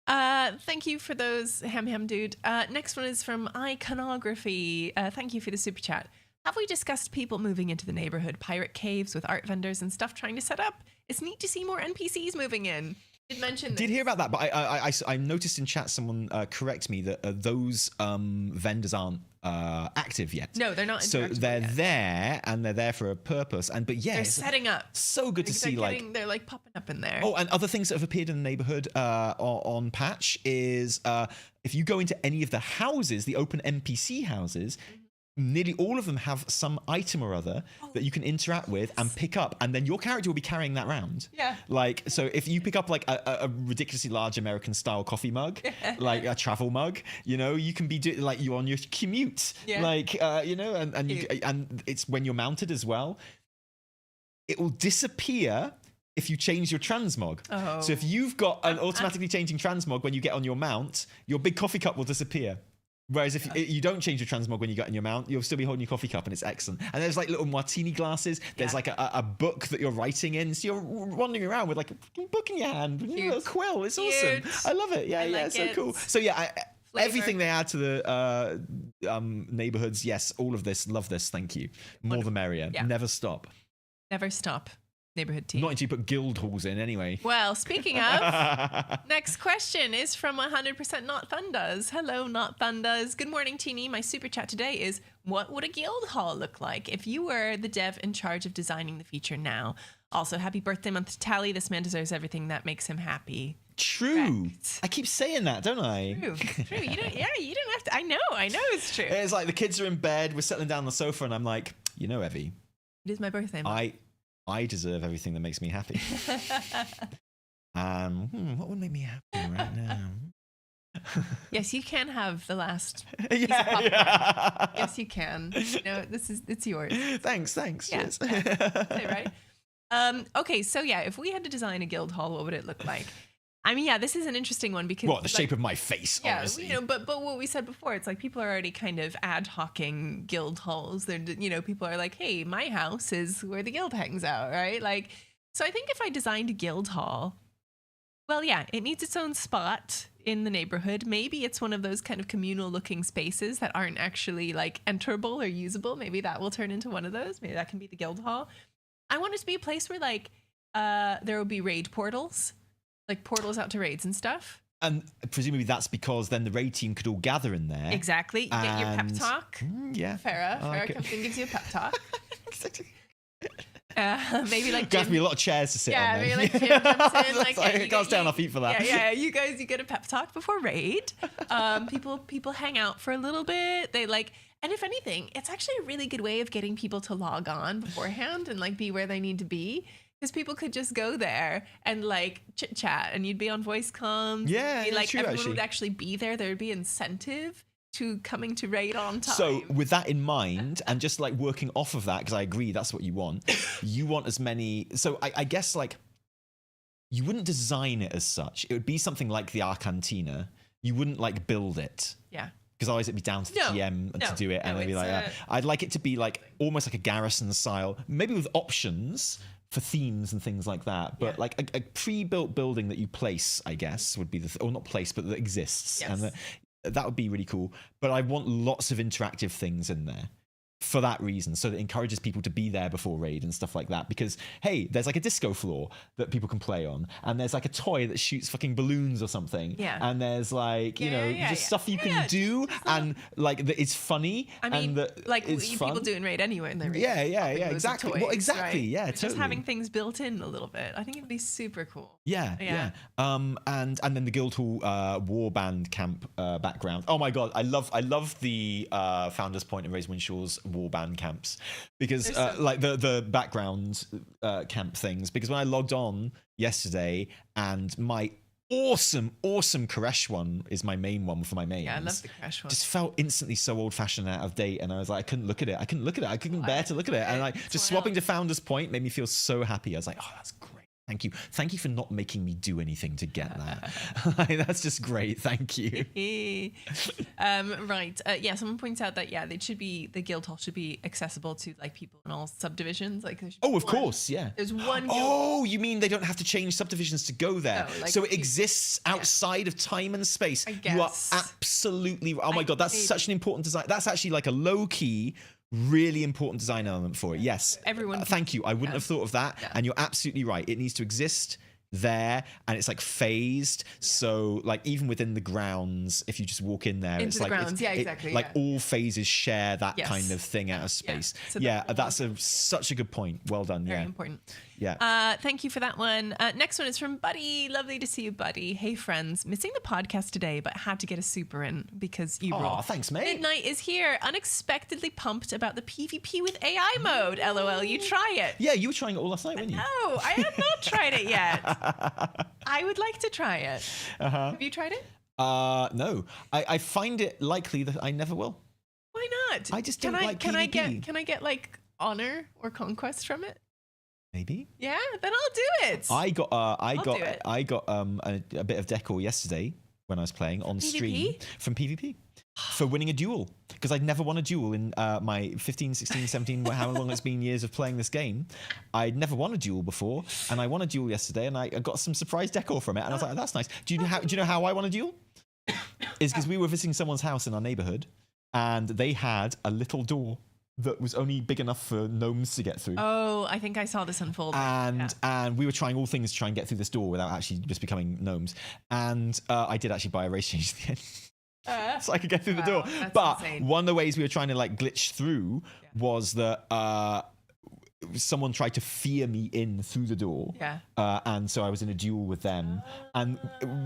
Thank you for those, Ham Dude. Next one is from Iconography. Thank you for the super chat. Have we discussed people moving into the neighborhood pirate caves with art vendors and stuff trying to set up? It's neat to see more NPCs moving in. Did hear about that, but I noticed in chat someone correct me that those vendors aren't active yet. No, they're not. So they're there and they're there for a purpose. They're setting up. So good to see. They're like popping up in there. Oh, and other things that have appeared in the neighborhood on patch is if you go into any of the houses, the open NPC houses. Nearly all of them have some item or other that you can interact with and pick up, and then your character will be carrying that around. Yeah. Like, so if you pick up like a ridiculously large American style coffee mug, like a travel mug, you know, you can be doing like you on your commute, like you know, and it's when you're mounted as well. It will disappear if you change your transmog. Oh. So if you've got an automatically changing transmog when you get on your mount, your big coffee cup will disappear. Whereas if you don't change your transmog when you get on your mount, you'll still be holding your coffee cup, and it's excellent. And there's like little martini glasses. There's like a book that you're writing in. So you're wandering around with like a book in your hand, with a quill. It's awesome. I love it. Yeah, like it's so cool. So yeah, everything they add to the neighborhoods, yes, all of this, love this. Thank you. More the merrier. Yeah. Never stop. Never stop. Neighborhood team. Not until you put guild halls in, anyway. Well, speaking of, next question is from 100% Not Thundas. Hello, Not Thundas. Good morning, Teeny. My super chat today is, what would a guild hall look like if you were the dev in charge of designing the feature now? Also, happy birthday month to Tally. This man deserves everything that makes him happy. True. Correct. I keep saying that, don't I? True. You don't have to. I know it's true. It's like the kids are in bed, we're settling down on the sofa, and I'm like, Evie. It is my birthday month. I deserve everything that makes me happy. What would make me happy right now? Yes, you can have the last piece of popcorn. Yes, you can. It's yours. Thanks. Yeah. Yes. Right. Okay, so yeah, if we had to design a guild hall, what would it look like? I mean, yeah, this is an interesting one because the shape of my face, honestly. But what we said before, it's like people are already kind of ad hocking guild halls. They're, people are like, hey, my house is where the guild hangs out, right? Like, so I think if I designed a guild hall, well, yeah, it needs its own spot in the neighborhood. Maybe it's one of those kind of communal looking spaces that aren't actually like enterable or usable. Maybe that will turn into one of those. Maybe that can be the guild hall. I want it to be a place where like there will be raid portals. Like portals out to raids and stuff. And presumably that's because then the raid team could all gather in there. Exactly. You get your pep talk. Yeah. Farah comes in and gives you a pep talk. Maybe like Jim. Got to be a lot of chairs to sit on. Yeah, maybe like Jim jumps in. Like, it goes down our feet for that. Yeah. You get a pep talk before raid. People hang out for a little bit. They like, and if anything, it's actually a really good way of getting people to log on beforehand and like be where they need to be. Because people could just go there and like chit chat, and you'd be on voice comms. Yeah, like true, everyone would actually be there. There would be incentive to coming to raid on time. So with that in mind, and just like working off of that, because I agree that's what you want. You want as many. So I guess like you wouldn't design it as such. It would be something like the Arcantina. You wouldn't like build it. Yeah. Because otherwise it'd be down to the GM to do it, and it'd be like I'd like it to be like almost like a garrison style, maybe with options for themes and things like that, but like a pre-built building that you place, I guess, would be or not place, but that exists, and that would be really cool. But I want lots of interactive things in there for that reason, so that it encourages people to be there before raid and stuff like that. Because hey, there's like a disco floor that people can play on, and there's like a toy that shoots fucking balloons or something, and there's like just stuff you can do, and like that it's funny. I mean, and that like it's people do in raid anyway in their raid. Exactly. Toys, well, exactly, right? Totally. Just having things built in a little bit, I think it'd be super cool. Yeah. And then the Guildhall warband camp background. Oh my god, I love the Founders Point and Raise Winshaw's warband camps, because like the background camp things, because when I logged on yesterday, and my awesome Koresh one is my main one for my mains. Yeah, I love the Koresh one. Just felt instantly so old-fashioned and out of date, and I was like, I couldn't look at it. I couldn't bear to look at it. And like just swapping to Founders Point made me feel so happy. I was like, oh, that's great. Thank you for not making me do anything to get that. That's just great. Thank you. Right. Someone points out that the guild hall should be accessible to like people in all subdivisions. Like, of course, yeah. There's one. You mean they don't have to change subdivisions to go there? No, like, so it exists outside of time and space. I guess. You are absolutely. Oh my god, that's such an important design. That's actually like a low key, really important design element for it. Yes. Everyone. Thank you. I wouldn't have thought of that. Yeah. And you're absolutely right. It needs to exist there, and it's like phased. So like even within the grounds, if you just walk in there, it's like grounds. All phases share that kind of thing out of space. That's such a good point. Well done. Very important. Yeah. Thank you for that one. Next one is from Buddy. Lovely to see you, Buddy. Hey friends, missing the podcast today, but had to get a super in because you roll. Thanks, mate. Midnight is here. Unexpectedly pumped about the PvP with AI mode. LOL, you try it. Yeah, you were trying it all last night, weren't you? No, I have not tried it yet. I would like to try it. Have you tried it? No. I find it likely that I never will. Why not? I just don't like PvP. Can I get like honor or conquest from it? Maybe. Yeah, then I'll do it. I got a bit of decor yesterday when I was playing on stream from PvP for winning a duel, because I'd never won a duel in my 15, 16, 17, how long it's been years of playing this game. I'd never won a duel before, and I won a duel yesterday, and I got some surprise decor from it, and I was like, that's nice. Do you know how I won a duel? Is because we were visiting someone's house in our neighborhood, and they had a little door that was only big enough for gnomes to get through. Oh, I think I saw this unfold. And we were trying all things to try and get through this door without actually just becoming gnomes. And I did actually buy a race change at the end. So I could get through the door. But insane. One of the ways we were trying to like glitch through was that someone tried to fear me in through the door. Yeah. And so I was in a duel with them. And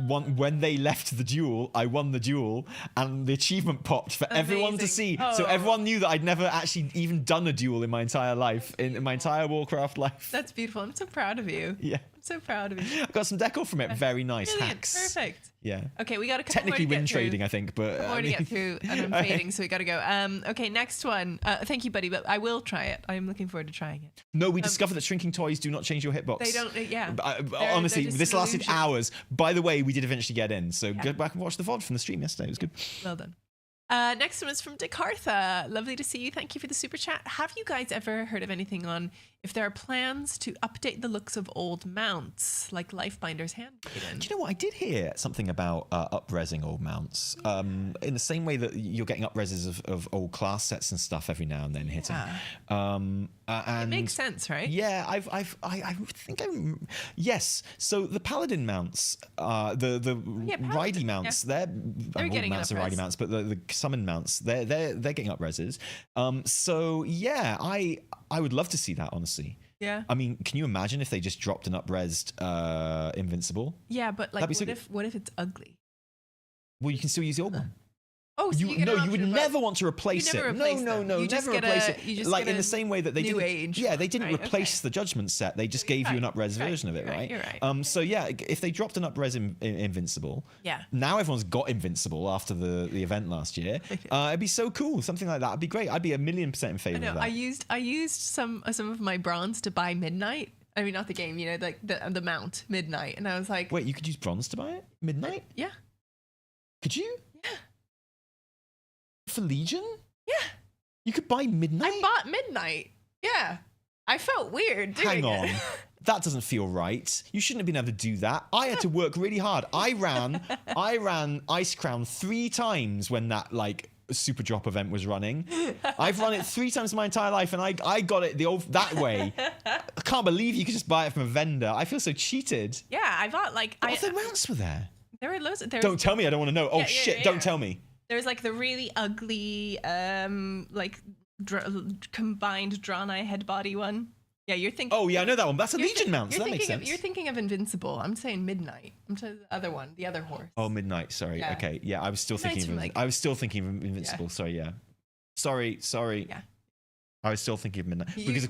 when they left the duel, I won the duel, and the achievement popped for everyone to see. Oh. So everyone knew that I'd never actually even done a duel in my entire life, in my entire Warcraft life. That's beautiful. I'm so proud of you. Yeah. I'm so proud of you. I got some decor from it. Very nice. Brilliant. Hacks. Perfect. Yeah. Okay, we got a couple technically more to win get trading, through. I think, but more to get through, and I'm fading, so we got to go. Okay, next one. Thank you, buddy, but I will try it. I'm looking forward to trying it. No, we discovered that shrinking toys do not change your hitbox. They don't. Yeah. Honestly, this lasted hours. By the way, we did eventually get in, so go back and watch the VOD from the stream yesterday. It was good. Well done. Next one is from Dikartha. Lovely to see you. Thank you for the super chat. Have you guys ever heard of anything on if there are plans to update the looks of old mounts, like Lifebinder's Handmaiden? Do you know what? I did hear something about up-resing old mounts. In the same way that you're getting up-reses of old class sets and stuff every now and then hitting. And it makes sense, right? Yeah, yes. So the Paladin mounts, the Ridey mounts, they're getting mounts and Ridey mounts, but the summon mounts, they're getting up-reses. So yeah, I would love to see that, honestly. Yeah. I mean, can you imagine if they just dropped an up-resed Invincible? Yeah, but like, what if it's ugly? Well, you can still use the old one. Oh, so you would never want to replace it. No, you never replace it. Like in the same way that they didn't. Age. Yeah, they didn't replace the Judgment set. They just gave you an up-res version of it, right? You're right. So yeah, if they dropped an up-res Invincible, now everyone's got Invincible after the event last year. It'd be so cool. Something like that would be great. I'd be 1,000,000% in favor of that. I used some of my bronze to buy Midnight. I mean, not the game. You know, like the mount Midnight, and I was like, wait, you could use bronze to buy it? Midnight? Yeah. Could you? Yeah. For Legion? Yeah. You could buy Midnight? I bought Midnight. Yeah. I felt weird doing Hang on. it. That doesn't feel right. You shouldn't have been able to do that. I had to work really hard. I ran Ice Crown 3 times when that like super drop event was running. I've run it 3 times in my entire life, and I got it that way. I can't believe you could just buy it from a vendor. I feel so cheated. Yeah, I bought like what other mounts were there? There were loads. Don't tell me. I don't want to know. Oh shit! Don't tell me. There's like the really ugly, like combined drawn-eye head body one. Yeah, you're thinking. Oh yeah, I know that one. That's a Legion mount, so that makes sense. You're thinking of Invincible. I'm saying Midnight. I'm saying the other one, the other horse. Oh, Midnight. Sorry. Yeah. Okay. Yeah, I was still thinking. I was still thinking of Invincible. Yeah. Sorry. Yeah. Sorry. Yeah. I was still thinking of Midnight because, of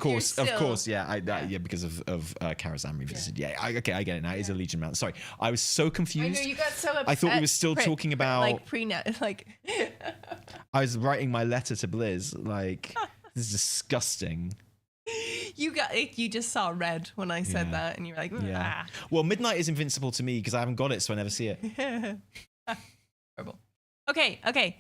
course, yeah, because of Karazhan Revisited. Yeah, I get it now. It's a Legion mount. Sorry, I was so confused. I know, you got so upset. I thought we were still talking about like pre-net, like. I was writing my letter to Blizz. Like, this is disgusting. You just saw red when I said that, and you were like, yeah. Well, Midnight is invincible to me because I haven't got it, so I never see it. Horrible. Okay.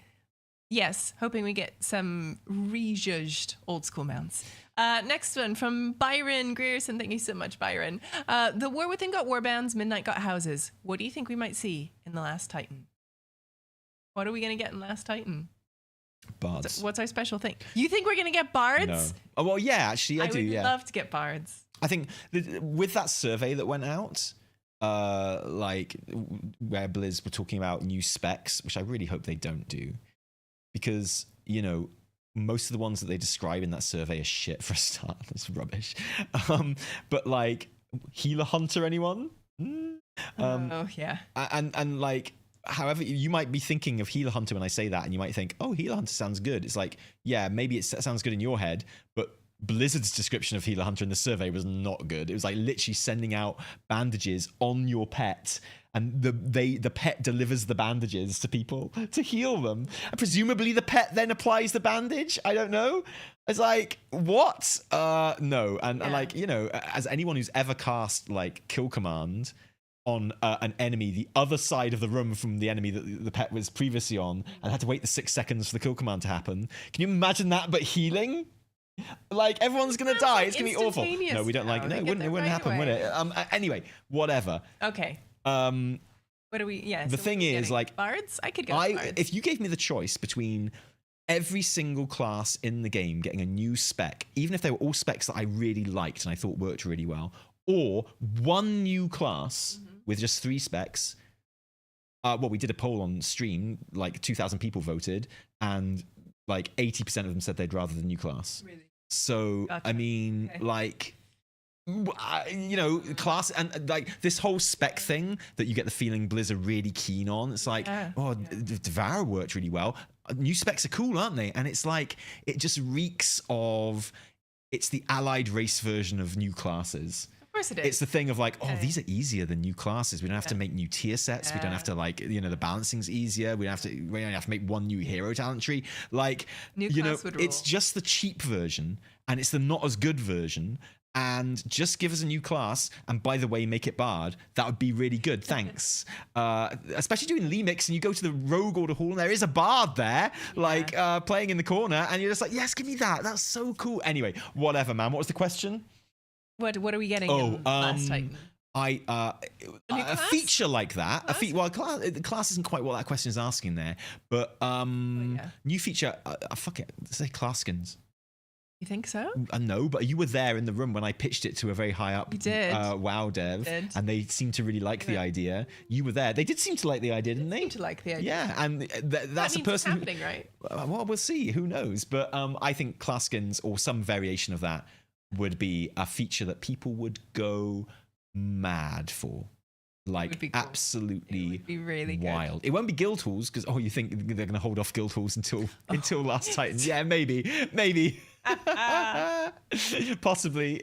Yes, hoping we get some rejudged old school mounts. Next one from Byron Grierson. Thank you so much, Byron. The War Within got warbands, Midnight got houses. What do you think we might see in The Last Titan? What are we going to get in Last Titan? Bards. What's our special thing? You think we're going to get bards? No. Oh, well, yeah, actually, I do, yeah. I would love to get bards. I think with that survey that went out, like where Blizz were talking about new specs, which I really hope they don't do. Because, you know, most of the ones that they describe in that survey are shit for a start. That's rubbish. But like, Healer Hunter, anyone? Oh, yeah. And like, however, you might be thinking of Healer Hunter when I say that, and you might think, oh, Healer Hunter sounds good. It's like, yeah, maybe it sounds good in your head, but Blizzard's description of Healer Hunter in the survey was not good. It was like literally sending out bandages on your pet and the pet delivers the bandages to people to heal them. And presumably the pet then applies the bandage. I don't know. It's like, what? No. And like, you know, as anyone who's ever cast like kill command on an enemy the other side of the room from the enemy that the pet was previously on, and had to wait the 6 seconds for the kill command to happen. Can you imagine that but healing? Like, everyone's gonna die. It's gonna be awful. No, we don't like it. No, it wouldn't happen, would it? Anyway, whatever. Okay. What do we? Yeah. The thing is, like, bards. I could go. Bards. If you gave me the choice between every single class in the game getting a new spec, even if they were all specs that I really liked and I thought worked really well, or one new class with just 3 specs. Well, we did a poll on stream, like 2,000 people voted, and like 80% of them said they'd rather the new class. Really? So, gotcha. I mean, like, you know, class, and like this whole spec thing that you get the feeling Blizz are really keen on. It's like, Devour worked really well. New specs are cool, aren't they? And it's like, it just reeks of, it's the allied race version of new classes. Of course it is. It's the thing of like, oh, these are easier than new classes. We don't have to make new tier sets. We don't have to, like, you know, the balancing's easier. We don't have to make one new hero talent tree. Like, new you know, would rule. It's just the cheap version, and it's the not as good version. And just give us a new class, and by the way, make it Bard. That would be really good. Thanks. Especially doing Lemix, and you go to the Rogue Order Hall, and there is a Bard there, like playing in the corner, and you're just like, yes, give me that. That's so cool. Anyway, whatever, man. What was the question? What are we getting in Last Titan? A feature like that. The class isn't quite what that question is asking there, but new feature. Fuck it. Let's say class skins. You think so? No, but you were there in the room when I pitched it to a very high up WoW dev, and they seemed to really like the idea. You were there. They did seem to like the idea, didn't they? Seem to like the idea. Yeah, and that's a person. It's happening, right? Well, we'll see. Who knows? But I think class skins or some variation of that would be a feature that people would go mad for. Like, cool. Absolutely it would be really wild. Good. It won't be guild halls because you think they're going to hold off guild halls until Last Titan? Yeah, maybe. Possibly.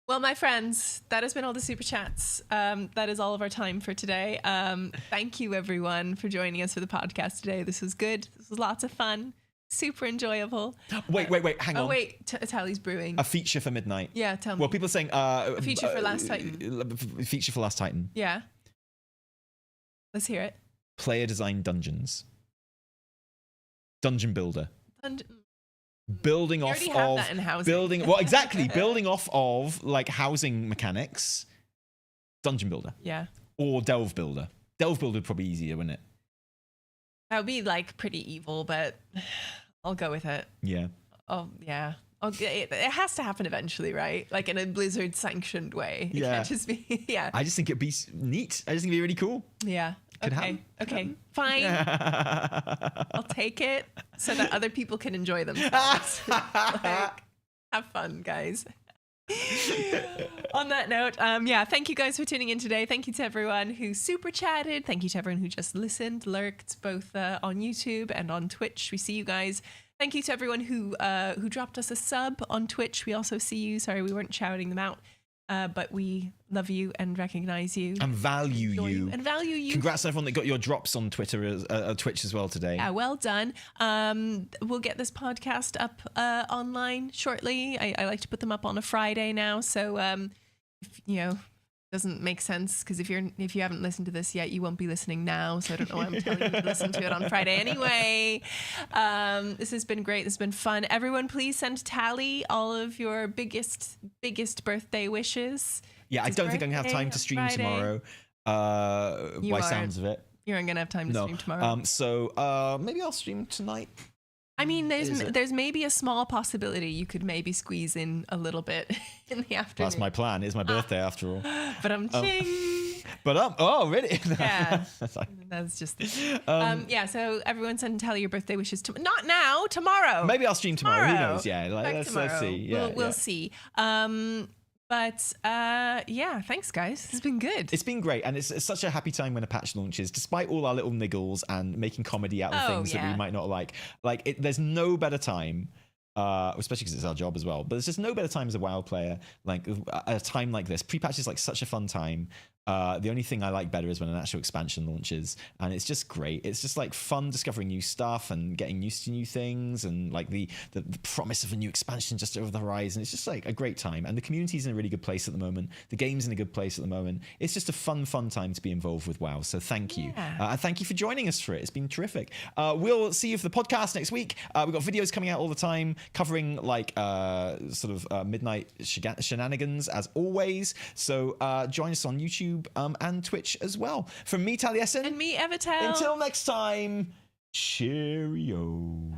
Well, my friends, that has been all the super chats. That is all of our time for today. Thank you, everyone, for joining us for the podcast today. This was good. This was lots of fun. Super enjoyable. Wait, hang on. Oh, wait, Tally's brewing. A feature for midnight. Yeah, tell me. Well, people are saying... a feature for Last Titan. Feature for Last Titan. Yeah. Let's hear it. Player design dungeons. Dungeon builder. Building off of... that in housing. Building off of, like, housing mechanics. Dungeon builder. Yeah. Or delve builder. Delve builder would probably be easier, wouldn't it? That would be, like, pretty evil, but I'll go with it. Yeah. Oh, yeah. It has to happen eventually, right? Like, in a Blizzard sanctioned way. It can't just be, I just think it'd be neat. I just think it'd be really cool. Yeah. Okay. Fine. I'll take it so that other people can enjoy themselves. Have fun, guys. On that note, thank you guys for tuning in today. Thank you to everyone who super chatted. Thank you to everyone who just listened, lurked, both on YouTube and on Twitch. We see you guys. Thank you to everyone who dropped us a sub on Twitch. We also see you. Sorry, we weren't shouting them out. But we love you and recognize you. And value you. And value you. Congrats to everyone that got your drops on Twitch as well today. Yeah, well done. We'll get this podcast up online shortly. I like to put them up on a Friday now. So, if, doesn't make sense because if you haven't listened to this yet, you won't be listening now. So I don't know why I'm telling you to listen to it on Friday anyway. This has been great. This has been fun. Everyone, please send Tally all of your biggest birthday wishes. Yeah, I don't think I'm gonna have time to stream tomorrow. By sounds of it, you aren't gonna have time to stream tomorrow. So maybe I'll stream tonight. I mean, there's maybe a small possibility you could maybe squeeze in a little bit in the afternoon. That's my plan. It's my birthday after all. But I'm ching. But really? Yeah. That's just. So everyone send Tally your birthday wishes not now, tomorrow. Maybe I'll stream tomorrow. Who knows? Yeah, let's see. Yeah, we'll see. But thanks guys. It's been good. It's been great, and it's such a happy time when a patch launches, despite all our little niggles and mamaking comedy out of things that we might not like. There's no better time, especially because it's our job as well. But there's just no better time as a WoW player, like a time like this. Pre-patch is like such a fun time. The only thing I like better is when an actual expansion launches, and it's just great. It's just like fun discovering new stuff and getting used to new things, and like the promise of a new expansion just over the horizon. It's just like a great time, and the community's in a really good place at the moment. The game's in a good place at the moment. It's just a fun time to be involved with WoW. So thank you, and thank you for joining us for it. It's been terrific. We'll see you for the podcast next week. We've got videos coming out all the time covering like sort of midnight shenanigans as always. So join us on YouTube and Twitch as well. From me, Taliesin. And me, Evertel. Until next time, cheerio.